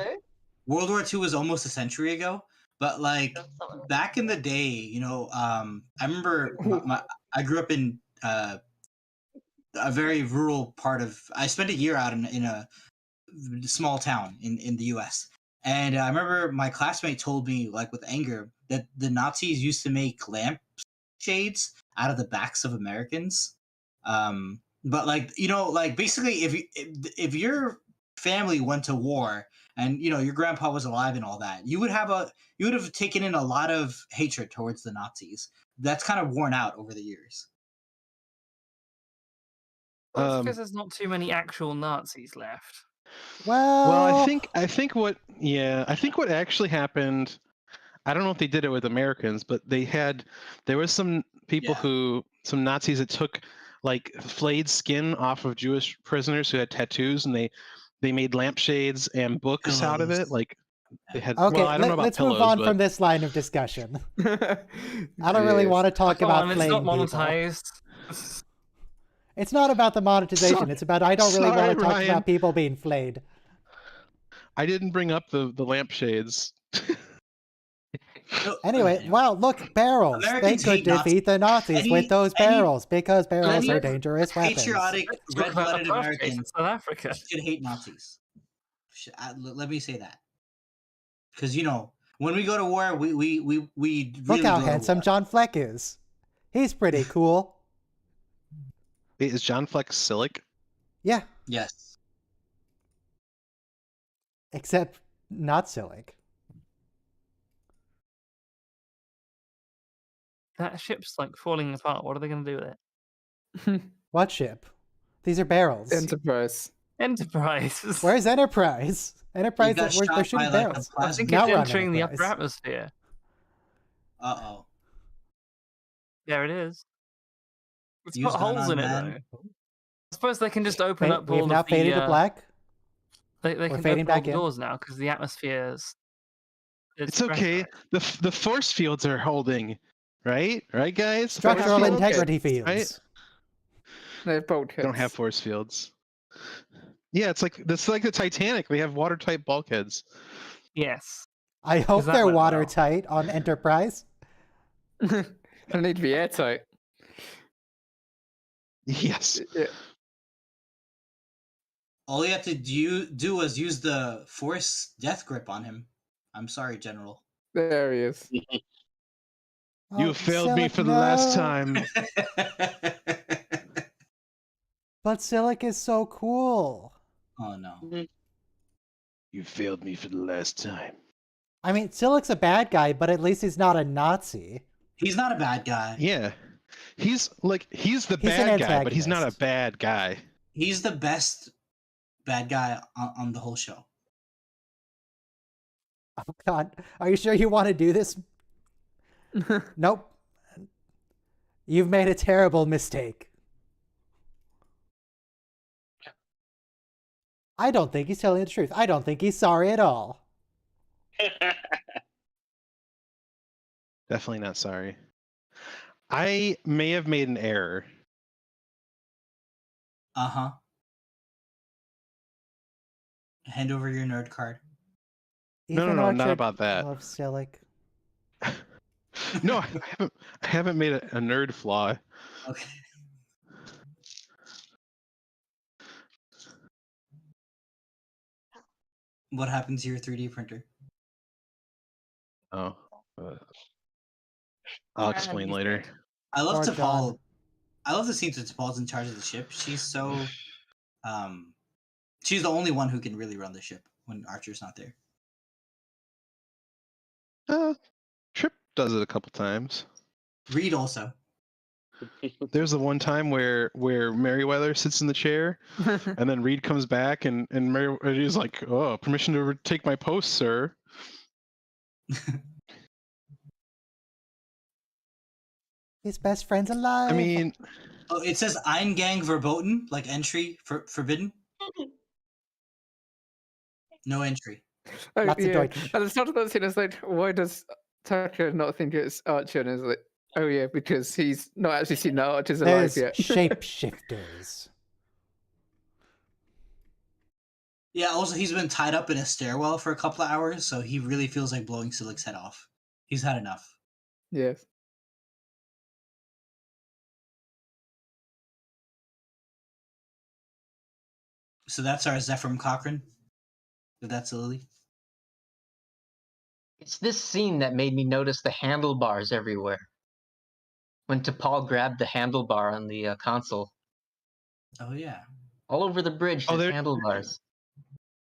Speaker 6: World War II was almost a century ago, but like back in the day, you know, I remember I grew up in a very rural part of. I spent a year out in a small town in the U.S. And I remember my classmate told me, like with anger, that the Nazis used to make lamp shades out of the backs of Americans. But like you know, like basically, if your family went to war and you know your grandpa was alive and all that, you would have taken in a lot of hatred towards the Nazis. That's kind of worn out over the years.
Speaker 5: Well, it's because there's not too many actual Nazis left.
Speaker 2: Well,
Speaker 4: I think what actually happened. I don't know if they did it with Americans, but there was some people some Nazis that took like flayed skin off of Jewish prisoners who had tattoos, and they made lampshades and books out of it. Like they had.
Speaker 2: okay,
Speaker 4: Well, I don't know about
Speaker 2: let's
Speaker 4: pillows,
Speaker 2: move on
Speaker 4: but
Speaker 2: from this line of discussion. I don't really want to talk
Speaker 5: Come
Speaker 2: about
Speaker 5: on, it's
Speaker 2: flaying
Speaker 5: not
Speaker 2: people.
Speaker 5: monetized.
Speaker 2: It's not about the monetization. It's about I don't really want to talk
Speaker 4: Ryan.
Speaker 2: about people being flayed.
Speaker 4: I didn't bring up the lampshades.
Speaker 2: Anyway, wow, look, barrels.
Speaker 6: Americans
Speaker 2: They could
Speaker 6: hate
Speaker 2: defeat the Nazis with those barrels because barrels are dangerous weapons.
Speaker 6: Patriotic,
Speaker 5: Talk about
Speaker 6: red-blooded
Speaker 5: apartheid in
Speaker 6: Americans
Speaker 5: South Africa.
Speaker 6: should hate Nazis. Let me say that, because you know when we go to war, we really
Speaker 2: Look how
Speaker 6: go to
Speaker 2: handsome
Speaker 6: war.
Speaker 2: John Fleck is. He's pretty cool.
Speaker 4: Wait, is John Fleck Silic?
Speaker 2: Yeah,
Speaker 6: Yes.
Speaker 2: except not Silic.
Speaker 5: That ship's like falling apart. What are they going to do with it?
Speaker 2: What ship? These are barrels.
Speaker 3: Enterprise.
Speaker 5: Enterprise.
Speaker 2: Where's Enterprise? Enterprise,
Speaker 6: got
Speaker 2: they're
Speaker 6: shot
Speaker 2: shooting
Speaker 6: by, like, a
Speaker 2: barrels.
Speaker 5: I think
Speaker 2: Now
Speaker 5: it's
Speaker 2: we're on
Speaker 5: entering the upper
Speaker 2: Enterprise.
Speaker 5: atmosphere.
Speaker 6: Uh-oh.
Speaker 5: There it is. It's
Speaker 6: Use
Speaker 5: got
Speaker 6: gun
Speaker 5: holes
Speaker 6: on
Speaker 5: in it
Speaker 6: man.
Speaker 5: though. I suppose they can just open up
Speaker 2: We've
Speaker 5: all
Speaker 2: now
Speaker 5: of the.
Speaker 2: faded to black.
Speaker 5: They
Speaker 2: We're
Speaker 5: can
Speaker 2: fading
Speaker 5: open all
Speaker 2: back
Speaker 5: the
Speaker 2: in.
Speaker 5: doors now because the atmosphere's.
Speaker 4: It's okay. The force fields are holding, right? Right, guys?
Speaker 2: Structural
Speaker 4: Force fields,
Speaker 2: integrity fields.
Speaker 4: right?
Speaker 3: They're bulkheads.
Speaker 4: They don't have force fields. Yeah, it's like the Titanic. They have watertight bulkheads.
Speaker 5: Yes.
Speaker 2: I hope
Speaker 5: that
Speaker 2: they're
Speaker 5: went well.
Speaker 2: watertight on Enterprise.
Speaker 3: They need to be airtight.
Speaker 4: Yes.
Speaker 3: Yeah.
Speaker 6: All you have to do is use the force death grip on him. I'm sorry, General.
Speaker 3: There he is.
Speaker 4: You
Speaker 2: Oh,
Speaker 4: failed me
Speaker 2: Silic,
Speaker 4: for the last
Speaker 2: no.
Speaker 4: time.
Speaker 2: But Silic is so cool.
Speaker 6: Oh no.
Speaker 4: You failed me for the last time.
Speaker 2: I mean, Silic's a bad guy, but at least he's not a Nazi.
Speaker 6: He's not a bad guy.
Speaker 4: Yeah. He's the
Speaker 2: He's an
Speaker 4: bad guy, but he's not a
Speaker 2: antagonist.
Speaker 4: bad guy.
Speaker 6: He's the best bad guy on the whole show.
Speaker 2: Oh God, are you sure you want to do this? Nope. You've made a terrible mistake. I don't think he's telling the truth. I don't think he's sorry at all.
Speaker 4: Definitely not sorry. I may have made an error.
Speaker 6: Uh-huh. Hand over your nerd card.
Speaker 4: No,
Speaker 2: Ethan
Speaker 4: not
Speaker 2: Archer
Speaker 4: about that.
Speaker 2: loves Silic.
Speaker 4: No, I haven't made a nerd flaw.
Speaker 6: Okay. What happened to your 3D printer?
Speaker 4: Oh. I'll explain later.
Speaker 6: I love
Speaker 2: Poor
Speaker 6: T'Pol.
Speaker 2: John.
Speaker 6: I love the scenes that T'Pol's in charge of the ship. She's so she's the only one who can really run the ship when Archer's not there.
Speaker 4: Trip does it a couple times.
Speaker 6: Reed also.
Speaker 4: There's the one time where Merriweather sits in the chair, and then Reed comes back, and Merriweather's like, "Oh, permission to take my post, sir."
Speaker 2: His best friend's alive.
Speaker 4: I mean,
Speaker 6: Oh, it says Eingang verboten, like entry forbidden. No entry.
Speaker 3: Oh,
Speaker 2: Lots of
Speaker 3: yeah.
Speaker 2: Deutsch.
Speaker 3: At the start of that scene, it's like, why does Tucker not think it's Archer? And it's like, Oh yeah, because he's not actually seen the archers alive
Speaker 2: There's
Speaker 3: yet.
Speaker 2: shapeshifters.
Speaker 6: Yeah, also he's been tied up in a stairwell for a couple of hours, so he really feels like blowing Silik's head off. He's had enough.
Speaker 3: Yes.
Speaker 6: So that's our Zephram Cochrane. If that's a Lily.
Speaker 7: It's this scene that made me notice the handlebars everywhere. When T'Pol grabbed the handlebar on the console,
Speaker 6: Oh yeah.
Speaker 7: all over the bridge,
Speaker 4: Oh,
Speaker 7: there's
Speaker 4: they're-
Speaker 7: handlebars.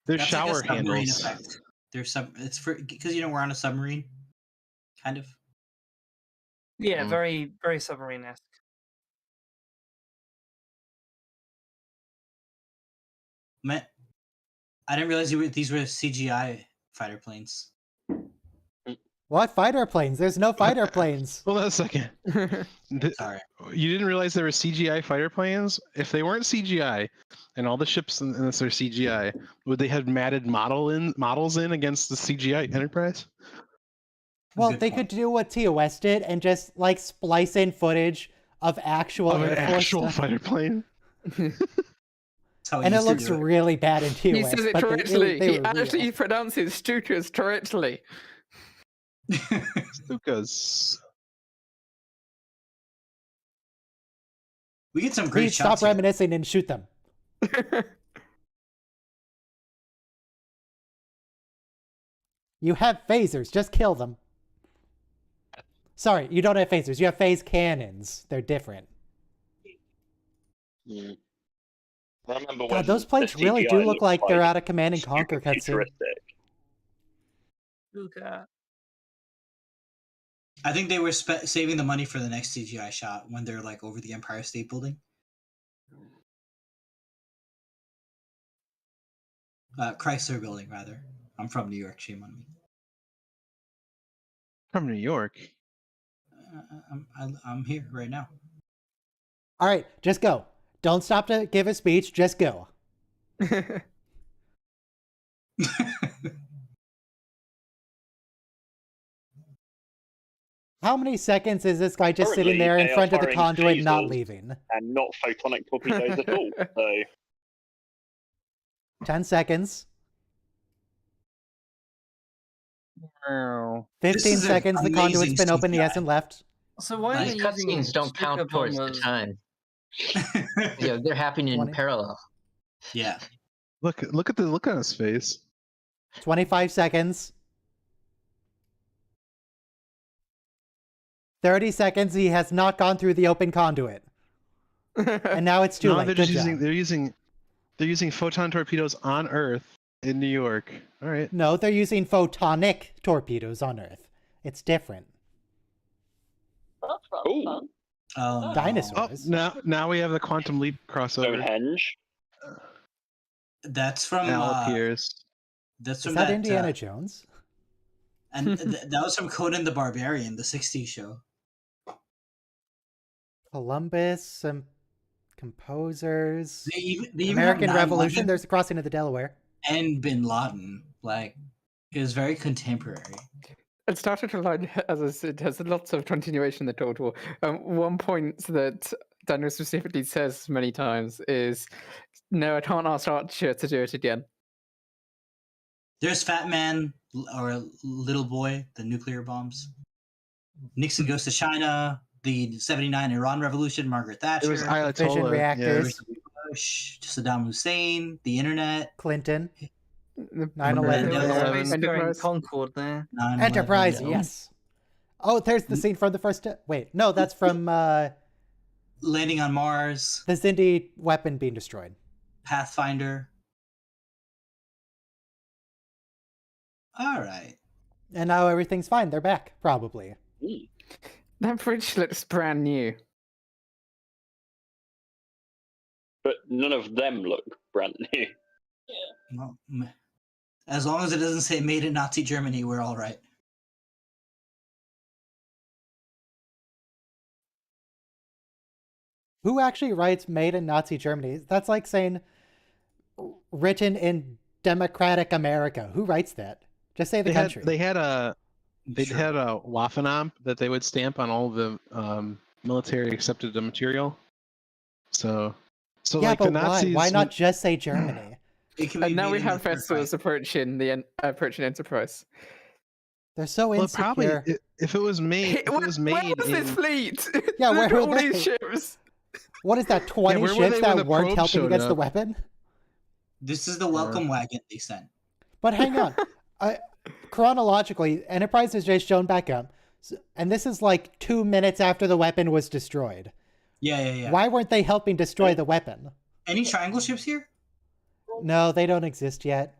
Speaker 4: They're
Speaker 6: That's
Speaker 4: shower
Speaker 6: like a submarine
Speaker 4: handles.
Speaker 6: effect. There's it's for because we're on a submarine, kind of.
Speaker 5: Yeah,
Speaker 7: Mm.
Speaker 5: very, very submarine-esque.
Speaker 6: I didn't realize these were CGI fighter planes.
Speaker 2: What fighter planes? There's no fighter planes.
Speaker 4: Hold on a second.
Speaker 6: Sorry.
Speaker 4: You didn't realize there were CGI fighter planes? If they weren't CGI, and all the ships in this are CGI, would they have matted models in against the CGI Enterprise?
Speaker 2: Well,
Speaker 6: Good
Speaker 2: they
Speaker 6: point.
Speaker 2: could do what TOS did and just like splice in footage of actual
Speaker 4: Of an
Speaker 2: Air Force
Speaker 4: actual
Speaker 2: stuff.
Speaker 4: fighter plane?
Speaker 6: That's how we
Speaker 2: And it
Speaker 6: used to
Speaker 2: looks
Speaker 6: do
Speaker 2: really bad in TOS.
Speaker 3: He says it
Speaker 2: but
Speaker 3: correctly.
Speaker 2: they
Speaker 3: He
Speaker 2: were
Speaker 3: actually
Speaker 2: real.
Speaker 3: pronounces Stukas correctly.
Speaker 4: Stukas.
Speaker 6: We get some great
Speaker 2: Please
Speaker 6: shots.
Speaker 2: stop reminiscing and shoot them. You have phasers. Just kill them. Sorry, you don't have phasers. You have phase cannons. They're different.
Speaker 1: Mm. I remember when
Speaker 2: God, those planes
Speaker 1: the
Speaker 2: really
Speaker 1: CGI
Speaker 2: do look
Speaker 1: looked
Speaker 2: like they're out of Command and
Speaker 1: super
Speaker 2: Conquer cutscene.
Speaker 1: futuristic.
Speaker 5: Look at
Speaker 6: I think they were saving the money for the next CGI shot when they're like over the Empire State Building. Chrysler Building, rather. I'm from New York. Shame on me.
Speaker 4: From New York.
Speaker 6: I'm here right now.
Speaker 2: All right, just go. Don't stop to give a speech. Just go. How many seconds is this guy just sitting
Speaker 1: Currently,
Speaker 2: there in
Speaker 1: they are
Speaker 2: front of the
Speaker 1: firing
Speaker 2: conduit not
Speaker 1: phasers.
Speaker 2: leaving?
Speaker 1: And not photonic torpedoes at all. So
Speaker 2: 10 seconds.
Speaker 4: Wow.
Speaker 2: 15
Speaker 6: is an
Speaker 2: seconds. The conduit's
Speaker 6: amazing
Speaker 2: been open. He
Speaker 6: CGI.
Speaker 2: hasn't left.
Speaker 5: So why are
Speaker 7: These
Speaker 5: they using
Speaker 7: cutscenes don't count
Speaker 5: Stuka
Speaker 7: towards the
Speaker 5: bombers?
Speaker 7: time. Yeah, they're happening in
Speaker 2: 20.
Speaker 7: parallel.
Speaker 6: Yeah.
Speaker 4: Look at the look on his face.
Speaker 2: 25 seconds. 30 seconds. He has not gone through the open conduit. And now it's too
Speaker 4: No,
Speaker 2: late.
Speaker 4: they're
Speaker 2: Good
Speaker 4: just
Speaker 2: job.
Speaker 4: they're using photon torpedoes on Earth in New York. All right.
Speaker 2: No, they're using photonic torpedoes on Earth. It's different.
Speaker 1: Ooh,
Speaker 6: Oh,
Speaker 2: Dinosaurs.
Speaker 4: Oh, now we have the quantum leap crossover.
Speaker 1: Stonehenge.
Speaker 6: That's from
Speaker 4: Al appears.
Speaker 6: that's
Speaker 2: Is
Speaker 6: from
Speaker 2: that Indiana Jones?
Speaker 6: and that was from Conan the Barbarian, the '60s show.
Speaker 2: Columbus, some composers.
Speaker 6: They even
Speaker 2: American
Speaker 6: have
Speaker 2: Revolution.
Speaker 6: 9/11
Speaker 2: There's a crossing of the Delaware.
Speaker 6: and Bin Laden. Like, it was very contemporary.
Speaker 3: It started to line, as I said, has lots of continuation in the Total War. One point that Daniel specifically says many times is, no, I can't ask Archer to do it again.
Speaker 6: There's Fat Man or Little Boy, the nuclear bombs. Nixon goes to China. The '79 Iran Revolution. Margaret Thatcher.
Speaker 4: It was
Speaker 2: Fission
Speaker 4: Ayatollah.
Speaker 2: reactors.
Speaker 6: Bush, Saddam Hussein. The internet.
Speaker 2: Clinton.
Speaker 3: The
Speaker 2: 9/11.
Speaker 6: Mandela
Speaker 5: Space
Speaker 6: Effect.
Speaker 5: going
Speaker 3: Enterprise.
Speaker 5: Concord there.
Speaker 6: 9/11.
Speaker 2: Enterprise, yes. Oh, there's the scene from the first. Wait, no, that's from
Speaker 6: Landing on Mars.
Speaker 2: the Zindi weapon being destroyed.
Speaker 6: Pathfinder. All right.
Speaker 2: And now everything's fine. They're back, probably.
Speaker 1: Mm.
Speaker 3: That bridge looks brand new.
Speaker 1: But none of them look brand new.
Speaker 6: Well, as long as it doesn't say "Made in Nazi Germany," we're all right.
Speaker 2: Who actually writes "Made in Nazi Germany"? That's like saying written in democratic America. Who writes that? Just say the country.
Speaker 4: They had a They'd
Speaker 6: Sure.
Speaker 4: had a Waffenamp that they would stamp on all the military accepted material. So
Speaker 2: yeah,
Speaker 4: like
Speaker 2: but
Speaker 4: the Nazis.
Speaker 2: why not just say Germany?
Speaker 6: It can be
Speaker 3: And now we
Speaker 6: made in
Speaker 3: have
Speaker 6: the Third
Speaker 3: festivals
Speaker 6: Reich.
Speaker 3: approaching approaching Enterprise.
Speaker 2: They're so
Speaker 4: Well, probably
Speaker 2: insecure.
Speaker 4: if it was made, if it was
Speaker 3: Where
Speaker 4: made
Speaker 3: was this
Speaker 4: in,
Speaker 3: fleet?
Speaker 2: Yeah,
Speaker 3: Look
Speaker 2: where
Speaker 3: at
Speaker 2: were
Speaker 3: all these
Speaker 2: they?
Speaker 3: ships.
Speaker 2: What is that? 20
Speaker 4: where were
Speaker 2: ships
Speaker 4: they when
Speaker 2: that
Speaker 4: the
Speaker 2: weren't
Speaker 4: probe
Speaker 2: helping
Speaker 4: showed
Speaker 2: against the
Speaker 4: up?
Speaker 2: weapon?
Speaker 6: This is the welcome wagon they sent.
Speaker 2: But hang on. Chronologically, Enterprise is just shown back up. And this is like 2 minutes after the weapon was destroyed.
Speaker 6: Yeah.
Speaker 2: Why weren't they helping destroy the weapon?
Speaker 6: Any triangle ships here?
Speaker 2: No, they don't exist yet.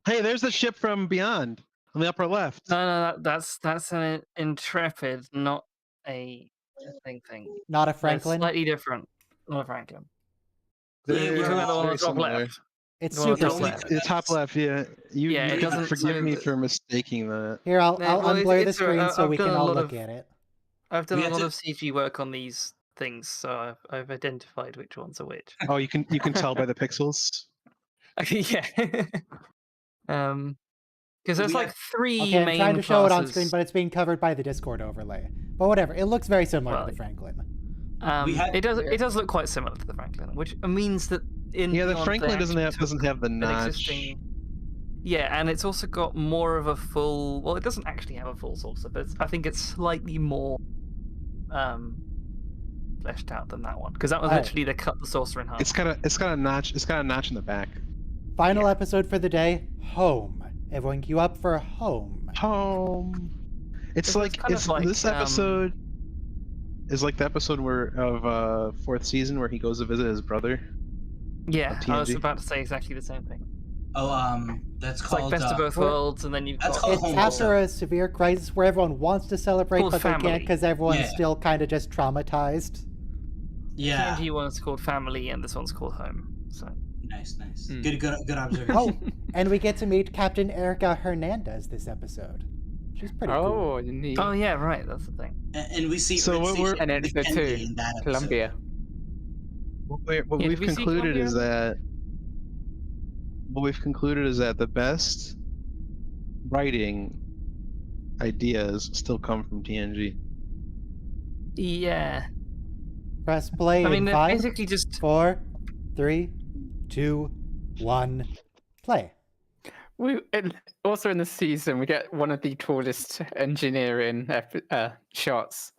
Speaker 4: Hey, there's the ship from Beyond on the upper left.
Speaker 5: No, that's an Intrepid, not a thing.
Speaker 2: Not a
Speaker 5: They're
Speaker 2: Franklin.
Speaker 5: slightly different. Not a Franklin.
Speaker 6: They're
Speaker 5: You're talking about the one on
Speaker 4: very
Speaker 5: the top
Speaker 4: similar.
Speaker 5: left.
Speaker 2: It's
Speaker 5: Well,
Speaker 2: super
Speaker 5: the only-
Speaker 2: slow.
Speaker 4: The top left, yeah. You
Speaker 5: Yeah, it
Speaker 4: can
Speaker 5: doesn't-
Speaker 4: forgive
Speaker 5: so
Speaker 4: me
Speaker 5: the-
Speaker 4: for mistaking that.
Speaker 2: Here, I'll
Speaker 5: Yeah, well,
Speaker 2: unblur the
Speaker 5: it's all right.
Speaker 2: screen so
Speaker 5: I've
Speaker 2: we
Speaker 5: done
Speaker 2: can
Speaker 5: a
Speaker 2: all
Speaker 5: lot
Speaker 2: look
Speaker 5: of-
Speaker 2: at it.
Speaker 5: I've done
Speaker 6: We
Speaker 5: a
Speaker 6: had
Speaker 5: lot
Speaker 6: to-
Speaker 5: of CG work on these things, so I've identified which ones are which.
Speaker 4: Oh, you can tell by the pixels.
Speaker 5: Yeah. Because there's
Speaker 6: We
Speaker 5: like
Speaker 6: have-
Speaker 5: 3
Speaker 2: Okay, I'm
Speaker 5: main
Speaker 2: trying to show it on
Speaker 5: classes.
Speaker 2: screen, but it's being covered by the Discord overlay. But whatever, it looks very similar
Speaker 5: Well,
Speaker 2: to the Franklin.
Speaker 6: We had-
Speaker 5: it does look quite similar to the Franklin, which means that in
Speaker 4: Yeah, the
Speaker 5: Beyond,
Speaker 4: Franklin
Speaker 5: they
Speaker 4: doesn't
Speaker 5: actually
Speaker 4: have the
Speaker 5: an
Speaker 4: notch.
Speaker 5: existing. Yeah, and it's also got more of a full. Well, it doesn't actually have a full saucer, but I think it's slightly more fleshed out than that one, because that was
Speaker 2: Alright.
Speaker 5: literally they cut the saucer in half.
Speaker 4: It's got a notch. It's got a notch in the back.
Speaker 2: Final episode for the day, Home. Everyone queue up for Home.
Speaker 4: Home. It's
Speaker 5: It's
Speaker 4: like
Speaker 5: kind of
Speaker 4: it's
Speaker 5: like,
Speaker 4: this episode is like the episode of 4th season where he goes to visit his brother.
Speaker 5: Yeah, I was
Speaker 4: TNG.
Speaker 5: about to say exactly the same thing.
Speaker 6: Oh, that's
Speaker 5: It's
Speaker 6: called
Speaker 5: like best of both
Speaker 2: Well,
Speaker 5: worlds, and then you've
Speaker 6: that's
Speaker 5: got
Speaker 6: called
Speaker 2: It's
Speaker 6: Home
Speaker 2: after
Speaker 6: also.
Speaker 2: a severe crisis where everyone wants to celebrate,
Speaker 5: Called
Speaker 2: but they
Speaker 5: family.
Speaker 2: can't because everyone's
Speaker 6: Yeah.
Speaker 2: still kind of just traumatized.
Speaker 6: Yeah.
Speaker 5: TNG one's called Family, and this one's called Home. So
Speaker 6: Nice.
Speaker 3: Hmm.
Speaker 6: Good observation.
Speaker 2: Oh, and we get to meet Captain Erica Hernandez this episode. She's pretty cool.
Speaker 3: Oh, neat.
Speaker 5: oh yeah, right, that's the thing.
Speaker 6: And we see.
Speaker 4: So what we're-
Speaker 3: And then episode
Speaker 6: Kennedy
Speaker 3: 2,
Speaker 6: in that episode.
Speaker 3: Columbia.
Speaker 4: What
Speaker 5: Yeah,
Speaker 4: we've
Speaker 5: did we see
Speaker 4: concluded is
Speaker 5: Columbia?
Speaker 4: that the best writing ideas still come from TNG.
Speaker 5: Yeah,
Speaker 2: Press play
Speaker 5: I mean
Speaker 2: in
Speaker 5: they're
Speaker 2: 5,
Speaker 5: basically just
Speaker 2: 4, 3, 2, 1, play.
Speaker 3: And also in the season, we get one of the tallest engineering shots.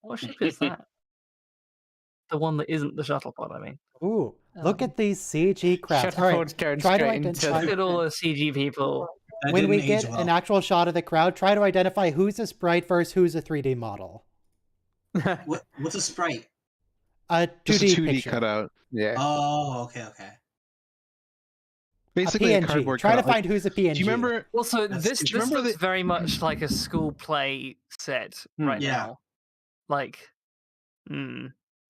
Speaker 5: what ship is that? The one that isn't the shuttle pod, I mean.
Speaker 2: Ooh, look at these CG crowds. All right,
Speaker 3: Shuttlepod's going
Speaker 2: try to
Speaker 3: straight into
Speaker 2: identify.
Speaker 5: Look at all the CG people.
Speaker 6: That
Speaker 2: When we
Speaker 6: didn't
Speaker 2: get
Speaker 6: age well.
Speaker 2: an actual shot of the crowd, try to identify who's a sprite versus who's a 3D model.
Speaker 6: What's a sprite?
Speaker 2: A 2D,
Speaker 4: Just a 2D
Speaker 2: picture.
Speaker 4: cutout.
Speaker 3: Yeah.
Speaker 6: Oh, okay.
Speaker 4: Basically,
Speaker 2: a
Speaker 4: a
Speaker 2: PNG.
Speaker 4: cardboard
Speaker 2: Try to
Speaker 4: cutout. Like,
Speaker 2: find who's a PNG.
Speaker 4: do you remember?
Speaker 5: Also,
Speaker 6: That's-
Speaker 5: this
Speaker 4: do you remember
Speaker 5: looks
Speaker 4: the-
Speaker 5: very much like a school play set right
Speaker 6: Yeah.
Speaker 5: now. Like,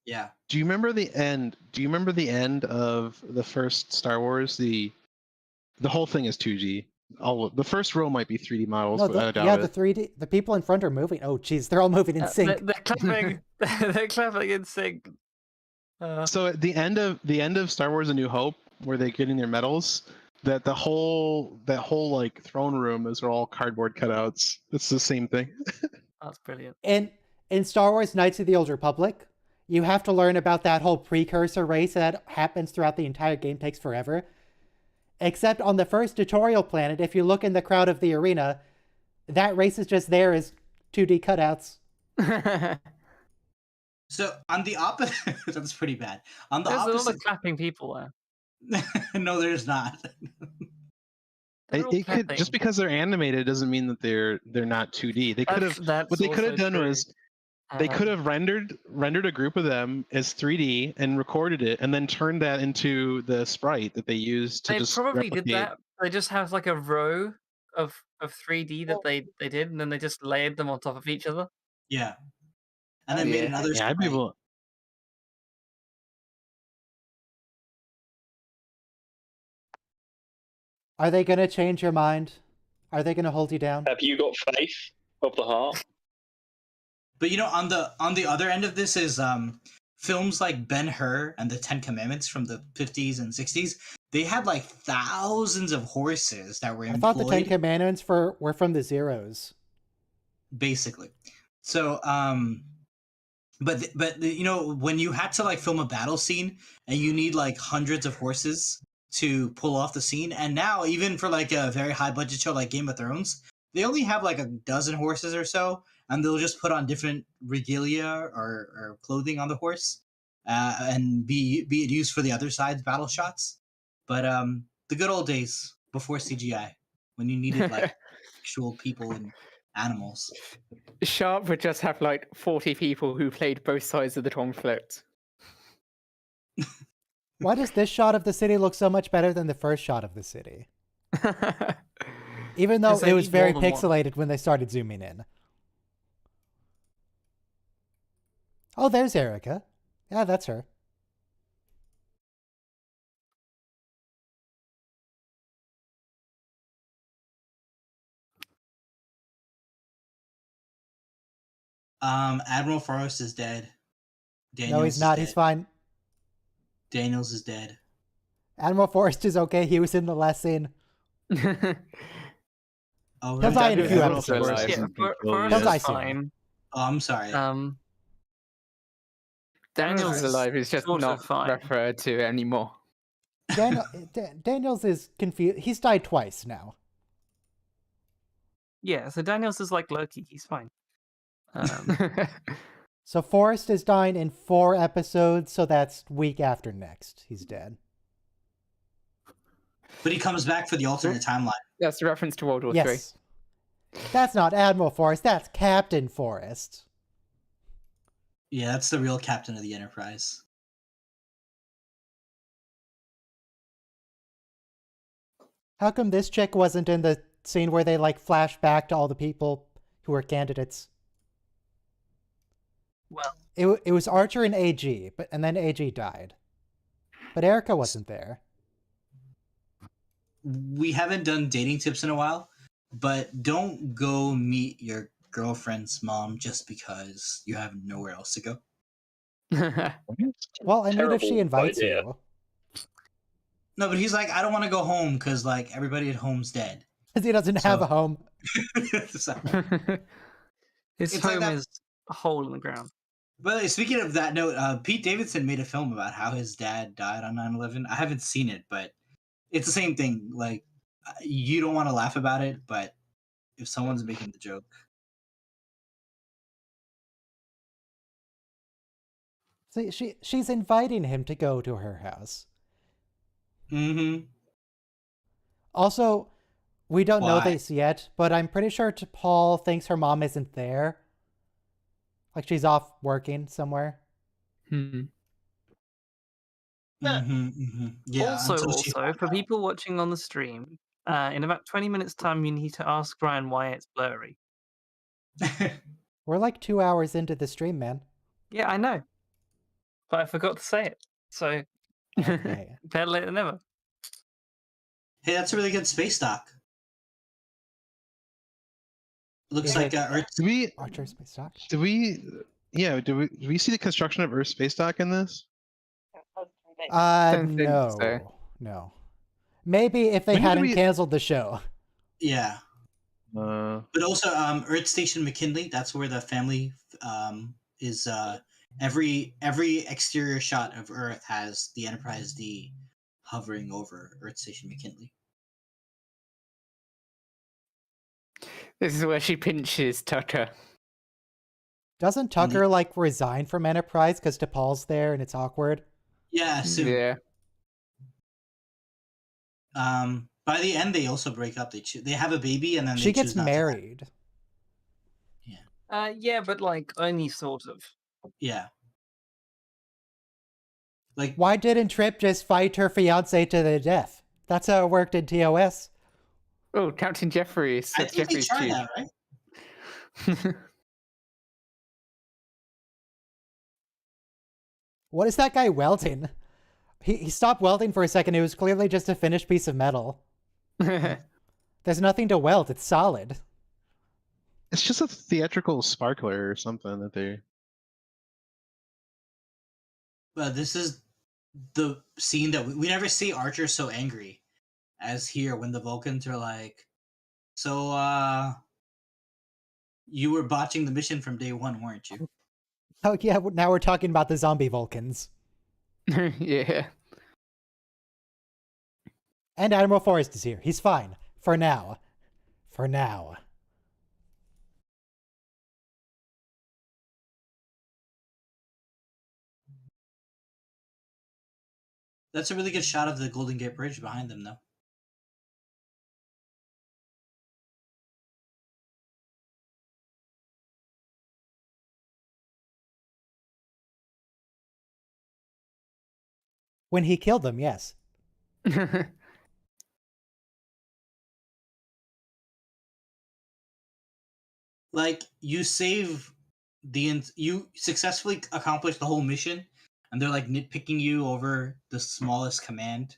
Speaker 6: Yeah.
Speaker 4: Do you remember the end? Do you remember the end of the first Star Wars? The whole thing is 2G. The first row might be 3D models,
Speaker 2: No,
Speaker 4: but I doubt
Speaker 2: yeah,
Speaker 4: it.
Speaker 2: the 3D. The people in front are moving. Oh, geez, they're all moving in sync.
Speaker 5: they're clapping. They're clapping in sync.
Speaker 4: So at the end of Star Wars: A New Hope, where they're getting their medals, that whole like throne room, those are all cardboard cutouts. It's the same thing.
Speaker 5: That's brilliant.
Speaker 2: In Star Wars: Knights of the Old Republic, you have to learn about that whole precursor race that happens throughout the entire game. Takes forever. Except on the first tutorial planet, if you look in the crowd of the arena, that race is just there as 2D cutouts.
Speaker 6: So on the opposite, that's pretty bad. On the
Speaker 5: There's a lot
Speaker 6: opposite,
Speaker 5: of clapping people there.
Speaker 6: no, there's not.
Speaker 5: They're all
Speaker 4: It could,
Speaker 5: clapping.
Speaker 4: just because they're animated doesn't mean that they're not 2D. They could have
Speaker 5: That's
Speaker 4: what they could have
Speaker 5: also
Speaker 4: done
Speaker 5: true.
Speaker 4: was they could
Speaker 5: Um,
Speaker 4: have rendered a group of them as 3D and recorded it, and then turned that into the sprite that they used to
Speaker 5: They
Speaker 4: just
Speaker 5: probably
Speaker 4: replicate.
Speaker 5: did that. They just have like a row of 3D that they did, and then they just layered them on top of each other.
Speaker 6: Yeah. And then made another
Speaker 4: Yeah, I'd be
Speaker 6: sprite.
Speaker 4: able.
Speaker 2: Are they gonna change your mind? Are they gonna hold you down?
Speaker 1: Have you got faith of the heart?
Speaker 6: But on the other end of this is films like Ben-Hur and the Ten Commandments from the 50s and 60s. they had like thousands of horses that were
Speaker 2: I thought the Ten
Speaker 6: employed,
Speaker 2: Commandments were from the Zeros.
Speaker 6: basically. So, but you know, when you had to like film a battle scene and you need like hundreds of horses to pull off the scene, and now even for like a very high budget show like Game of Thrones, they only have like a dozen horses or so, and they'll just put on different regalia or clothing on the horse, and be it used for the other side's battle shots. But the good old days before CGI, when you needed like actual people and animals.
Speaker 3: Sharp would just have like 40 people who played both sides of the conflict.
Speaker 2: Why does this shot of the city look so much better than the first shot of the city? Even though
Speaker 5: 'Cause they
Speaker 2: it was
Speaker 5: need
Speaker 2: very
Speaker 5: more than one.
Speaker 2: pixelated when they started zooming in. Oh, there's Erica. Yeah, that's her.
Speaker 6: Admiral Forrest is dead.
Speaker 2: No, he's not. He's fine.
Speaker 6: Daniels is dead.
Speaker 2: Admiral Forrest is okay. He was in the last scene.
Speaker 6: Oh,
Speaker 2: He'll
Speaker 6: really?
Speaker 2: die in a few
Speaker 3: Admiral
Speaker 2: episodes.
Speaker 3: Forrest.
Speaker 5: Yeah,
Speaker 4: Control,
Speaker 5: Forrest
Speaker 2: He'll
Speaker 5: is
Speaker 2: die soon.
Speaker 5: fine.
Speaker 6: Oh, I'm sorry.
Speaker 3: Daniel's
Speaker 6: Forrest.
Speaker 3: alive is just
Speaker 5: Sort of
Speaker 3: not
Speaker 5: fine.
Speaker 3: referred to anymore.
Speaker 2: Daniels is confused. He's died twice now.
Speaker 5: Yeah, so Daniels is like Loki. He's fine.
Speaker 2: So Forrest is dying in 4 episodes, so that's week after next. He's dead.
Speaker 6: But he comes back for the alternate timeline.
Speaker 3: That's a reference to World War III.
Speaker 2: Yes. That's not Admiral Forrest, that's Captain Forrest.
Speaker 6: Yeah, that's the real captain of the Enterprise.
Speaker 2: How come this chick wasn't in the scene where they like flash back to all the people who were candidates?
Speaker 5: Well,
Speaker 2: It was Archer and AG, and then AG died. But Erica wasn't there.
Speaker 6: We haven't done dating tips in a while, but don't go meet your girlfriend's mom just because you have nowhere else to go.
Speaker 2: Well, I mean, if she
Speaker 1: Terrible
Speaker 2: invites
Speaker 1: idea.
Speaker 2: you.
Speaker 6: No, but he's like, I don't want to go home because like everybody at home's dead.
Speaker 2: Because he doesn't have a home.
Speaker 6: So-
Speaker 5: his
Speaker 6: It's like
Speaker 5: home
Speaker 6: that-
Speaker 5: is a hole in the ground.
Speaker 6: But speaking of that note, Pete Davidson made a film about how his dad died on 9/11. I haven't seen it, but it's the same thing. Like, you don't want to laugh about it, but if someone's making the joke,
Speaker 2: See, she's inviting him to go to her house.
Speaker 6: mm-hmm.
Speaker 2: Also, we don't know
Speaker 6: Why?
Speaker 2: this yet, but I'm pretty sure Paul thinks her mom isn't there. Like she's off working somewhere.
Speaker 3: Hmm.
Speaker 6: Mm-hmm, mm-hmm. Yeah.
Speaker 5: also,
Speaker 6: until she
Speaker 5: for
Speaker 6: found out.
Speaker 5: people watching on the stream, in about 20 minutes' time, you need to ask Ryan why it's blurry.
Speaker 2: We're like 2 hours into the stream, man.
Speaker 5: Yeah, I know. But I forgot to say it. So,
Speaker 2: Okay.
Speaker 5: better late than never.
Speaker 6: Hey, that's a really good space dock. Looks
Speaker 2: Is
Speaker 6: like
Speaker 2: it-
Speaker 6: Earth.
Speaker 4: Do we?
Speaker 2: Archer Space Dock.
Speaker 4: Do we? Yeah. Do we see the construction of Earth space dock in this?
Speaker 3: Don't think
Speaker 2: No.
Speaker 3: so.
Speaker 2: No. Maybe if they
Speaker 4: When did
Speaker 2: hadn't
Speaker 4: we-
Speaker 2: canceled the show.
Speaker 6: Yeah.
Speaker 4: Uh,
Speaker 6: But also, Earth Station McKinley. That's where the family is. Every exterior shot of Earth has the Enterprise D hovering over Earth Station McKinley.
Speaker 3: This is where she pinches Tucker.
Speaker 2: Doesn't Tucker like resign from Enterprise because T'Pol's there and it's awkward?
Speaker 6: Yeah. Soon.
Speaker 3: Yeah.
Speaker 6: By the end, they also break up. They have a baby, and then
Speaker 2: She
Speaker 6: they
Speaker 2: gets
Speaker 6: choose not to have it.
Speaker 2: married.
Speaker 5: Yeah, but like only sort of.
Speaker 6: Yeah. Like,
Speaker 2: Why didn't Trip just fight her fiance to the death? That's how it worked in TOS.
Speaker 3: Oh, Captain Jeffries.
Speaker 6: I
Speaker 3: That's
Speaker 6: think they
Speaker 3: Jeffries'
Speaker 6: tried
Speaker 3: tube.
Speaker 6: that, right?
Speaker 2: What is that guy welding? He stopped welding for a second. It was clearly just a finished piece of metal. There's nothing to weld. It's solid.
Speaker 4: it's just a theatrical sparkler or something that they.
Speaker 6: But this is the scene that we never see Archer so angry as here when the Vulcans are like, so you were botching the mission from day one, weren't you?
Speaker 2: Oh yeah, now we're talking about the zombie Vulcans.
Speaker 3: Yeah.
Speaker 2: And Admiral Forrest is here. He's fine. For now. For now.
Speaker 6: That's a really good shot of the Golden Gate Bridge behind them, though.
Speaker 2: When he killed them, yes.
Speaker 6: Like, you successfully accomplish the whole mission, and they're like nitpicking you over the smallest command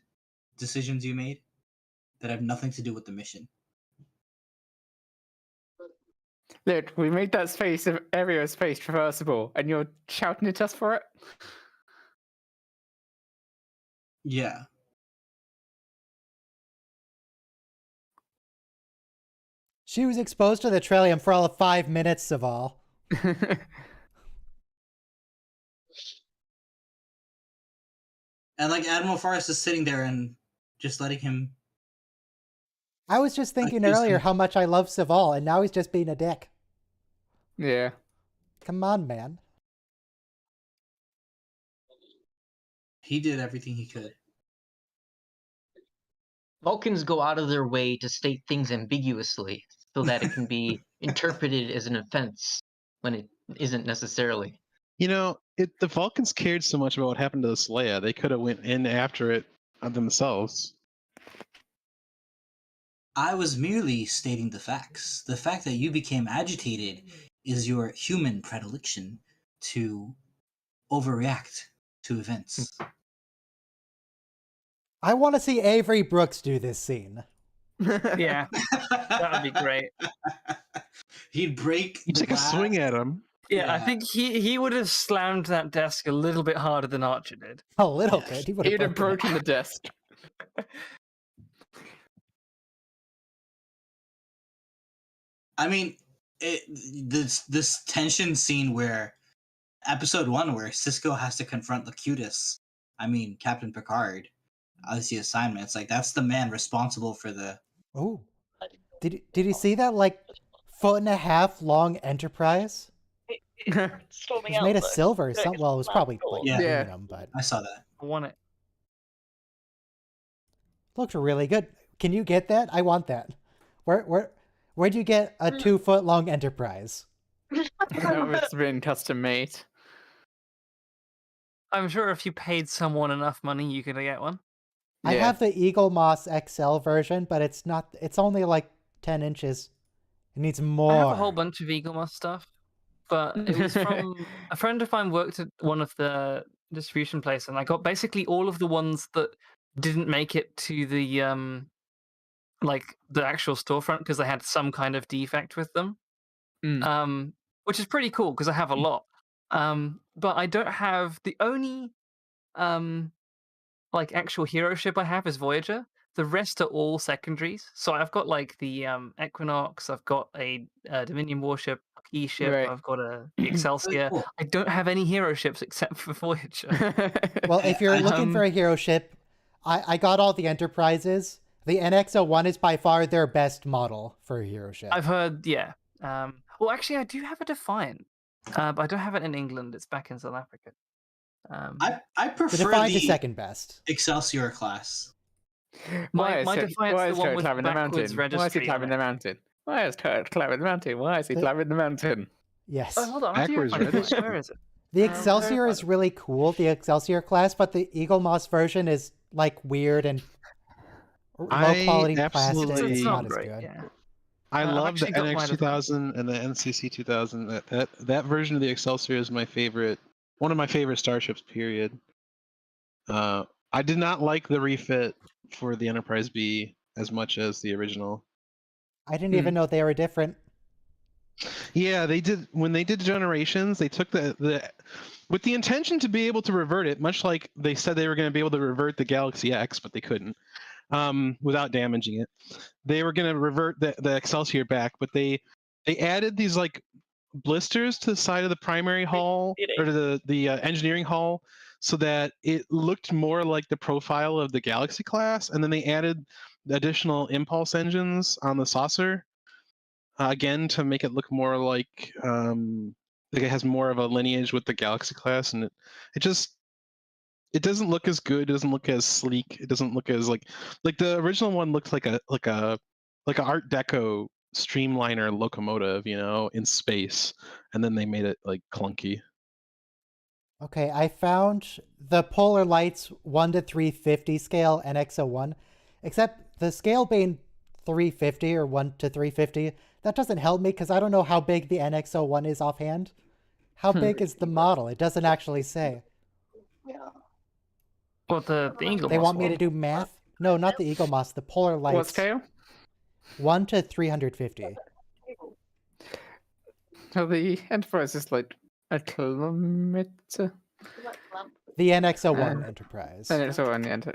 Speaker 6: decisions you made that have nothing to do with the mission.
Speaker 3: Look, we made that area of space traversable, and you're shouting at us for it?
Speaker 6: Yeah.
Speaker 2: She was exposed to the Trillium for all of 5 minutes of all.
Speaker 6: And like Admiral Forrest is sitting there and just letting him.
Speaker 2: I was just thinking
Speaker 6: Accuse
Speaker 2: earlier
Speaker 6: him.
Speaker 2: how much I love Saval, and now he's just being a dick.
Speaker 3: Yeah.
Speaker 2: Come on, man.
Speaker 6: He did everything he could.
Speaker 7: Vulcans go out of their way to state things ambiguously so that it can be interpreted as an offense when it isn't necessarily.
Speaker 4: You know, the Vulcans cared so much about what happened to the Leia. They could have went in after it themselves.
Speaker 6: I was merely stating the facts. The fact that you became agitated is your human predilection to overreact to events.
Speaker 2: I want to see Avery Brooks do this scene.
Speaker 5: Yeah, that would be great.
Speaker 6: He'd break.
Speaker 4: You take a swing at him.
Speaker 5: Yeah, I think he would have slammed that desk a little bit harder than Archer did.
Speaker 2: A little bit. He would
Speaker 3: He'd have
Speaker 2: have broken
Speaker 3: broken the desk.
Speaker 6: I mean, this tension scene where episode 1 where Cisco has to confront Locutus. I mean, Captain Picard. As the assignment, it's like that's the man responsible for the.
Speaker 2: Oh, did you see that 1.5-foot long Enterprise?
Speaker 5: It's
Speaker 2: It was made of silver or something. Well, it was probably like
Speaker 6: Yeah.
Speaker 2: aluminum, but
Speaker 6: I saw that.
Speaker 5: I want it.
Speaker 2: looked really good. Can you get that? I want that. Where'd you get a 2-foot long Enterprise?
Speaker 3: That was been custom made.
Speaker 5: I'm sure if you paid someone enough money, you could get one.
Speaker 2: I
Speaker 3: Yeah.
Speaker 2: have the Eagle Moss XL version, but it's not. It's only like 10 inches. It needs more.
Speaker 5: I have a whole bunch of Eagle Moss stuff, but it was from a friend of mine worked at one of the distribution places, and I got basically all of the ones that didn't make it to the the actual storefront because they had some kind of defect with them. Which is pretty cool because I have a lot. But I don't have the only actual hero ship I have is Voyager. The rest are all secondaries. So I've got the Equinox, I've got a Dominion warship, E ship,
Speaker 3: Right.
Speaker 5: I've got the Excelsior.
Speaker 6: cool.
Speaker 5: I don't have any hero ships except for Voyager.
Speaker 2: Well, if you're looking for a hero ship, I got all the Enterprises. The NX-01 is by far their best model for a hero ship.
Speaker 5: I've heard, yeah. Well, actually, I do have a Defiant, but I don't have it in England. It's back in South Africa.
Speaker 6: I
Speaker 2: The
Speaker 6: prefer
Speaker 2: Defiant is
Speaker 6: the
Speaker 2: second best.
Speaker 6: Excelsior class.
Speaker 5: My
Speaker 3: Why
Speaker 5: Defiant's the
Speaker 3: is
Speaker 5: one
Speaker 3: Kurt
Speaker 5: with
Speaker 3: climbing the
Speaker 5: backwards
Speaker 3: mountain?
Speaker 5: registry.
Speaker 3: Why is he
Speaker 5: on
Speaker 3: climbing
Speaker 5: it.
Speaker 3: the mountain? Why is Kurt climbing the mountain? Why is he climbing the mountain?
Speaker 2: Yes.
Speaker 5: Oh, hold on. I do
Speaker 4: Backwards
Speaker 5: find it.
Speaker 4: registry.
Speaker 5: Where is it?
Speaker 2: The
Speaker 5: where
Speaker 2: Excelsior
Speaker 5: is
Speaker 2: is really cool, the Excelsior class, but the Eagle Moss version is weird and low quality
Speaker 4: absolutely-
Speaker 2: plastic.
Speaker 5: It's
Speaker 2: It's
Speaker 5: not
Speaker 2: not as
Speaker 5: great.
Speaker 2: good.
Speaker 5: Yeah.
Speaker 4: I
Speaker 5: I've
Speaker 4: love the
Speaker 5: actually got mine
Speaker 4: NX
Speaker 5: as well.
Speaker 4: 2000 and the NCC 2000. That version of the Excelsior is my favorite. One of my favorite starships. Period. I did not like the refit for the Enterprise B as much as the original.
Speaker 2: I didn't even know they were different.
Speaker 4: Yeah, they did when they did Generations. They took the with the intention to be able to revert it, much like they said they were going to be able to revert the Galaxy X, but they couldn't, without damaging it. They were going to revert the Excelsior back, but they added these like blisters to the side of the primary hull or to the engineering hull, so that it looked more like the profile of the Galaxy class, and then they added additional impulse engines on the saucer, again to make it look more like it has more of a lineage with the Galaxy class, and it doesn't look as good. It doesn't look as sleek. It doesn't look as like the original one looked like a Art Deco streamliner locomotive, in space, and then they made it like clunky.
Speaker 2: Okay, I found the Polar Lights 1 to 350 scale NX01, except the scale being 350 or 1 to 350, that doesn't help me because I don't know how big the NX01 is offhand. How big is the model? It doesn't actually say.
Speaker 5: Well, the Eagle
Speaker 2: They
Speaker 5: Moss
Speaker 2: want me
Speaker 5: one.
Speaker 2: to do math? No, not the Eagle Moss, the Polar Lights.
Speaker 3: What scale?
Speaker 2: 1 to 350.
Speaker 3: So the Enterprise is like a kilometer.
Speaker 2: The NX01 Enterprise.
Speaker 3: And it's all on the Enter.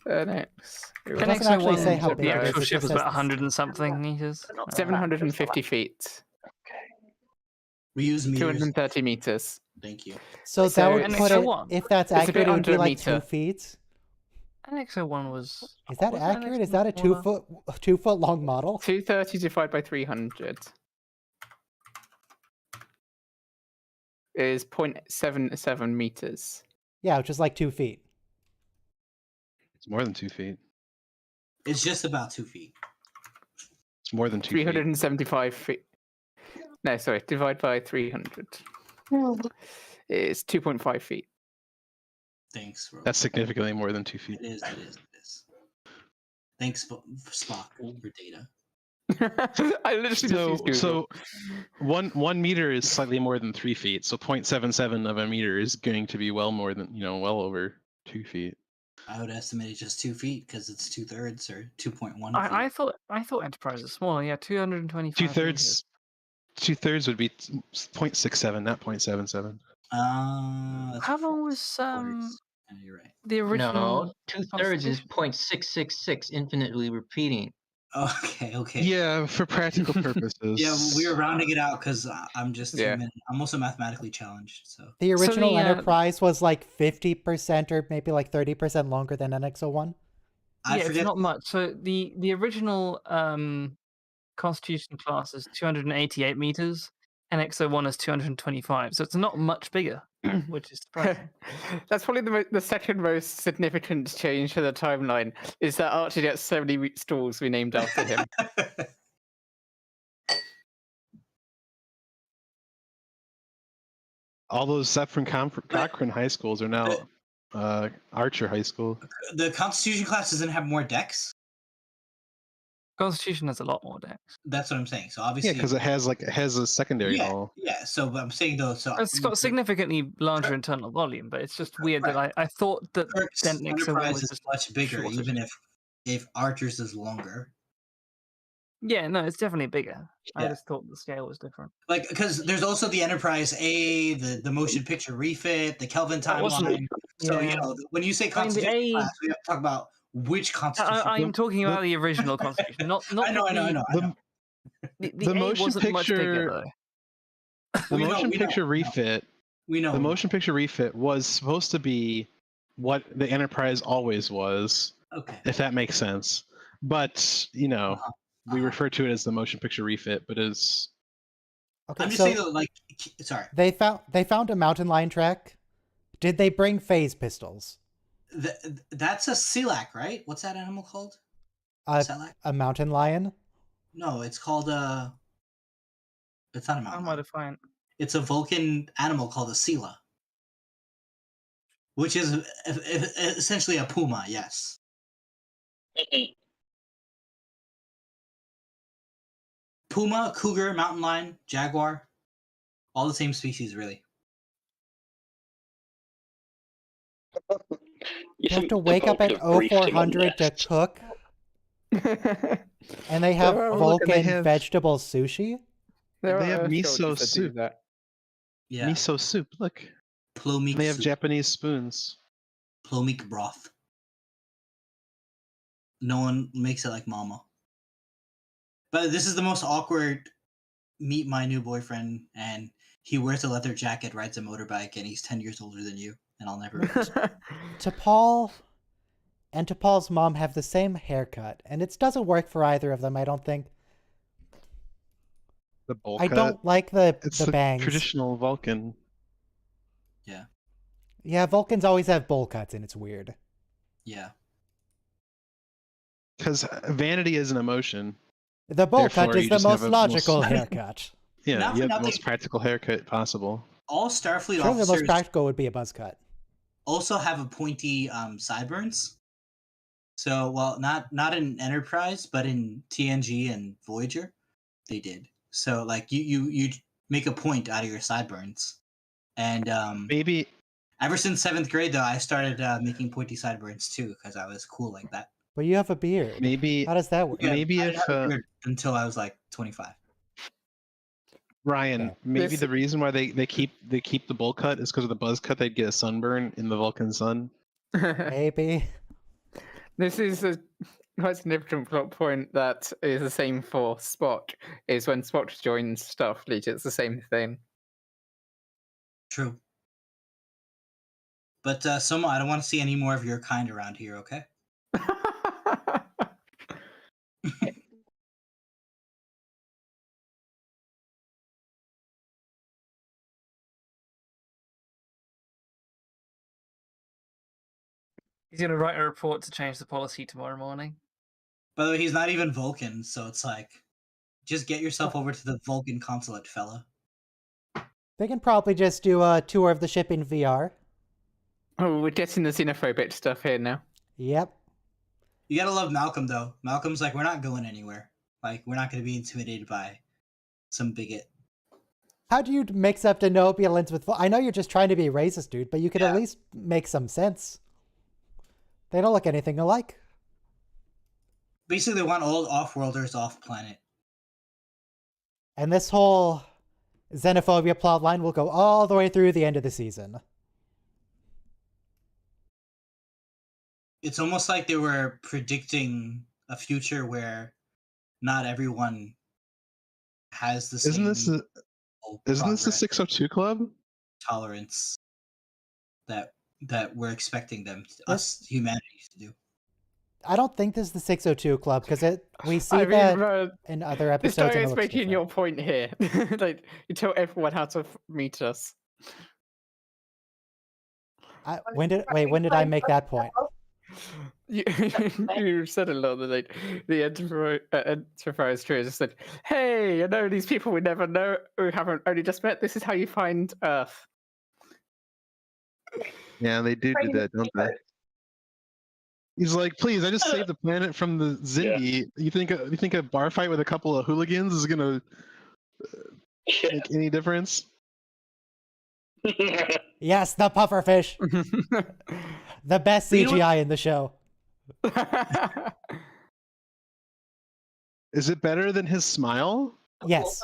Speaker 3: Next.
Speaker 2: It doesn't actually say how big
Speaker 5: the
Speaker 2: it is,
Speaker 5: actual
Speaker 2: it
Speaker 5: ship
Speaker 2: just
Speaker 5: is about
Speaker 2: says-
Speaker 5: 100 and something meters.
Speaker 3: 750 feet.
Speaker 6: We use meters.
Speaker 3: 230 meters.
Speaker 6: Thank you.
Speaker 2: So
Speaker 3: So
Speaker 2: that would put it,
Speaker 5: NX01.
Speaker 2: if that's
Speaker 3: It's a
Speaker 2: accurate,
Speaker 3: bit
Speaker 2: it would be
Speaker 3: under a
Speaker 2: like
Speaker 3: meter.
Speaker 2: 2 feet.
Speaker 5: NX01 was.
Speaker 2: Is that
Speaker 5: was
Speaker 2: accurate? Is
Speaker 5: NX01
Speaker 2: that a
Speaker 5: smaller?
Speaker 2: 2 foot long model?
Speaker 3: 230 divided by 300 is 0.77 meters.
Speaker 2: Yeah, which is like 2 feet.
Speaker 4: It's more than 2 feet.
Speaker 6: It's just about 2 feet.
Speaker 4: It's more than 2 feet.
Speaker 3: 375 feet. No, sorry, divide by 300 is 2.5 feet.
Speaker 6: Thanks, bro.
Speaker 4: That's significantly more than 2 feet.
Speaker 6: It is. Thanks, Spock, for data.
Speaker 3: I literally just used Google.
Speaker 4: So 1 meter is slightly more than 3 feet. So 0.77 of a meter is going to be well more than well over 2 feet.
Speaker 6: I would estimate it just 2 feet because it's 2/3 or 2.1 feet.
Speaker 5: I thought Enterprise was smaller. Yeah, 225.
Speaker 4: 2/3. 2/3 would be 0.67, not 0.77.
Speaker 5: How long was
Speaker 6: You're right.
Speaker 5: the original?
Speaker 7: No, 2/3 is
Speaker 5: Constitution?
Speaker 7: 0.666, infinitely repeating.
Speaker 6: Okay.
Speaker 4: Yeah, for practical purposes.
Speaker 6: Yeah, we were rounding it out because I'm just
Speaker 3: Yeah.
Speaker 6: I'm also mathematically challenged. So
Speaker 2: The original
Speaker 5: the,
Speaker 2: Enterprise was like 50% or maybe like 30% longer than NX01.
Speaker 6: I
Speaker 5: Yeah,
Speaker 6: forget.
Speaker 5: it's not much. So the original Constitution class is 288 meters. NX01 is 225. So it's not much bigger, which is surprising.
Speaker 3: That's probably the second most significant change to the timeline is that Archie gets so many stalls we named after him.
Speaker 4: All those Zephyrine Cochrane high schools are now Archer High School.
Speaker 6: The Constitution class doesn't have more decks.
Speaker 5: Constitution has a lot more decks.
Speaker 6: That's what I'm saying. So
Speaker 4: Yeah,
Speaker 6: obviously,
Speaker 4: because it has a secondary hull.
Speaker 6: yeah. So but I'm saying though, so
Speaker 5: It's got significantly larger internal volume, but it's just weird that I thought that
Speaker 6: Kirk's
Speaker 5: then NX01
Speaker 6: Enterprise
Speaker 5: was
Speaker 6: is
Speaker 5: just
Speaker 6: much bigger,
Speaker 5: shorter.
Speaker 6: even if Archer's is longer.
Speaker 5: Yeah, no, it's definitely bigger. I
Speaker 6: Yeah.
Speaker 5: just thought the scale was different.
Speaker 6: Like because there's also the Enterprise A, the motion picture refit, the Kelvin
Speaker 5: That wasn't-
Speaker 6: timeline. So
Speaker 5: yeah.
Speaker 6: when you say
Speaker 5: I mean, the
Speaker 6: Constitution
Speaker 5: A-
Speaker 6: class, we have to talk about which Constitution.
Speaker 5: I'm talking about the original Constitution, not
Speaker 6: I know.
Speaker 5: The A
Speaker 4: motion
Speaker 5: wasn't much bigger
Speaker 4: picture-
Speaker 5: though.
Speaker 4: The
Speaker 6: We know,
Speaker 4: motion
Speaker 6: we know,
Speaker 4: picture
Speaker 6: we know.
Speaker 4: refit.
Speaker 6: We know.
Speaker 4: The motion picture refit was supposed to be what the Enterprise always was,
Speaker 6: Okay.
Speaker 4: if that makes sense. But we refer to it as the motion picture refit, but it's
Speaker 2: Okay,
Speaker 6: I'm just
Speaker 2: so
Speaker 6: saying though, like, sorry.
Speaker 2: they found a mountain lion track. Did they bring phase pistols?
Speaker 6: That's a Selak, right? What's that animal called?
Speaker 2: A,
Speaker 6: Selak?
Speaker 2: a mountain lion?
Speaker 6: No, it's called it's not a
Speaker 5: How
Speaker 6: mountain
Speaker 5: am I
Speaker 6: lion.
Speaker 5: define?
Speaker 6: It's a Vulcan animal called a Sela, which is essentially a puma. Yes. Puma, cougar, mountain lion, jaguar, all the same species, really.
Speaker 2: You have to wake up at 0400 to cook, and they have
Speaker 3: There are-
Speaker 2: Vulcan
Speaker 4: they have-
Speaker 2: vegetable sushi?
Speaker 3: There
Speaker 4: They
Speaker 3: are
Speaker 4: have
Speaker 3: Earth
Speaker 4: miso
Speaker 3: soldiers that do
Speaker 4: soup.
Speaker 3: that.
Speaker 6: Yeah.
Speaker 4: miso soup. Look,
Speaker 6: Plomik
Speaker 4: They have
Speaker 6: soup.
Speaker 4: Japanese spoons.
Speaker 6: Plomik broth. No one makes it like Mama. But this is the most awkward meet my new boyfriend, and he wears a leather jacket, rides a motorbike, and he's 10 years older than you, and I'll never understand.
Speaker 2: T'Pol and T'Pol's mom have the same haircut, and it doesn't work for either of them, I don't think.
Speaker 4: The bowl
Speaker 2: I
Speaker 4: cut.
Speaker 2: don't like the
Speaker 4: It's the
Speaker 2: bangs.
Speaker 4: traditional Vulcan.
Speaker 6: Yeah.
Speaker 2: Yeah, Vulcans always have bowl cuts, and it's weird.
Speaker 6: Yeah.
Speaker 4: Because vanity is an emotion.
Speaker 2: The bowl cut
Speaker 4: Therefore,
Speaker 2: is
Speaker 4: you
Speaker 2: the
Speaker 4: just have
Speaker 2: most
Speaker 4: a
Speaker 2: logical
Speaker 6: most-
Speaker 2: haircut.
Speaker 4: Yeah,
Speaker 6: Not
Speaker 4: you
Speaker 6: for
Speaker 4: have the
Speaker 6: nothing.
Speaker 4: most practical haircut possible.
Speaker 6: All Starfleet
Speaker 2: Sure, the most
Speaker 6: officers
Speaker 2: practical would be a buzz cut.
Speaker 6: also have a pointy sideburns. So, well, not in Enterprise, but in TNG and Voyager, they did. So, like, you make a point out of your sideburns, and
Speaker 4: Maybe
Speaker 6: ever since 7th grade, though, I started making pointy sideburns too because I was cool like that.
Speaker 2: But you have a beard.
Speaker 4: maybe
Speaker 2: How does that work?
Speaker 6: Yeah,
Speaker 4: maybe
Speaker 6: I
Speaker 4: if
Speaker 6: didn't have a beard until I was like 25.
Speaker 4: Ryan,
Speaker 2: Okay.
Speaker 4: maybe
Speaker 3: This-
Speaker 4: the reason why they keep the bowl cut is because of the buzz cut. They'd get a sunburn in the Vulcan sun.
Speaker 2: Maybe.
Speaker 3: This is a quite significant plot point that is the same for Spock. Is when Spock joins Starfleet, it's the same thing.
Speaker 6: True. But Soma, I don't want to see any more of your kind around here. Okay.
Speaker 5: He's going to write a report to change the policy tomorrow morning.
Speaker 6: By the way, he's not even Vulcan, so it's like, just get yourself over to the Vulcan consulate, fella.
Speaker 2: They can probably just do a tour of the ship in VR.
Speaker 3: Oh, we're getting the xenophobic stuff here now.
Speaker 2: Yep.
Speaker 6: You gotta love Malcolm, though. Malcolm's like, we're not going anywhere. Like, we're not gonna be intimidated by some bigot.
Speaker 2: How do you mix up denobulins with... I know you're just trying to be racist, dude, but you could at
Speaker 6: Yeah.
Speaker 2: least make some sense. They don't look anything alike.
Speaker 6: Basically, they want all off-worlders off planet.
Speaker 2: And this whole xenophobia plotline will go all the way through the end of the season.
Speaker 6: It's almost like they were predicting a future where not everyone has the
Speaker 4: Isn't this
Speaker 6: same
Speaker 4: isn't this the
Speaker 6: progress,
Speaker 4: 602 Club?
Speaker 6: tolerance that we're expecting them,
Speaker 2: This-
Speaker 6: us humanity, to do.
Speaker 2: I don't think this is the 602 Club, because we see
Speaker 3: I mean,
Speaker 2: that in other
Speaker 3: this
Speaker 2: episodes.
Speaker 3: story
Speaker 2: and it
Speaker 3: is
Speaker 2: looks
Speaker 3: making
Speaker 2: different.
Speaker 3: your point here. Like, you tell everyone how to meet us.
Speaker 2: When did I make that point?
Speaker 3: You, you said a lot that like, the Enterprise crew just said, "Hey, you know these people we never know, who haven't only just met. This is how you find Earth."
Speaker 4: Yeah, they do that, don't they? He's like, please, I just saved the planet from the Zindi. You think a bar fight with a couple of hooligans is gonna make any difference?
Speaker 2: Yes, the pufferfish, the best
Speaker 6: But you know what-
Speaker 2: CGI in the show.
Speaker 4: Is it better than his smile?
Speaker 2: Yes,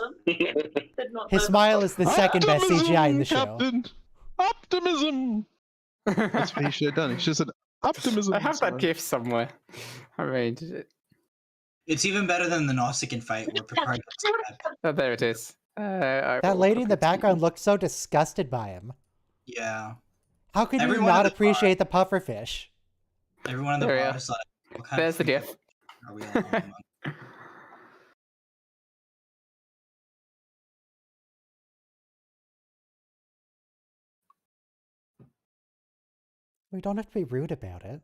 Speaker 2: his smile is the second best CGI in the show.
Speaker 4: Captain! Optimism! That's what he should have done. He should have said optimism.
Speaker 3: I have that
Speaker 4: smile.
Speaker 3: gift somewhere. I mean,
Speaker 6: It's even better than the Nausicaan fight where Picard gets stabbed.
Speaker 3: oh, there it is.
Speaker 2: That lady in the background looked so disgusted by him.
Speaker 6: Yeah.
Speaker 2: How could you
Speaker 6: Everyone
Speaker 2: not
Speaker 6: at the
Speaker 2: appreciate the pufferfish?
Speaker 6: Everyone in the
Speaker 3: There we
Speaker 6: bar
Speaker 3: are.
Speaker 6: is like, what kind
Speaker 3: There's
Speaker 6: of
Speaker 3: the
Speaker 6: freak
Speaker 3: gif.
Speaker 6: are we all among?
Speaker 2: We don't have to be rude about it.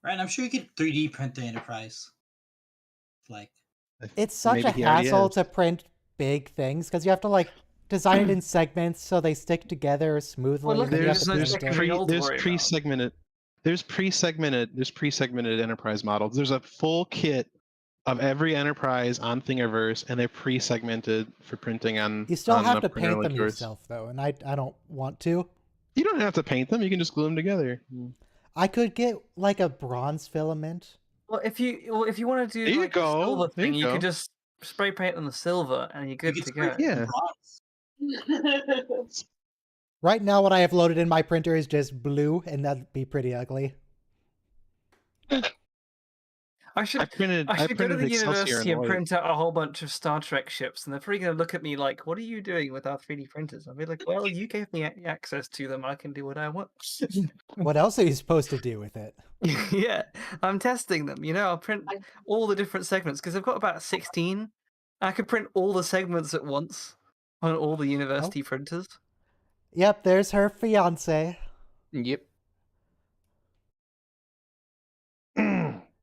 Speaker 6: Right, I'm sure you could 3D print the Enterprise. Like,
Speaker 2: It's such
Speaker 4: Maybe
Speaker 2: a
Speaker 4: he already
Speaker 2: hassle
Speaker 4: is.
Speaker 2: to print big things because you have to like design it in segments so they stick together smoothly.
Speaker 5: look,
Speaker 2: and you have
Speaker 4: There's
Speaker 2: to
Speaker 5: there's
Speaker 2: print
Speaker 5: like
Speaker 2: it.
Speaker 5: old
Speaker 4: there's
Speaker 5: worry about.
Speaker 4: pre-segmented enterprise models. There's a full kit of every enterprise on Thingiverse, and they're pre-segmented for printing on.
Speaker 2: You still
Speaker 4: on
Speaker 2: have
Speaker 4: a
Speaker 2: to
Speaker 4: printer
Speaker 2: paint
Speaker 4: like
Speaker 2: them
Speaker 4: yours.
Speaker 2: yourself though, and I don't want to.
Speaker 4: You don't have to paint them. You can just glue them together.
Speaker 2: I could get like a bronze filament.
Speaker 5: Well, if you want to
Speaker 4: There
Speaker 5: do
Speaker 4: you
Speaker 5: like a
Speaker 4: go.
Speaker 5: silver
Speaker 4: There you
Speaker 5: thing, you
Speaker 4: go.
Speaker 5: could just spray paint on the silver, and you're
Speaker 6: You
Speaker 5: good
Speaker 6: could
Speaker 5: to
Speaker 6: spray
Speaker 5: go.
Speaker 6: paint
Speaker 4: Yeah.
Speaker 6: bronze.
Speaker 2: Right now, what I have loaded in my printer is just blue, and that'd be pretty ugly.
Speaker 5: I should
Speaker 4: I printed
Speaker 5: go to the
Speaker 4: Excelsior
Speaker 5: university
Speaker 4: in
Speaker 5: and
Speaker 4: white.
Speaker 5: print out a whole bunch of Star Trek ships, and they're probably going to look at me like, "What are you doing with our 3D printers?" I'll be like, "Well, you gave me access to them. I can do what I want."
Speaker 2: What else are you supposed to do with it?
Speaker 5: Yeah, I'm testing them. I'll print all the different segments because I've got about 16. I could print all the segments at once on all the university printers.
Speaker 2: Yep, there's her fiance.
Speaker 3: Yep.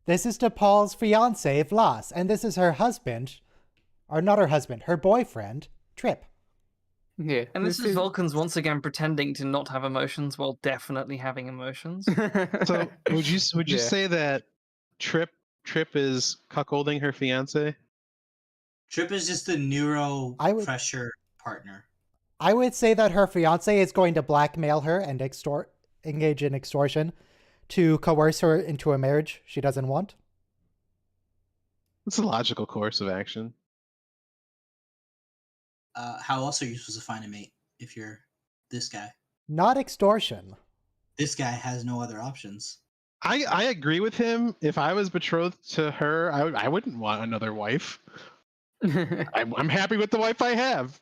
Speaker 2: This is DePaul's fiance, Vlas, and this is her husband, or not her husband, her boyfriend, Trip.
Speaker 3: Yeah.
Speaker 5: And this is Vulcans once again pretending to not have emotions while definitely having emotions.
Speaker 4: So would you
Speaker 3: Yeah.
Speaker 4: say that Trip is cuckolding her fiance?
Speaker 6: Trip is just a neuro
Speaker 2: I would-
Speaker 6: pressure partner.
Speaker 2: I would say that her fiance is going to blackmail her and engage in extortion to coerce her into a marriage she doesn't want.
Speaker 4: It's a logical course of action.
Speaker 6: How else are you supposed to find a mate if you're this guy?
Speaker 2: Not extortion.
Speaker 6: This guy has no other options.
Speaker 4: I agree with him. If I was betrothed to her, I wouldn't want another wife. I'm happy with the wife I have.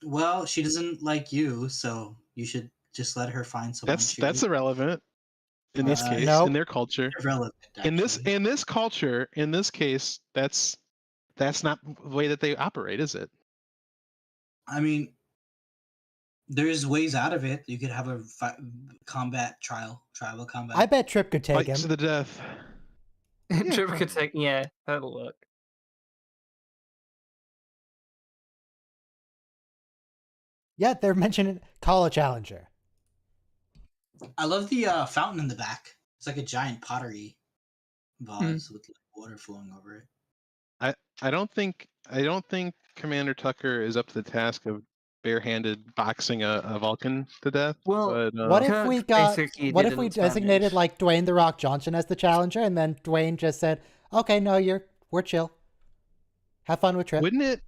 Speaker 6: Well, she doesn't like you, so you should just let her find someone.
Speaker 4: That's irrelevant in this case,
Speaker 2: no.
Speaker 4: in their culture.
Speaker 6: irrelevant.
Speaker 4: In this
Speaker 6: actually.
Speaker 4: culture, in this case, that's not the way that they operate, is it?
Speaker 6: I mean, there's ways out of it. You could have a tribal combat.
Speaker 2: I bet Trip could take
Speaker 4: Fight
Speaker 2: him.
Speaker 4: to the death.
Speaker 5: Trip could take, yeah, that'll work.
Speaker 2: Yeah, they're mentioning call a challenger.
Speaker 6: I love the fountain in the back. It's like a giant pottery vase with like, water flowing over it.
Speaker 4: I don't think Commander Tucker is up to the task of barehanded boxing a Vulcan to death.
Speaker 5: Well,
Speaker 4: but,
Speaker 2: What if
Speaker 5: Kirk
Speaker 2: we got?
Speaker 5: basically
Speaker 2: What
Speaker 5: did
Speaker 2: if we
Speaker 5: in
Speaker 2: designated
Speaker 5: Spanish.
Speaker 2: like Dwayne the Rock Johnson as the challenger, and then Dwayne just said, "Okay, no, we're chill. Have fun with Trip."
Speaker 4: wouldn't it?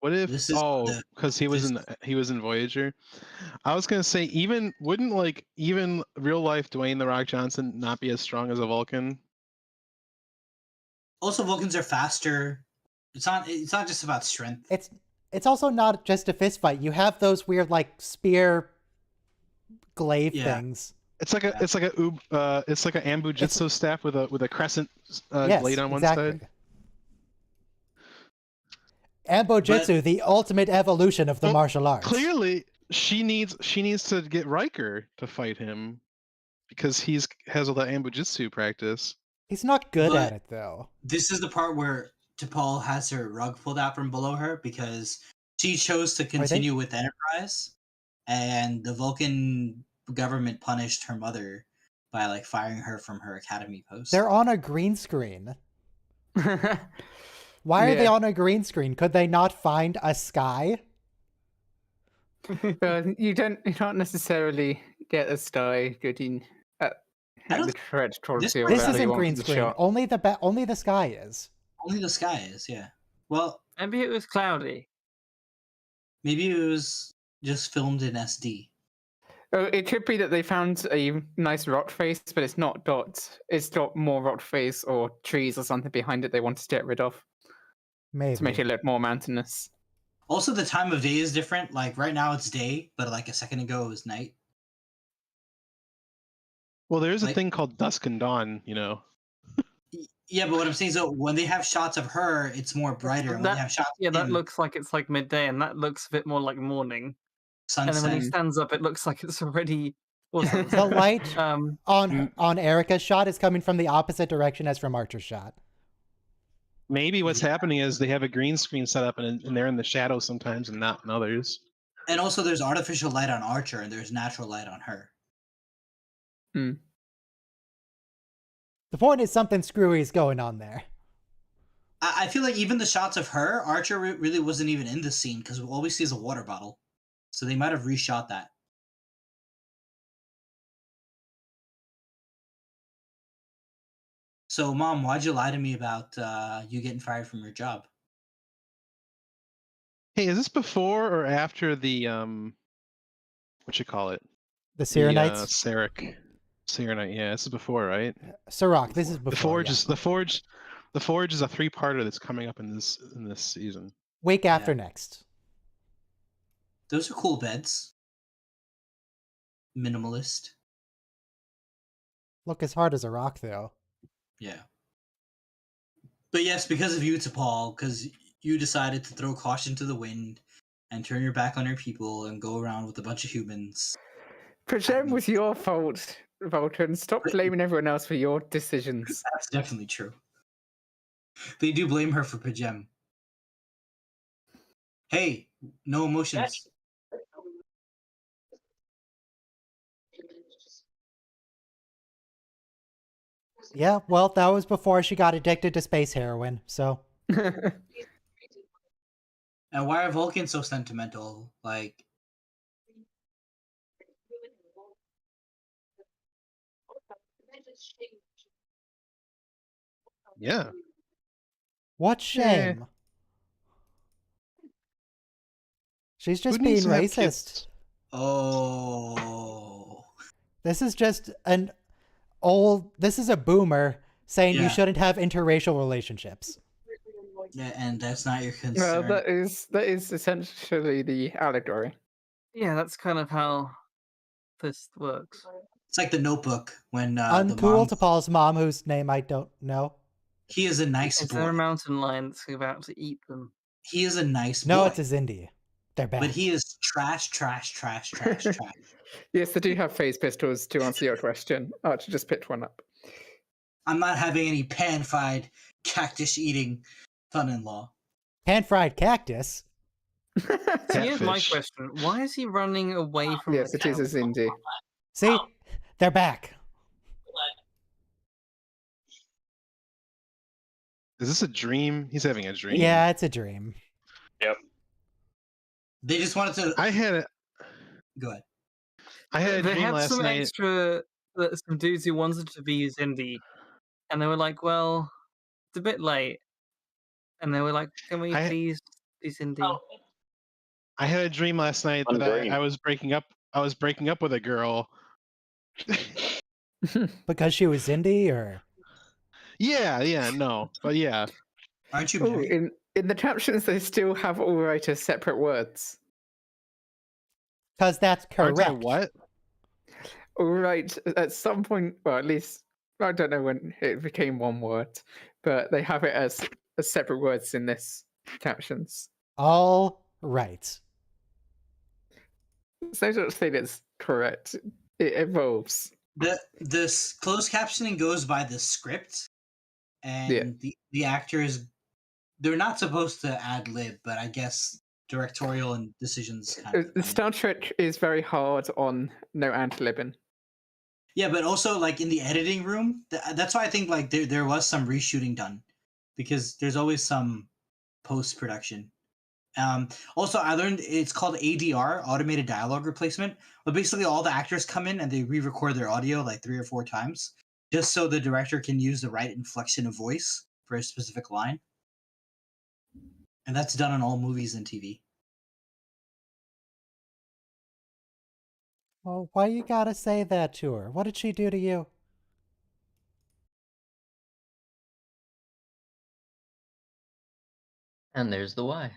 Speaker 4: What if?
Speaker 6: This is
Speaker 4: Because he was in Voyager. I was gonna say wouldn't even real life Dwayne the Rock Johnson not be as strong as a Vulcan?
Speaker 6: Also, Vulcans are faster. It's not just about strength.
Speaker 2: It's also not just a fist fight. You have those weird like spear glaive
Speaker 6: Yeah.
Speaker 2: things.
Speaker 4: It's like an ambujitsu staff with a crescent
Speaker 2: Yes,
Speaker 4: blade on one
Speaker 2: exactly.
Speaker 4: side.
Speaker 2: Ambojitsu, the ultimate evolution of the
Speaker 4: Well,
Speaker 2: martial arts.
Speaker 4: Clearly, she needs to get Riker to fight him because has all that ambujitsu practice.
Speaker 2: He's not good
Speaker 6: But-
Speaker 2: at it though.
Speaker 6: This is the part where T'Pol has her rug pulled out from below her because she chose to continue with Enterprise, and the Vulcan government punished her mother by like firing her from her academy post.
Speaker 2: They're on a green screen. Why are they on a green screen? Could they not find a sky?
Speaker 3: You don't necessarily get a sky getting at
Speaker 6: don't-
Speaker 3: the threat towards
Speaker 6: this
Speaker 3: you.
Speaker 6: part-
Speaker 2: This
Speaker 3: wherever you
Speaker 2: isn't
Speaker 3: want
Speaker 2: green
Speaker 3: the
Speaker 2: screen.
Speaker 3: shot.
Speaker 2: Only the sky is.
Speaker 6: Only the sky is, yeah. Well,
Speaker 5: Maybe it was cloudy.
Speaker 6: maybe it was just filmed in SD.
Speaker 3: Oh, it could be that they found a nice rock face, but it's not dots. It's got more rock face or trees or something behind it they wanted to get rid of
Speaker 2: Maybe.
Speaker 3: to make it look more mountainous.
Speaker 6: Also, the time of day is different. Like right now it's day, but like a second ago it was night.
Speaker 4: Well, there's a
Speaker 6: Like-
Speaker 4: thing called dusk and dawn.
Speaker 6: Yeah, but what I'm saying is that when they have shots of her, it's more brighter. And when they have shots
Speaker 5: Yeah,
Speaker 6: of
Speaker 5: that
Speaker 6: him,
Speaker 5: looks like it's like midday, and that looks a bit more like morning. And then
Speaker 6: sunset.
Speaker 5: when he stands up, it looks like it's already. Well,
Speaker 2: The light
Speaker 5: um,
Speaker 2: on Erica's shot is coming from the opposite direction as from Archer's shot.
Speaker 4: Maybe what's
Speaker 6: Yeah.
Speaker 4: happening is they have a green screen set up and they're in the shadows sometimes and not in others.
Speaker 6: And also there's artificial light on Archer and there's natural light on her.
Speaker 2: The point is something screwy is going on there.
Speaker 6: I feel like even the shots of her, Archer really wasn't even in the scene because all we see is a water bottle. So they might have reshot that. So, Mom, why'd you lie to me about you getting fired from your job?
Speaker 4: Hey, is this before or after the what you call it?
Speaker 2: The Sirenites?
Speaker 4: Serenite, yeah, this is before, right?
Speaker 2: Sirach, this is before.
Speaker 4: The Forge
Speaker 2: yeah.
Speaker 4: is the Forge is a 3-parter that's coming up in this season.
Speaker 2: Week after next.
Speaker 6: Those are cool beds. Minimalist.
Speaker 2: Look as hard as a rock, though.
Speaker 6: Yeah. But yes, because of you, T'Pol, because you decided to throw caution to the wind and turn your back on your people and go around with a bunch of humans.
Speaker 3: Pajem was your fault, Voltron. Stop blaming everyone else for your decisions.
Speaker 6: That's definitely true. They do blame her for Pajem. Hey, no emotions.
Speaker 2: Yeah, well, that was before she got addicted to space heroin, so.
Speaker 6: And why are Vulcans so sentimental? Like,
Speaker 4: Yeah.
Speaker 2: What shame. She's just
Speaker 4: Who
Speaker 2: being
Speaker 4: needs to have
Speaker 2: racist.
Speaker 4: kids?
Speaker 6: oh.
Speaker 2: This is just this is a boomer saying you
Speaker 6: Yeah.
Speaker 2: shouldn't have interracial relationships.
Speaker 6: Yeah, and that's not your concern.
Speaker 3: Well, that is essentially the allegory.
Speaker 5: Yeah, that's kind of how this works.
Speaker 6: It's like the Notebook when the
Speaker 2: Uncool
Speaker 6: mom.
Speaker 2: to Paul's mom, whose name I don't know.
Speaker 6: He is a nice
Speaker 5: Is
Speaker 6: boy.
Speaker 5: there a mountain lion that's about to eat them?
Speaker 6: He is a nice
Speaker 2: No,
Speaker 6: boy.
Speaker 2: it's a Zindi. They're bad.
Speaker 6: But he is trash.
Speaker 3: Yes, they do have phase pistols to answer your question. Archer just picked one up.
Speaker 6: I'm not having any pan-fried cactus-eating son-in-law.
Speaker 2: Pan-fried cactus?
Speaker 5: So here's my
Speaker 4: Catfish.
Speaker 5: question: why is he running away from?
Speaker 3: Yes,
Speaker 5: the
Speaker 3: it is a
Speaker 5: camp?
Speaker 3: Zindi.
Speaker 2: See? They're back.
Speaker 4: Is this a dream? He's having a dream.
Speaker 2: Yeah, it's a dream.
Speaker 6: They just wanted to.
Speaker 4: I had a
Speaker 6: Go ahead.
Speaker 5: They
Speaker 4: dream
Speaker 5: had
Speaker 4: last
Speaker 5: some
Speaker 4: night.
Speaker 5: extra, some dudes who wanted to be Zindi, and they were like, "Well, it's a bit late," and they were like, "Can we please be Zindi?"
Speaker 4: I had a dream last night
Speaker 1: Fun
Speaker 4: that
Speaker 1: dream.
Speaker 4: I was breaking up. I was breaking up with a girl.
Speaker 2: Because she was Zindi, or?
Speaker 4: Yeah, no, but yeah.
Speaker 6: Aren't you
Speaker 3: Oh,
Speaker 6: married?
Speaker 3: in the captions, they still have all right as separate words.
Speaker 2: Because that's
Speaker 4: Aren't I
Speaker 2: correct.
Speaker 4: what?
Speaker 3: All right, at some point, well, at least I don't know when it became one word, but they have it as separate words in this captions.
Speaker 2: All right.
Speaker 3: There's no such thing as correct. It evolves.
Speaker 6: This closed captioning goes by the script, and the actors, they're not supposed to ad lib, but I guess directorial and decisions. Kind of
Speaker 3: Star Trek is very hard on no ad-libbing.
Speaker 6: Yeah, but also like in the editing room, that's why I think like there was some reshooting done, because there's always some post production. Also, I learned it's called ADR, automated dialogue replacement. But basically, all the actors come in and they re-record their audio like 3 or 4 times, just so the director can use the right inflection of voice for a specific line. And that's done on all movies and TV.
Speaker 2: Well, why you gotta say that to her? What did she do to you?
Speaker 7: And there's the why.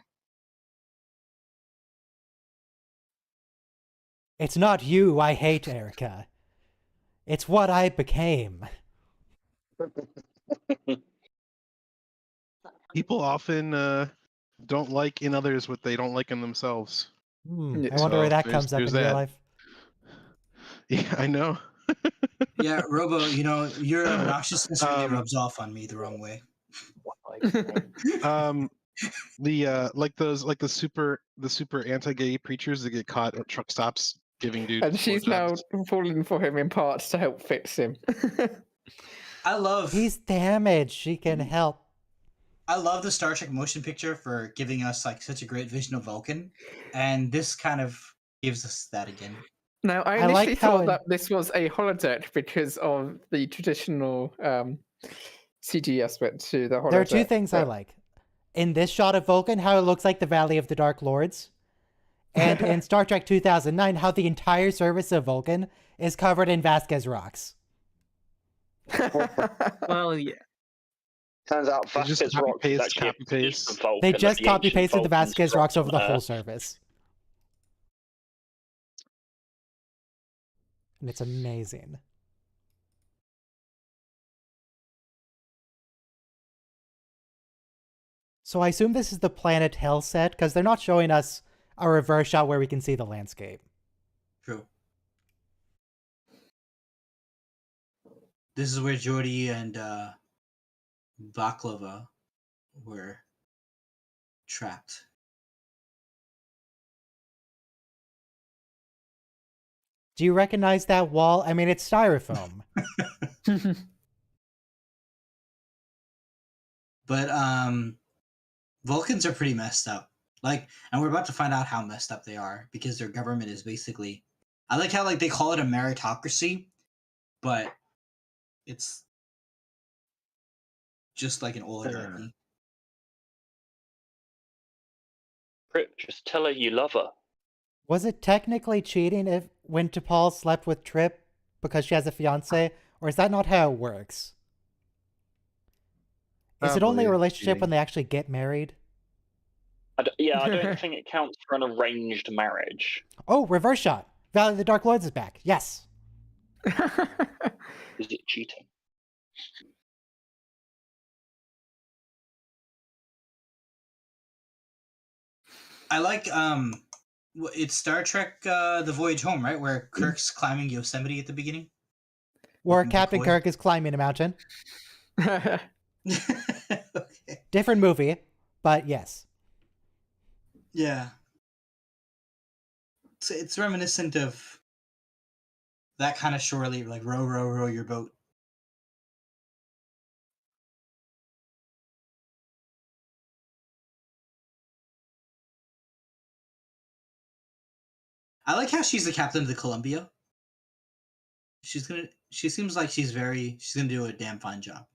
Speaker 2: It's not you I hate, Erica. It's what I became.
Speaker 4: People often don't like in others what they don't like in themselves.
Speaker 2: I wonder where that comes up in real life.
Speaker 4: Yeah, I know.
Speaker 6: Yeah, Robo, your obnoxiousness really rubs off on me the wrong way.
Speaker 4: The super anti-gay preachers that get caught at truck stops giving dudes.
Speaker 3: And she's now
Speaker 4: blowjobs.
Speaker 3: falling for him in part to help fix him.
Speaker 6: I love.
Speaker 2: He's damaged. She can help.
Speaker 6: I love the Star Trek motion picture for giving us like such a great vision of Vulcan, and this kind of gives us that again.
Speaker 3: Now, I
Speaker 2: I like
Speaker 3: initially
Speaker 2: how
Speaker 3: thought that this was a holodeck because of the traditional CG aspect to the holodeck.
Speaker 2: There are two things I like. In this shot of Vulcan, how it looks like the Valley of the Dark Lords. And in Star Trek 2009, how the entire surface of Vulcan is covered in Vasquez rocks.
Speaker 5: Well, yeah.
Speaker 1: Turns out
Speaker 4: They just
Speaker 1: Vasquez
Speaker 4: copy
Speaker 1: Rocks is
Speaker 4: paste,
Speaker 1: actually a
Speaker 4: copy
Speaker 1: piece
Speaker 4: paste.
Speaker 1: of Vulcan
Speaker 2: They
Speaker 1: that
Speaker 2: just
Speaker 1: the
Speaker 2: copy
Speaker 1: ancient
Speaker 2: pasted the
Speaker 1: Vulcans
Speaker 2: Vasquez
Speaker 1: dropped
Speaker 2: rocks over
Speaker 1: on
Speaker 2: the whole
Speaker 1: Earth.
Speaker 2: surface. And it's amazing. So I assume this is the Planet Hell set, because they're not showing us a reverse shot where we can see the landscape.
Speaker 6: True. This is where Geordi and Baklava were trapped.
Speaker 2: Do you recognize that wall? I mean, it's styrofoam.
Speaker 6: But Vulcans are pretty messed up. Like, and we're about to find out how messed up they are because their government is basically. I like how like they call it a meritocracy, but it's just like an oligarchy.
Speaker 1: Trip, just tell her you love her.
Speaker 2: Was it technically cheating if when T'Pol slept with Trip because she has a fiance, or is that not how it works? Is it only
Speaker 4: Probably
Speaker 2: a relationship
Speaker 4: cheating.
Speaker 2: when they actually get married?
Speaker 1: I don't think it counts for an arranged marriage.
Speaker 2: Oh, reverse shot. Valley of the Dark Lords is back. Yes.
Speaker 1: Is it cheating?
Speaker 6: I like it's Star Trek The Voyage Home, right? Where Kirk's climbing Yosemite at the beginning.
Speaker 2: Where
Speaker 6: With
Speaker 2: Captain
Speaker 6: McCoy.
Speaker 2: Kirk is climbing a mountain.
Speaker 6: Okay.
Speaker 2: Different movie, but yes.
Speaker 6: Yeah. It's reminiscent of that kind of shore leave, like row, row, row your boat. I like how she's the captain of the Columbia. She seems like she's gonna do a damn fine job.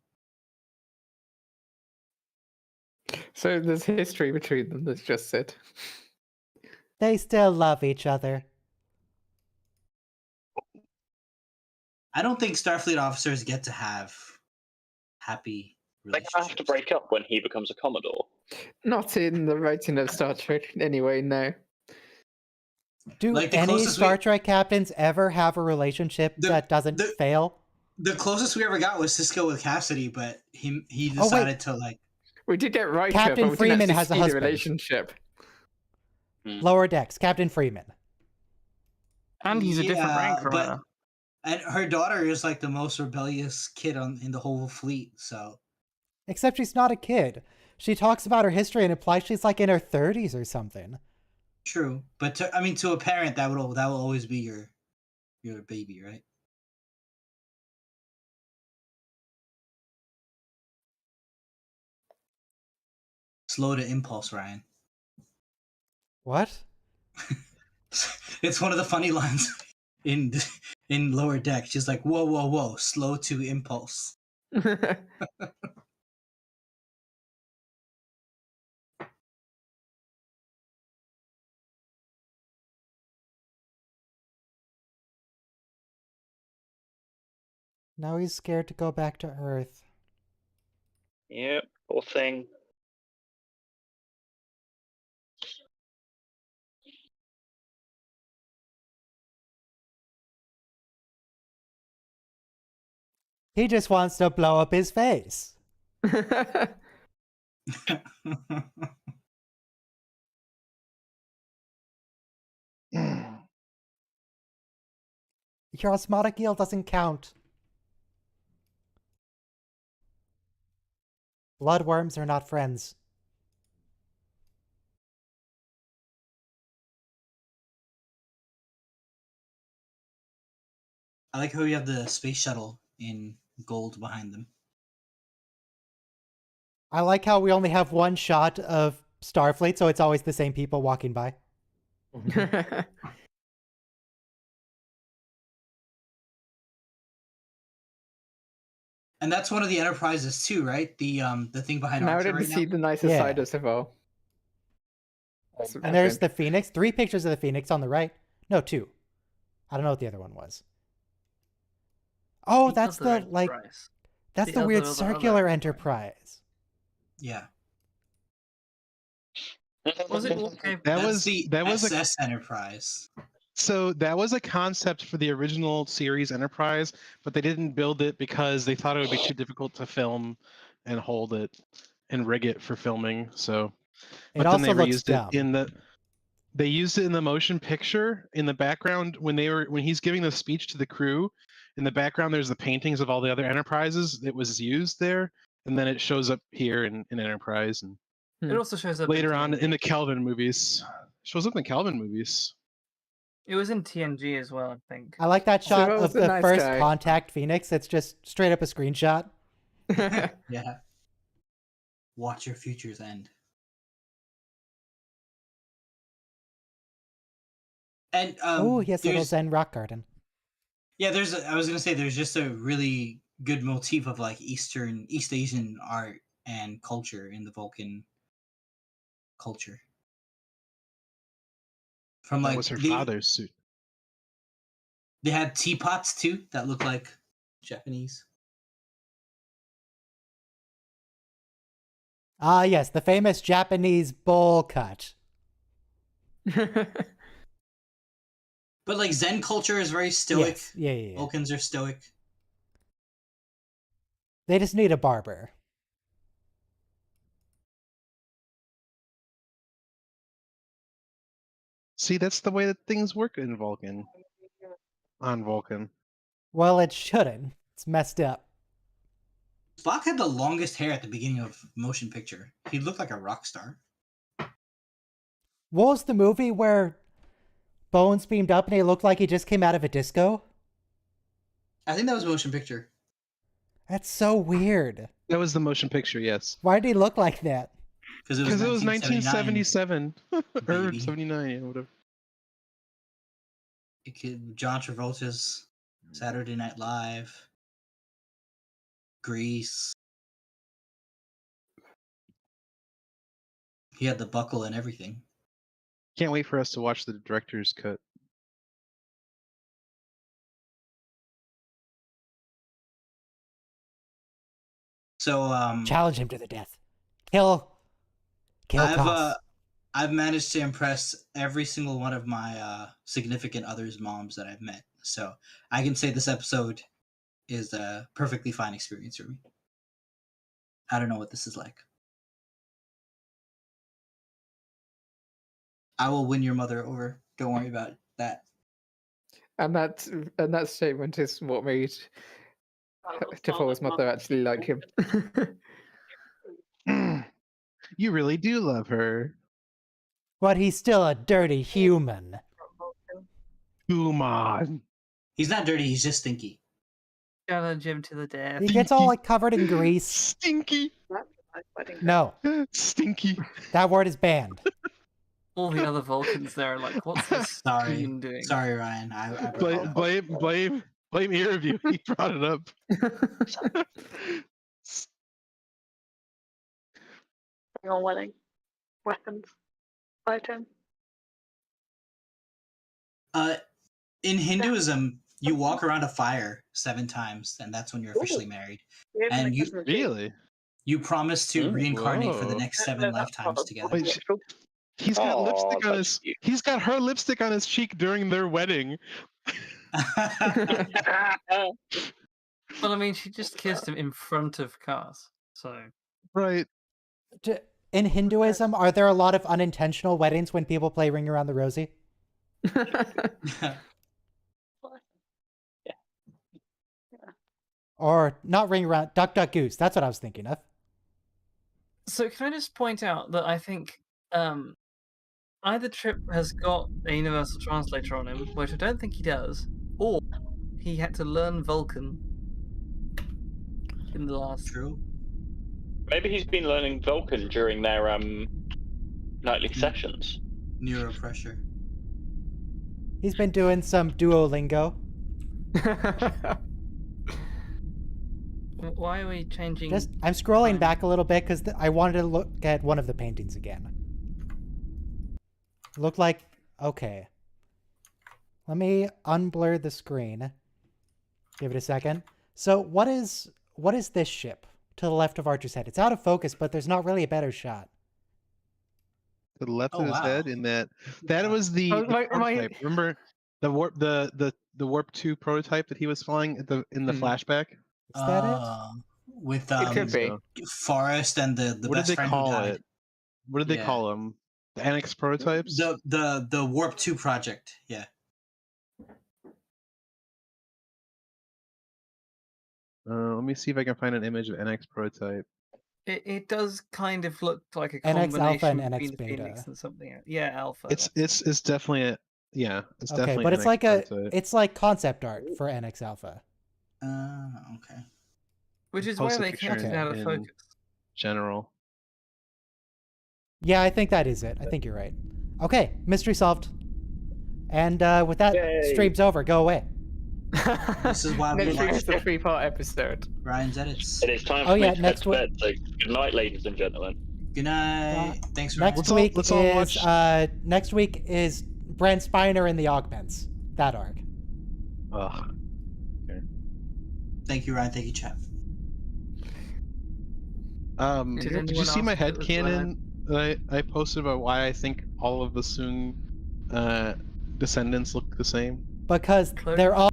Speaker 3: So there's history between them, that's just it.
Speaker 2: They still love each other.
Speaker 6: I don't think Starfleet officers get to have happy
Speaker 1: They
Speaker 6: relationships.
Speaker 1: have to break up when he becomes a Commodore.
Speaker 3: Not in the writing of Star Trek, anyway, no.
Speaker 2: Do
Speaker 6: Like, the
Speaker 2: any
Speaker 6: closest
Speaker 2: Star Trek captains ever have a relationship that doesn't fail?
Speaker 6: The closest we ever got was Cisco with Cassidy, but he
Speaker 2: Oh, wait.
Speaker 6: decided to like.
Speaker 3: We did get Riker,
Speaker 2: Captain
Speaker 3: but we
Speaker 2: Freeman
Speaker 3: didn't
Speaker 2: has a
Speaker 3: actually see the
Speaker 2: husband.
Speaker 3: relationship.
Speaker 2: Lower decks, Captain Freeman.
Speaker 5: And he's a different rank from her.
Speaker 6: And her daughter is like the most rebellious kid in the whole fleet. So
Speaker 2: Except she's not a kid. She talks about her history and implies she's like in her 30s or something.
Speaker 6: true, but to a parent that will always be your baby, right? Slow to impulse, Ryan.
Speaker 2: What?
Speaker 6: It's one of the funny lines in Lower Deck. She's like, "Whoa, whoa, whoa! Slow to impulse."
Speaker 2: Now he's scared to go back to Earth.
Speaker 1: Yep, poor thing.
Speaker 2: He just wants to blow up his face. Your osmotic yield doesn't count. Bloodworms are not friends.
Speaker 6: I like how you have the space shuttle in gold behind them.
Speaker 2: I like how we only have one shot of Starfleet, so it's always the same people walking by.
Speaker 6: And that's one of the Enterprises too, right? The thing behind
Speaker 3: Now I
Speaker 6: Archer
Speaker 3: didn't
Speaker 6: right
Speaker 3: see
Speaker 6: now.
Speaker 3: the nicer
Speaker 2: Yeah.
Speaker 3: side of Seville.
Speaker 2: And there's the Phoenix. 3 pictures of the Phoenix on the right. No, 2. I don't know what the other one was. Oh, that's
Speaker 5: other
Speaker 2: the like.
Speaker 5: Enterprise.
Speaker 2: That's
Speaker 5: The
Speaker 2: the weird
Speaker 5: other
Speaker 2: circular
Speaker 5: Enterprise.
Speaker 2: Enterprise.
Speaker 6: Yeah.
Speaker 5: Was it okay?
Speaker 6: That's the
Speaker 4: that was a
Speaker 6: SS Enterprise.
Speaker 4: So that was a concept for the original series Enterprise, but they didn't build it because they thought it would be too difficult to film and hold it and rig it for filming. So,
Speaker 2: It
Speaker 4: but
Speaker 2: also
Speaker 4: then they
Speaker 2: looks
Speaker 4: reused
Speaker 2: dumb.
Speaker 4: it in the. They used it in the motion picture in the background when he's giving the speech to the crew. In the background, there's the paintings of all the other Enterprises. It was used there, and then it shows up here in Enterprise, and
Speaker 5: It also shows up
Speaker 4: later on
Speaker 5: TNG.
Speaker 4: in the Kelvin movies. Shows up in the Kelvin movies.
Speaker 5: It was in TNG as well, I think.
Speaker 2: I like that shot
Speaker 3: Sevil's
Speaker 2: of
Speaker 3: a
Speaker 2: the
Speaker 3: nice
Speaker 2: first
Speaker 3: guy.
Speaker 2: contact Phoenix. It's just straight up a screenshot.
Speaker 6: Yeah. Watch your futures end. And
Speaker 2: Oh, he has a little
Speaker 6: there's-
Speaker 2: Zen rock garden.
Speaker 6: Yeah, I was gonna say there's just a really good motif of like East Asian art and culture in the Vulcan culture. From
Speaker 4: That
Speaker 6: like
Speaker 4: was her
Speaker 6: the-
Speaker 4: father's suit.
Speaker 6: They had teapots too that look like Japanese.
Speaker 2: Ah, yes, the famous Japanese bowl cut.
Speaker 6: But like Zen culture is very stoic.
Speaker 2: Yes. Yeah.
Speaker 6: Vulcans are stoic.
Speaker 2: They just need a barber.
Speaker 4: See, that's the way that things work in Vulcan. On Vulcan.
Speaker 2: Well, it shouldn't. It's messed up.
Speaker 6: Spock had the longest hair at the beginning of motion picture. He looked like a rock star.
Speaker 2: What was the movie where Bones beamed up and he looked like he just came out of a disco?
Speaker 6: I think that was motion picture.
Speaker 2: That's so weird.
Speaker 4: That was the motion picture, yes.
Speaker 2: Why did he look like that?
Speaker 6: Because
Speaker 4: Because it was 1977 or
Speaker 6: Baby.
Speaker 4: 79, yeah, whatever.
Speaker 6: John Travolta's Saturday Night Live, Grease. He had the buckle and everything.
Speaker 4: Can't wait for us to watch the director's cut.
Speaker 6: So
Speaker 2: Challenge him to the death. Kill Koss.
Speaker 6: I've managed to impress every single one of my significant others' moms that I've met. So I can say this episode is a perfectly fine experience for me. I don't know what this is like. I will win your mother over. Don't worry about that.
Speaker 3: And that statement is what made Defoe's mother actually like him.
Speaker 4: You really do love her.
Speaker 2: But he's still a dirty human.
Speaker 4: Come on.
Speaker 6: He's not dirty, he's just stinky.
Speaker 5: Challenge him to the death.
Speaker 2: He gets all like covered in grease.
Speaker 4: Stinky.
Speaker 2: No,
Speaker 4: Stinky.
Speaker 2: that word is banned.
Speaker 5: All the other Vulcans there are like, what's this
Speaker 6: Sorry.
Speaker 5: team doing?
Speaker 6: Sorry, Ryan. I
Speaker 4: Blame ear of you. He brought it up.
Speaker 9: On winning. Weapons. Fighting.
Speaker 6: In Hinduism, you walk around a fire 7 times, and that's when you're officially married. And you promise to reincarnate for the next 7 lifetimes together.
Speaker 4: Wait, he's got lipstick on his. He's got her lipstick on his cheek during their wedding.
Speaker 5: Well, I mean, she just kissed him in front of Cars, so.
Speaker 4: Right.
Speaker 2: In Hinduism, are there a lot of unintentional weddings when people play Ring Around the Rosie? Or not Ring Around, Duck Duck Goose. That's what I was thinking of.
Speaker 5: So can I just point out that I think either Trip has got a universal translator on him, which I don't think he does, or he had to learn Vulcan in the last
Speaker 6: True.
Speaker 1: Maybe he's been learning Vulcan during their nightly sessions.
Speaker 6: Neuropressure.
Speaker 2: He's been doing some Duolingo.
Speaker 5: Why are we changing?
Speaker 2: I'm scrolling
Speaker 5: time?
Speaker 2: back a little bit because I wanted to look at one of the paintings again. Looked like okay. Let me unblur the screen. Give it a second. So what is this ship to the left of Archer's head? It's out of focus, but there's not really a better shot.
Speaker 4: To the left
Speaker 6: Oh,
Speaker 4: of his
Speaker 6: wow.
Speaker 4: head, in that was the,
Speaker 3: Oh,
Speaker 4: the
Speaker 3: my-
Speaker 4: prototype. Remember the warp 2 prototype that he was flying at in the flashback?
Speaker 2: Is that it?
Speaker 6: With
Speaker 3: It could be.
Speaker 4: So,
Speaker 6: Forrest and the
Speaker 4: what did
Speaker 6: best
Speaker 4: they
Speaker 6: friend who
Speaker 4: call
Speaker 6: died.
Speaker 4: it? What did they
Speaker 6: Yeah.
Speaker 4: call them? The NX prototypes?
Speaker 6: The Warp 2 project. Yeah.
Speaker 4: Let me see if I can find an image of NX prototype.
Speaker 5: It does kind of look like a
Speaker 2: NX Alpha and
Speaker 5: combination
Speaker 2: NX
Speaker 5: between the
Speaker 2: Beta.
Speaker 5: Phoenix and something else. Yeah, Alpha.
Speaker 4: It's definitely it's
Speaker 2: Okay,
Speaker 4: definitely
Speaker 2: but
Speaker 4: an
Speaker 2: it's like
Speaker 4: prototype.
Speaker 2: it's like concept art for NX Alpha.
Speaker 6: Okay.
Speaker 5: Which is
Speaker 4: Post
Speaker 5: why
Speaker 4: a
Speaker 5: they
Speaker 4: picture
Speaker 5: kept it out of
Speaker 4: in
Speaker 5: focus.
Speaker 4: General.
Speaker 2: Yeah, I think that is it. I think you're right. Okay, mystery solved. And with that,
Speaker 1: Yay.
Speaker 2: stream's over. Go away.
Speaker 6: This is why we
Speaker 3: Next week
Speaker 6: watch
Speaker 3: is the 3-part episode.
Speaker 6: Ryan's edits.
Speaker 1: It is time
Speaker 2: Oh,
Speaker 1: for me
Speaker 2: yeah,
Speaker 1: to
Speaker 2: next
Speaker 1: head to bed. So good night, ladies and gentlemen.
Speaker 6: Good night. Thanks, Ryan.
Speaker 2: Next
Speaker 4: Let's all
Speaker 2: week
Speaker 4: watch-
Speaker 2: next week is Brent Spiner and the Augments. That arc.
Speaker 4: Ugh.
Speaker 6: Thank you, Ryan. Thank you, chat.
Speaker 5: Did
Speaker 4: Did you
Speaker 5: anyone
Speaker 4: see my
Speaker 5: else that was
Speaker 4: headcanon that I posted about why I think all of the Soong descendants look the same?
Speaker 2: Because
Speaker 5: Clone
Speaker 2: they're all